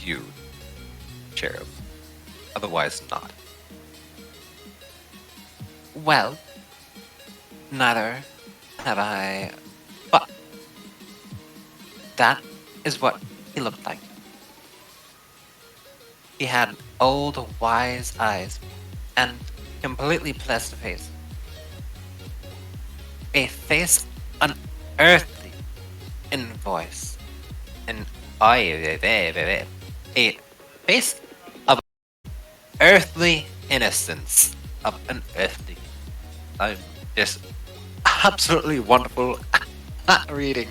You, cherub. Otherwise not. Well, neither have I. But that is what he looked like. He had old, wise eyes and completely pleasant face. A face unearthly in voice. And a face of earthly innocence. Of an earthly. I'm just absolutely wonderful at reading.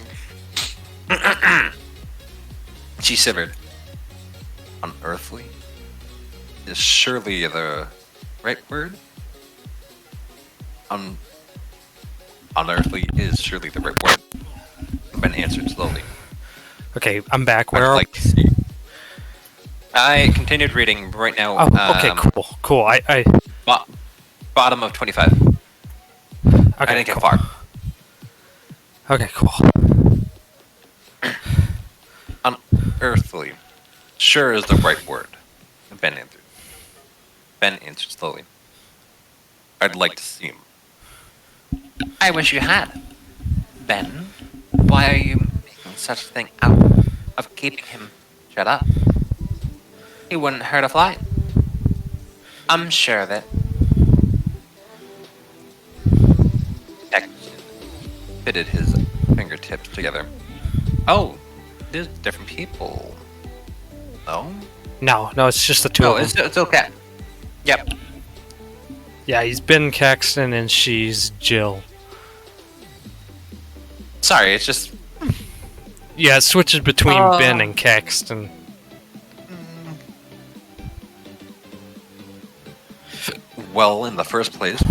She shivered. Unearthly? Is surely the right word? Unearthly is surely the right word. Ben answered slowly. Okay, I'm back. Where I'd are like to see. I continued reading right now. Oh, okay, cool. I Bottom of 25. okay, I didn't get cool. far. Okay, cool. Unearthly. Sure is the right word. Ben answered. Ben answered slowly. I'd like to see him. I wish you had. Ben, why are you making such a thing out of keeping him shut up? He wouldn't hurt a fly. I'm sure of it. Action fitted his fingertips together. Oh, there's different people. No? No, it's just the two No, of them. it's okay. Yep. Yeah, he's Ben Caxton and she's Jill. Sorry, it's just Yeah, it switches between Ben and Caxton. well, in the first place,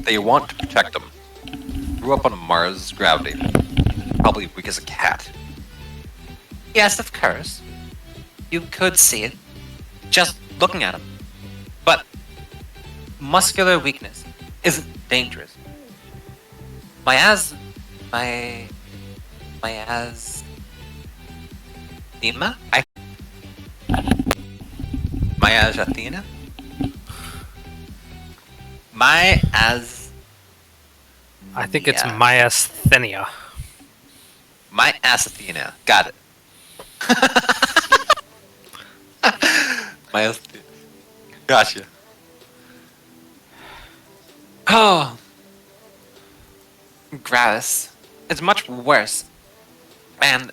they want to protect him. Grew up on Mars' gravity. Probably weak as a cat. Yes, of course. You could see it. Just looking at him. But muscular weakness isn't dangerous. My Athena? I think it's myasthenia. Athena. Got it. Athena. Gotcha. Oh, Gravis. It's much worse. And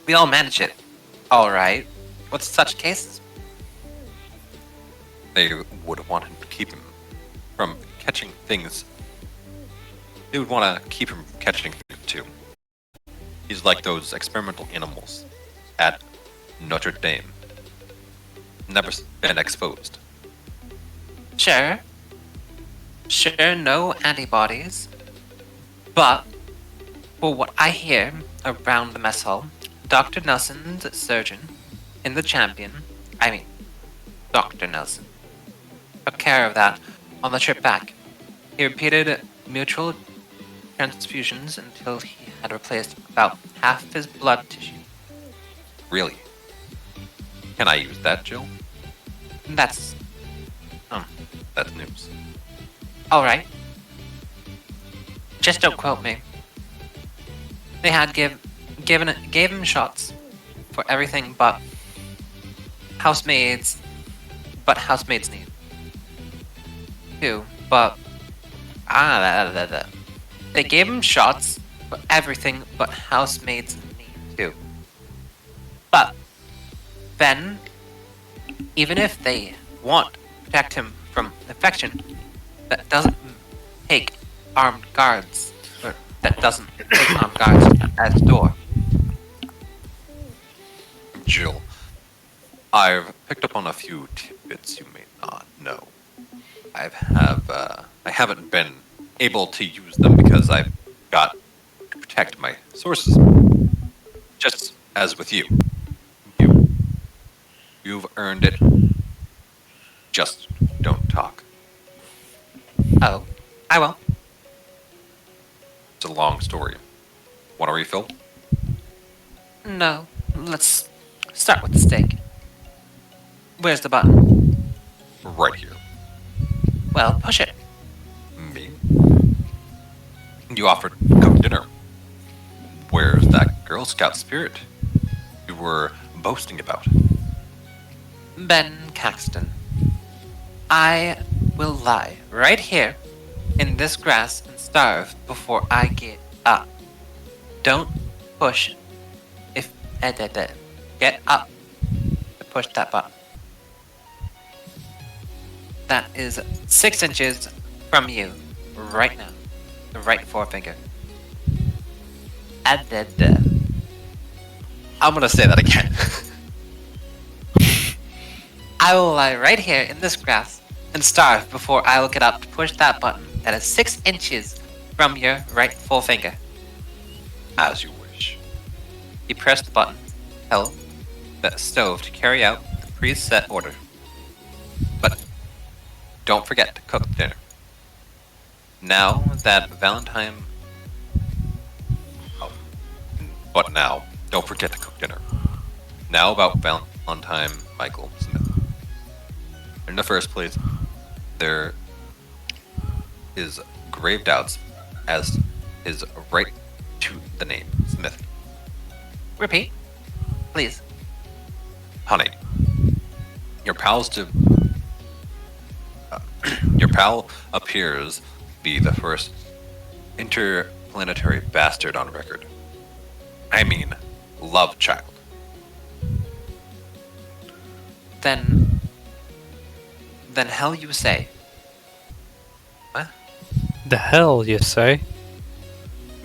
we all manage it. Alright. With such cases. They would want him to keep him from catching things. They would want to keep him from catching things too. He's like those experimental animals at Notre Dame. Never been exposed. Sure. Sure, no antibodies. But, for what I hear around the mess hall, Dr. Nelson's surgeon in the Champion, Dr. Nelson, took care of that on the trip back. He repeated mutual transfusions until he had replaced about half his blood tissue. Really? Can I use that, Jill? That's That's news. alright. Just don't quote me. They had gave him shots for everything but housemaids need. Too, but they gave him shots for everything but housemaids need too. But then, even if they want to protect him from infection, that doesn't take armed guards, or that doesn't take armed guards at the door. Jill, I've picked up on a few tidbits you may not know. I haven't been able to use them because I've got to protect my sources. Just as with you. You've earned it. Just don't talk. Oh, I will. It's a long story. Want a refill? No, let's start with the steak. Where's the button? Right here. Well, push it. Me? You offered cooked dinner. Where's that Girl Scout spirit you were boasting about? Ben Caxton. I will lie right here in this grass and starve before I get up. Don't push. If get up to push that button. That is 6 inches from you right now. The right forefinger. I'm gonna say that again. I will lie right here in this grass and starve before I will get up to push that button that is 6 inches from your right forefinger. As you wish. He pressed the button, held the stove to carry out the preset order. But don't forget to cook dinner. Now that Valentine... Oh. But now, don't forget to cook dinner. Now about Valentine Michael Smith. In the first place, there is grave doubts as his right to the name Smith. Repeat, please. Honey, your your pal appears to be the first interplanetary bastard on record. I mean, love child. Then hell you say. The hell, you say?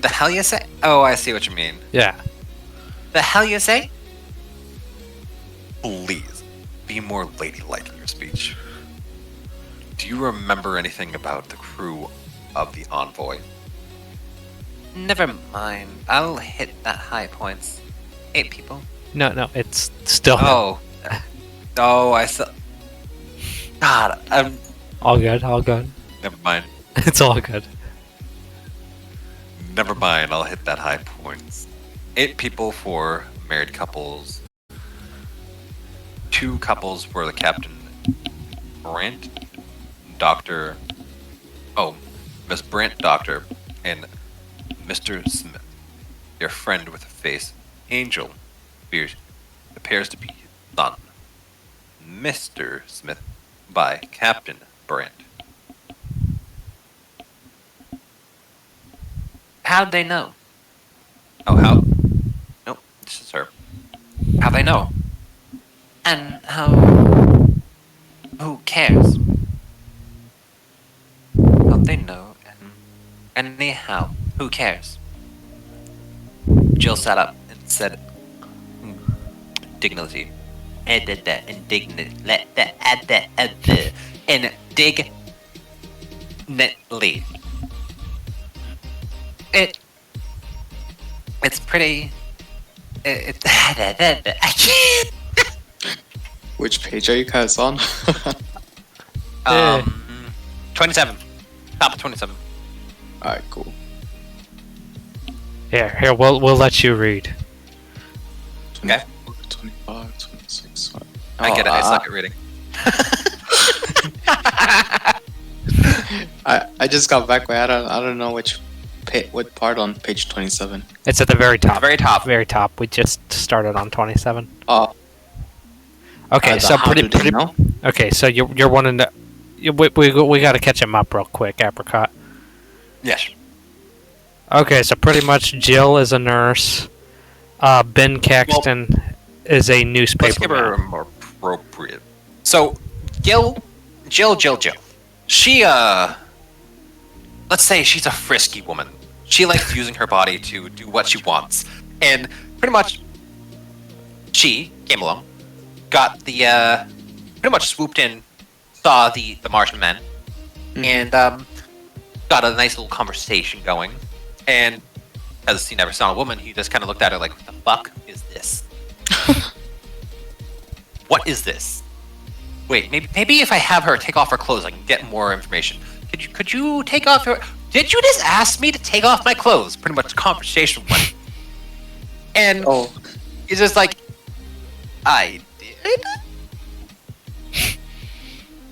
The hell you say? Oh, I see what you mean. Yeah. The hell you say? Please, be more ladylike in your speech. Do you remember anything about the crew of the Envoy? Never mind. I'll hit that high points. 8 people. No, it's still Oh. Oh, I saw. God, all good, all good. Never mind. It's all good. Never mind, I'll hit that high points. 8 people for married couples. 2 couples for the Captain Brant, Dr. Oh, Miss Brant Doctor, and Mr. Smith. Your friend with a face, Angel, appears to be son. Mr. Smith by Captain Brant. how'd they know? Oh, how? Nope, this is her. How they know? And how? Who cares? How they know? And anyhow, who cares? Jill sat up and said, dignity. Indignantly. It's pretty. I can't. Which page are you guys on? 27. Top of 27. Alright, cool. Here, we'll let you read. 24, 25, 26. I get it, I suck at reading. I just got back, but I don't know what part on page 27. It's at the very top. Very top. Very top. We just started on 27. Oh. Okay, so how do they pretty. know? Okay, so you're wanting to. We got to catch him up real quick, Apricot. Yes. Okay, so pretty much Jill is a nurse. Ben Caxton is a newspaper. Let's give her a more appropriate. So, Jill. She, let's say she's a frisky woman. She likes using her body to do what she wants. And pretty much, she came along, got the, pretty much swooped in, saw the Martian men, and, got a nice little conversation going, and because he never saw a woman, he just kind of looked at her like, "What the fuck is this? What is this? Wait, maybe if I have her take off her clothes, I can get more information. Could you take off your? Did you just ask me to take off my clothes?" Pretty much conversation went. And Oh, he's just like, "I did."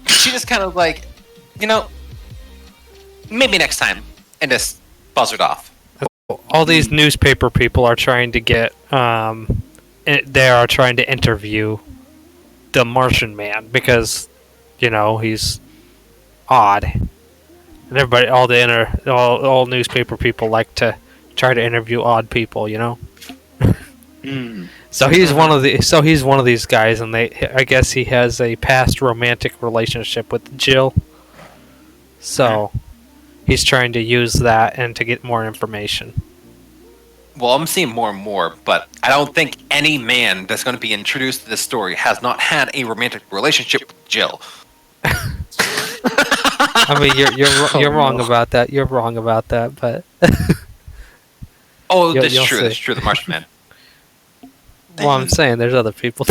She just kind of like, maybe next time, and just buzzed off. All these newspaper people are trying to get. They are trying to interview the Martian Man because, he's odd, and everybody, all newspaper people like to try to interview odd people. So he's one of these guys, and I guess he has a past romantic relationship with Jill. So he's trying to use that and to get more information. Well, I'm seeing more and more, but I don't think any man that's going to be introduced to this story has not had a romantic relationship with Jill. I mean, you're wrong about that. You're wrong about that, but Oh, You'll that's true. see. That's true. The Martian Man. well, I'm saying there's other people.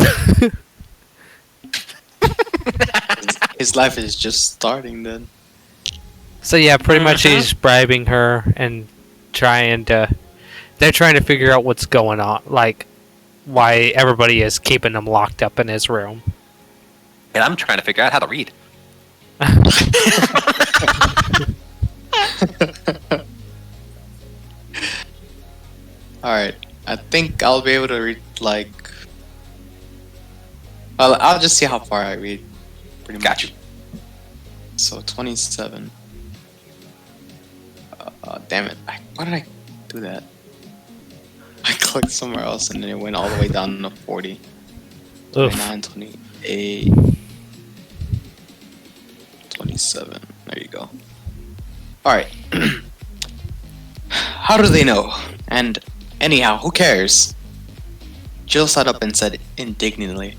his life is just starting then. So yeah, pretty much he's bribing her and they're trying to figure out what's going on, like why everybody is keeping him locked up in his room. And I'm trying to figure out how to read. Alright, I think I'll be able to read, well, I'll just see how far I read. Pretty much. Gotcha. So, 27. Damn it. Why did I do that? I clicked somewhere else and then it went all the way down to 40. Oof. 29, 28, 27. There you go. Alright. How do they know? And anyhow, who cares? Jill sat up and said indignantly,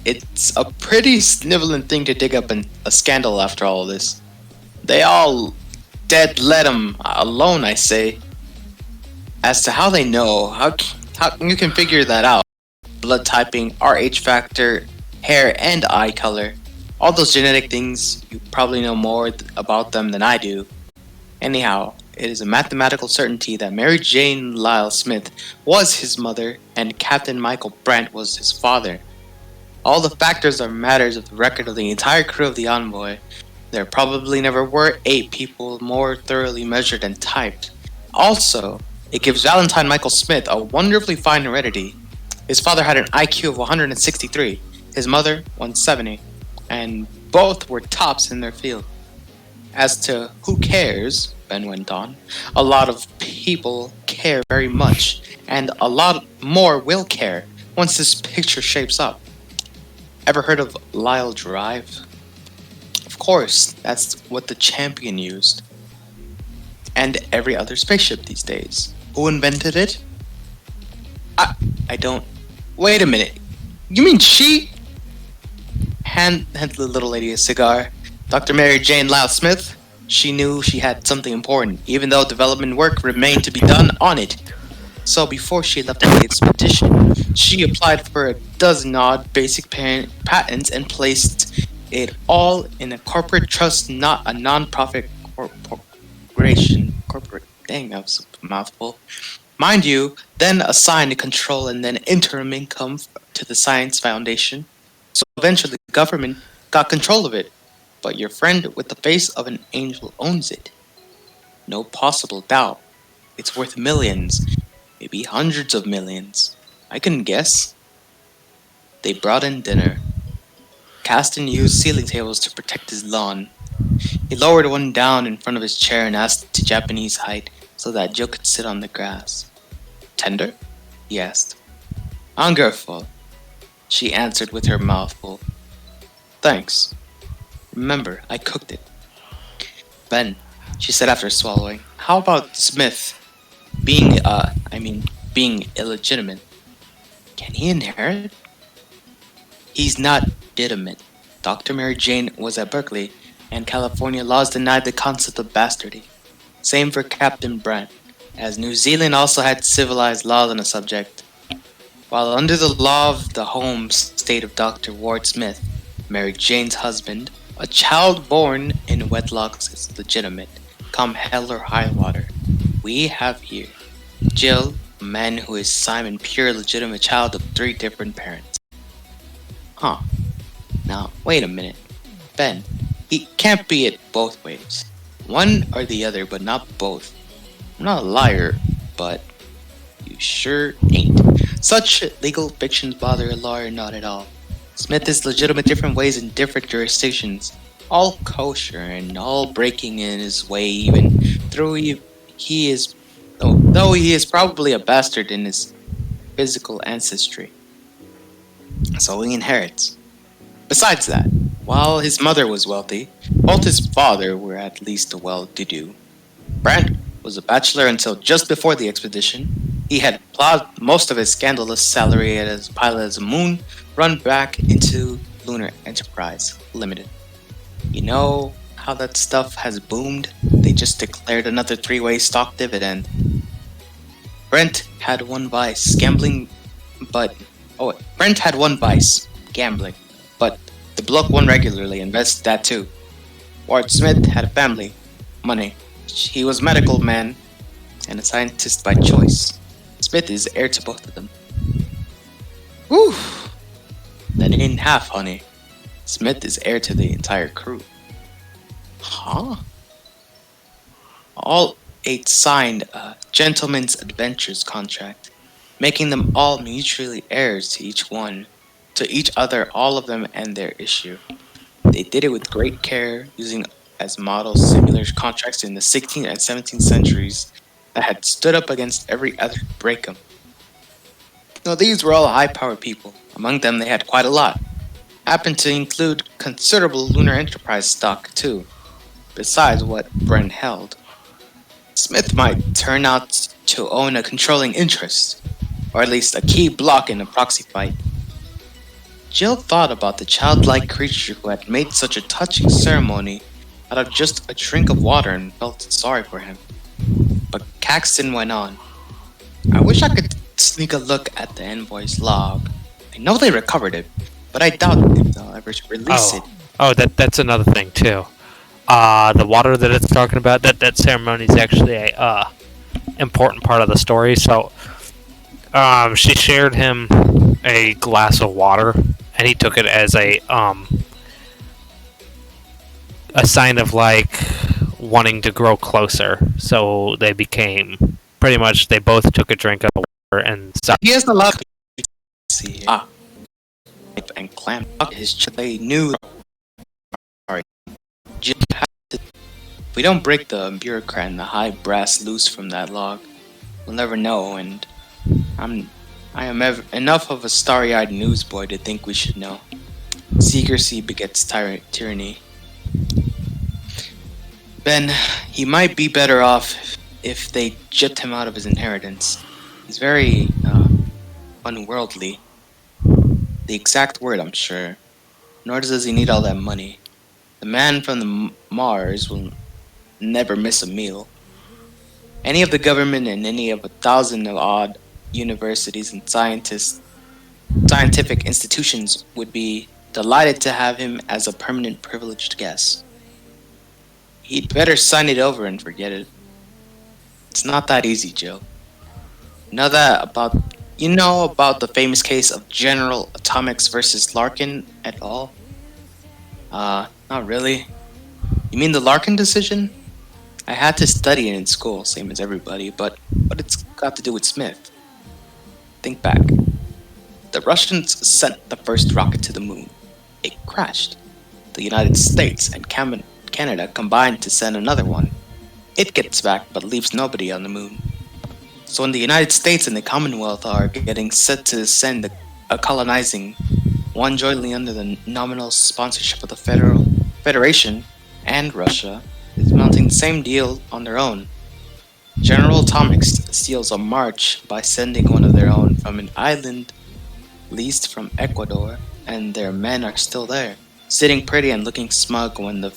"It's a pretty sniveling thing to dig up a scandal after all this. They all dead let 'em alone, I say. As to how they know, how you can figure that out. Blood typing, RH factor, hair and eye color. All those genetic things, you probably know more about them than I do. Anyhow, it is a mathematical certainty that Mary Jane Lyle Smith was his mother and Captain Michael Brent was his father. All the factors are matters of the record of the entire crew of the Envoy. There probably never were 8 people more thoroughly measured and typed. Also, it gives Valentine Michael Smith a wonderfully fine heredity. His father had an IQ of 163, his mother 170, and both were tops in their field. As to who cares, Ben went on, a lot of people care very much, and a lot more will care once this picture shapes up. Ever heard of Lyle Drive? Of course, that's what the Champion used. And every other spaceship these days. Who invented it? I don't... Wait a minute. You mean she? Hand the little lady a cigar. Dr. Mary Jane Lyle Smith? She knew she had something important, even though development work remained to be done on it. So before she left on the expedition, she applied for a dozen odd basic patents and placed it all in a corporate trust, not a non-profit corporation. Dang, that was a mouthful. Mind you, then assigned control and then interim income to the Science Foundation. So eventually the government got control of it. But your friend with the face of an angel owns it. No possible doubt. It's worth millions, maybe hundreds of millions. I couldn't guess. They brought in dinner. Caston used ceiling tables to protect his lawn. He lowered one down in front of his chair and asked to Japanese height so that Jill could sit on the grass. Tender? He asked. Ungrateful, she answered with her mouth full. Thanks. Remember, I cooked it. Ben, she said after swallowing, how about Smith being illegitimate? Can he inherit? He's not legitimate. Dr. Mary Jane was at Berkeley, and California laws denied the concept of bastardy. Same for Captain Brant, as New Zealand also had civilized laws on the subject. While under the law of the home state of Dr. Ward Smith, Mary Jane's husband, a child born in wedlock is legitimate, come hell or high water. We have here Jill, a man who is Simon, pure legitimate child of 3 different parents. Huh. Now, wait a minute. Ben, he can't be it both ways. One or the other, but not both. I'm not a liar, but you sure ain't. Such legal fictions bother a lawyer not at all. Smith is legitimate different ways in different jurisdictions, all kosher and all breaking in his way, even though he is, though he is probably a bastard in his physical ancestry. So he inherits. Besides that, while his mother was wealthy, both his father were at least well-to-do. Brant was a bachelor until just before the expedition. He had plowed most of his scandalous salary as a pilot as a moon run back into Lunar Enterprise Limited. You know how that stuff has boomed? They just declared another 3-way stock dividend. Brent had one vice, gambling, but Brent had one vice, gambling, but the bloke won regularly, invested that too. Ward Smith had a family, money. He was a medical man and a scientist by choice. Smith is heir to both of them. Whew! That ain't half, honey. Smith is heir to the entire crew. Huh? All 8 signed a gentleman's adventures contract, making them all mutually heirs to each other, all of them and their issue. They did it with great care, using as models similar contracts in the 16th and 17th centuries that had stood up against every other break 'em. Now these were all high-powered people. Among them they had quite a lot. Happened to include considerable Lunar Enterprise stock too, besides what Brent held. Smith might turn out to own a controlling interest, or at least a key block in the proxy fight. Jill thought about the childlike creature who had made such a touching ceremony out of just a drink of water and felt sorry for him. But Caxton went on. I wish I could sneak a look at the envoy's log. I know they recovered it, but I doubt if they'll ever release it. Oh, that's another thing too. The water that it's talking about, that ceremony is actually a important part of the story. So, she shared him a glass of water, and he took it as a sign of like wanting to grow closer. So they became pretty much. They both took a drink of water and stopped. He has a lot of see and clam his they knew. Sorry, if we don't break the bureaucrat and the high brass loose from that log, we'll never know. And I am enough of a starry-eyed newsboy to think we should know. Secrecy begets tyranny. Ben, he might be better off if they gypped him out of his inheritance. He's very unworldly. The exact word, I'm sure. Nor does he need all that money. The man from the Mars will never miss a meal. Any of the government and any of 1,000 of odd universities and scientific institutions would be delighted to have him as a permanent privileged guest. He'd better sign it over and forget it. It's not that easy, Jill. You know about the famous case of General Atomics versus Larkin et al.? Not really. You mean the Larkin decision? I had to study it in school, same as everybody, but what it's got to do with Smith? Think back. The Russians sent the first rocket to the moon. It crashed. The United States and Canada combined to send another one. It gets back but leaves nobody on the moon. So when the United States and the Commonwealth are getting set to send a colonizing, one jointly under the nominal sponsorship of the Federation and Russia is mounting the same deal on their own. General Atomics steals a march by sending one of their own from an island leased from Ecuador, and their men are still there, sitting pretty and looking smug when the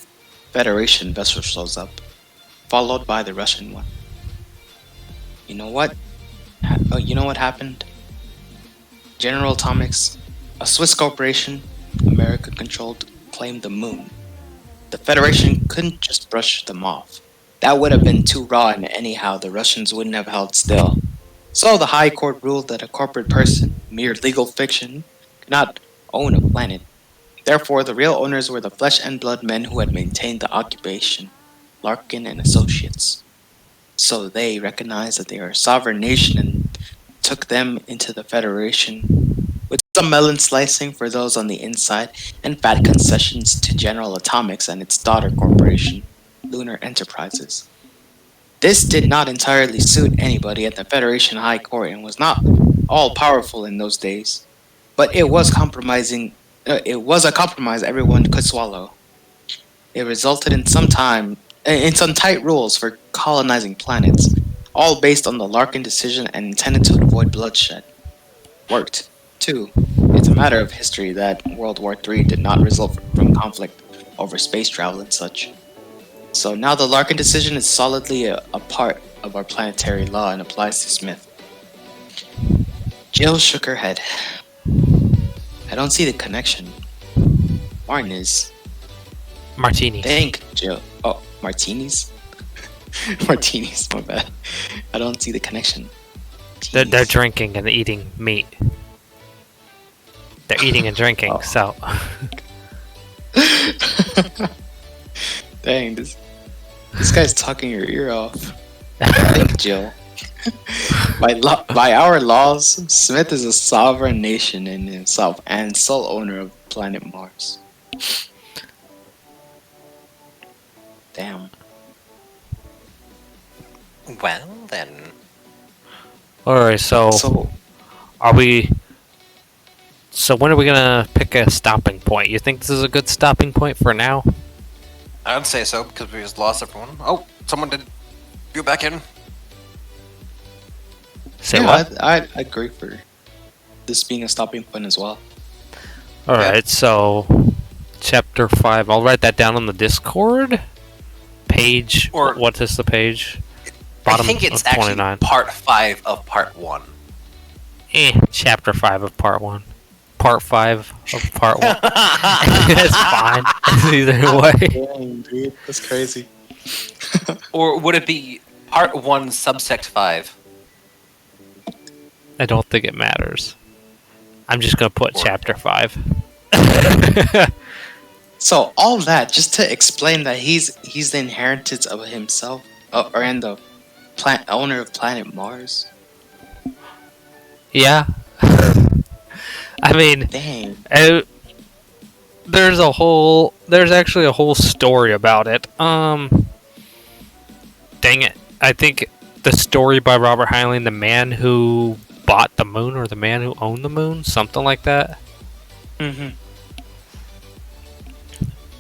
Federation vessel shows up, followed by the Russian one. You know what? You know what happened? General Atomics, a Swiss corporation, America controlled, claimed the moon. The Federation couldn't just brush them off. That would have been too raw, and anyhow, the Russians wouldn't have held still. So the High Court ruled that a corporate person, mere legal fiction, could not own a planet. Therefore, the real owners were the flesh and blood men who had maintained the occupation, Larkin and Associates. So they recognized that they are a sovereign nation and took them into the Federation, with some melon slicing for those on the inside and fat concessions to General Atomics and its daughter corporation, Lunar Enterprises. This did not entirely suit anybody at the Federation High Court and was not all powerful in those days, but it was compromising. It was a compromise everyone could swallow. It resulted in some tight rules for colonizing planets, all based on the Larkin decision and intended to avoid bloodshed. Worked, too. It's a matter of history that World War III did not result from conflict over space travel and such. So now the Larkin decision is solidly a part of our planetary law and applies to Smith. Jill shook her head. I don't see the connection. Martin is. Martini. Thank Jill. Oh, martinis? Martinis, my bad. I don't see the connection. They're Jeez. drinking and eating meat. They're eating and drinking, Oh. so. Dang, this guy's talking your ear off. Thank Jill. By our laws, Smith is a sovereign nation in himself and sole owner of planet Mars. Damn. Well, then. Alright, so So, are we. So when are we gonna pick a stopping point? You think this is a good stopping point for now? I would say so, because we just lost everyone. Oh, someone did. Go back in. Say yeah, what? I agree for this being a stopping point as well. Alright, so. Chapter 5. I'll write that down on the Discord. Page. Or- what is the page? I think it's of actually 29. part 5 of part 1. Chapter 5 of part 1. Part 5 of part 1. It's fine. Either way. Dang, dude, that's crazy. Or would it be part 1, subsect 5? I don't think it matters. I'm just gonna put Or- chapter 5. So all that just to explain that he's the inheritance of himself, or and the owner of planet Mars. Yeah. I mean, Dang. there's actually a whole story about it. Dang it. I think the story by Robert Heinlein, the man who bought the moon or the man who owned the moon, something like that. Mm-hmm.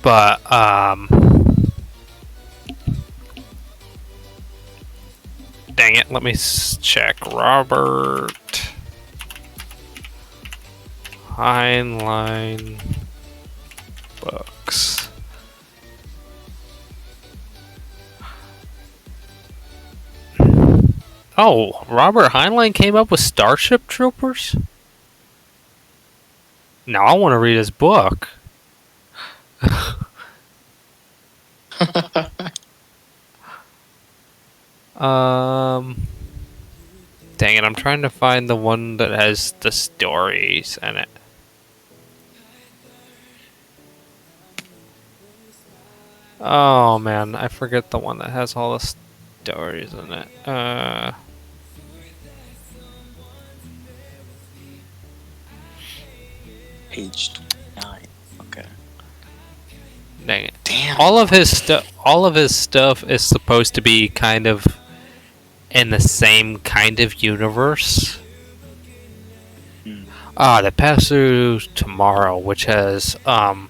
But dang it, let me check. Robert Heinlein books. Oh, Robert Heinlein came up with Starship Troopers? Now I want to read his book. Dang it, I'm trying to find the one that has the stories in it. Oh man, I forget the one that has all the stories in it. Page 9. Okay. Dang it. Damn. All of his stuff is supposed to be kind of in the same kind of universe. The Pass Through Tomorrow, which has I've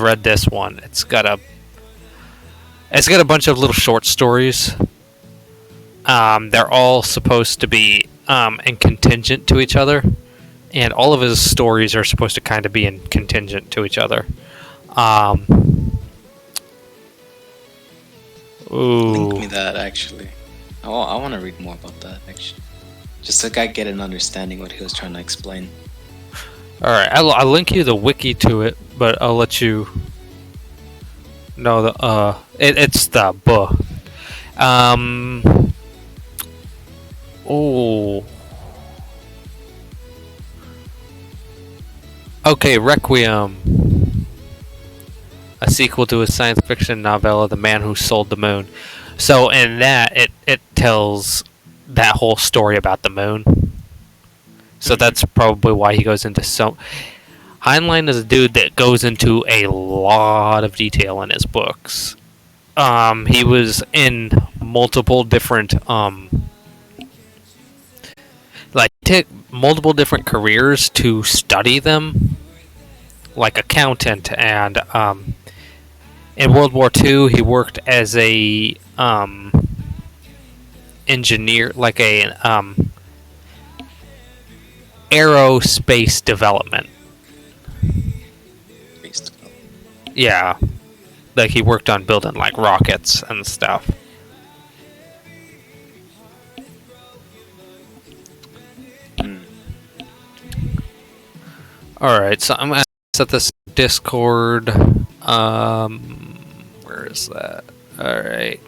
read this one. It's got a bunch of little short stories. They're all supposed to be in contingent to each other, and all of his stories are supposed to kind of be in contingent to each other. Um, Link me ooh. that actually. I want to read more about that actually. Just so I get an understanding what he was trying to explain. Alright, I'll link you the wiki to it, but I'll let you know it's the book. Oh. Okay, Requiem. A sequel to his science fiction novella, The Man Who Sold the Moon. So in that, it tells that whole story about the moon. So that's probably why he goes into so. Heinlein is a dude that goes into a lot of detail in his books. He was in multiple different like took multiple different careers to study them, like accountant, and in World War II he worked as a engineer, like a aerospace development. Based on- Yeah, like he worked on building like rockets and stuff. Hmm. All right, so I'm gonna set this Discord. Where is that? All right.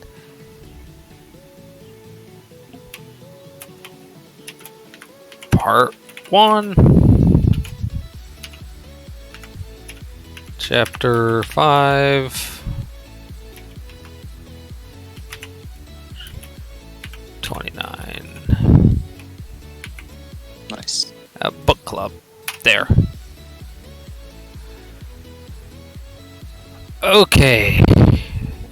Part 1. Chapter 5. 29. Nice. Book club. There. Okay.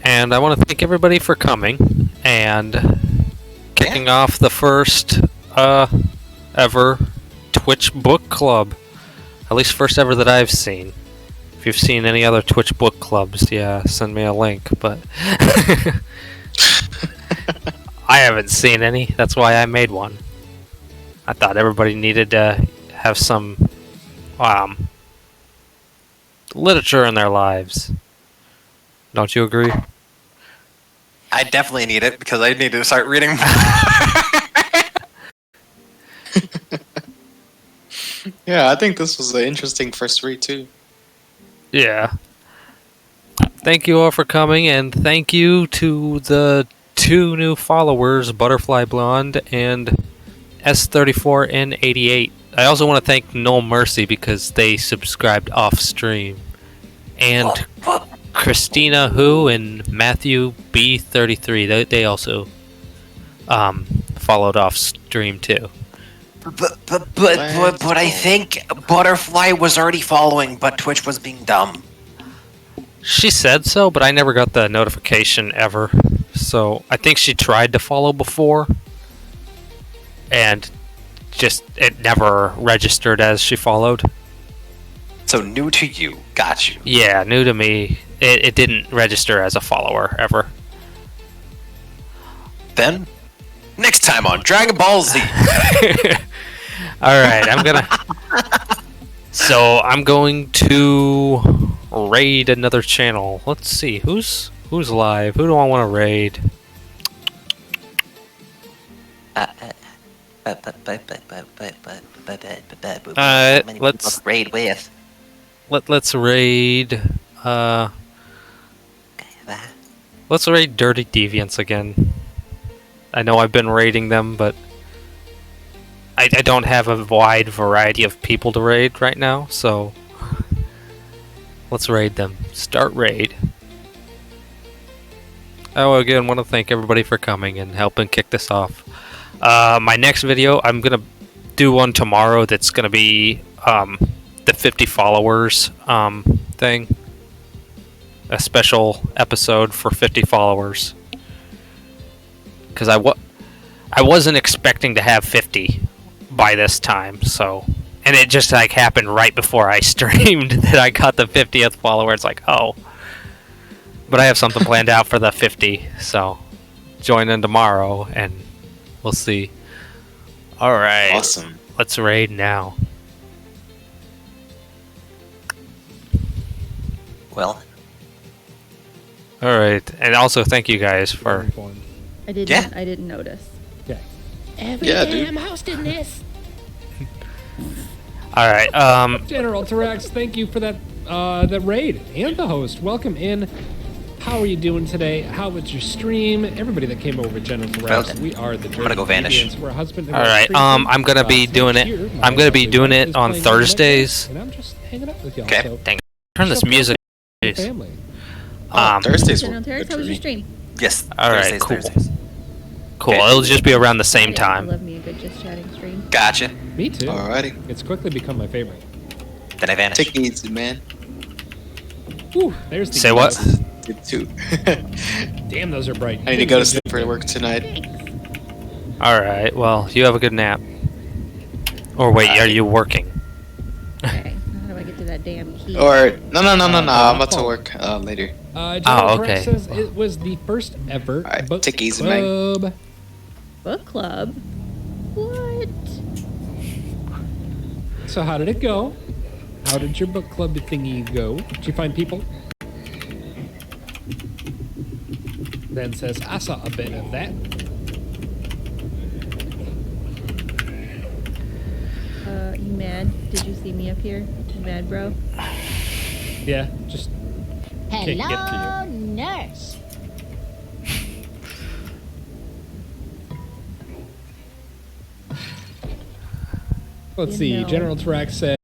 And I want to thank everybody for coming and kicking off the first ever Twitch book club. At least first ever that I've seen. If you've seen any other Twitch book clubs, yeah, send me a link, but I haven't seen any. That's why I made one. I thought everybody needed to have some literature in their lives. Don't you agree? I definitely need it because I need to start reading more. Yeah, I think this was an interesting first read too. Yeah. Thank you all for coming, and thank you to the 2 new followers, Butterfly Blonde and S34N88. I also want to thank No Mercy because they subscribed off stream. And Christina Who and Matthew B33, they also followed off stream too. But I think Butterfly was already following, but Twitch was being dumb. She said so, but I never got the notification ever. So I think she tried to follow before, and just it never registered as she followed. So new to you, got you. Yeah, new to me. It didn't register as a follower ever. Then, next time on Dragon Ball Z. Alright, I'm going to raid another channel. Let's see, who's live? Who do I want to raid? Let's raid with. let's raid let's raid Dirty Deviants again. I know I've been raiding them, but I don't have a wide variety of people to raid right now, so let's raid them. Start raid. Oh, again, want to thank everybody for coming and helping kick this off. My next video, I'm gonna do one tomorrow that's gonna be the 50 followers thing. A special episode for 50 followers. Because I wasn't expecting to have 50 by this time, so... And it just like happened right before I streamed that I got the 50th follower. It's like, oh. But I have something planned out for the 50, so join in tomorrow and we'll see. Alright. Awesome. Let's raid now. Well, All right, and also thank you guys for. Informed. I didn't. Yeah. I didn't notice. Okay. Every Yeah, day dude. I'm hosting this. All right. General Tarax, thank you for that raid and the host. Welcome in. How are you doing today? How was your stream? Everybody that came over, General Tarax, Well, we are the gonna go vanish. Deviants. We're a husband and All wife right. stream team. I'm gonna be doing it. Here, I'm gonna be lovely doing wife it is on playing Minecraft, Thursdays. and I'm just hanging out with y'all. Okay. So, Dang, turn this show music. your Please. family. Thursdays General were Terrace, good how for was your me. stream? yes. All right, Thursdays, cool. Thursdays. Cool. Okay. It'll just be around the same I time. love me a good just chatting stream. Gotcha. Me too. Alrighty. It's quickly become my favorite. Then I vanish. Take it easy, man. Whew, there's the Say what? Good too. Damn, those are bright. I need to go to sleep for work tonight. All right. Well, you have a good nap. Or wait, are you working? Okay, how do I get to that damn key? Or no. I'm about to work later. General okay. Tarax says it was the first ever Alright, book take it easy, man. club. Book club? What? So how did it go? How did your book club thingy go? Did you find people? Then says, I saw a bit of that. You mad? Did you see me up here? You mad, bro? Yeah, just can't get to you. nurse. Let's You see. know. General Tarax said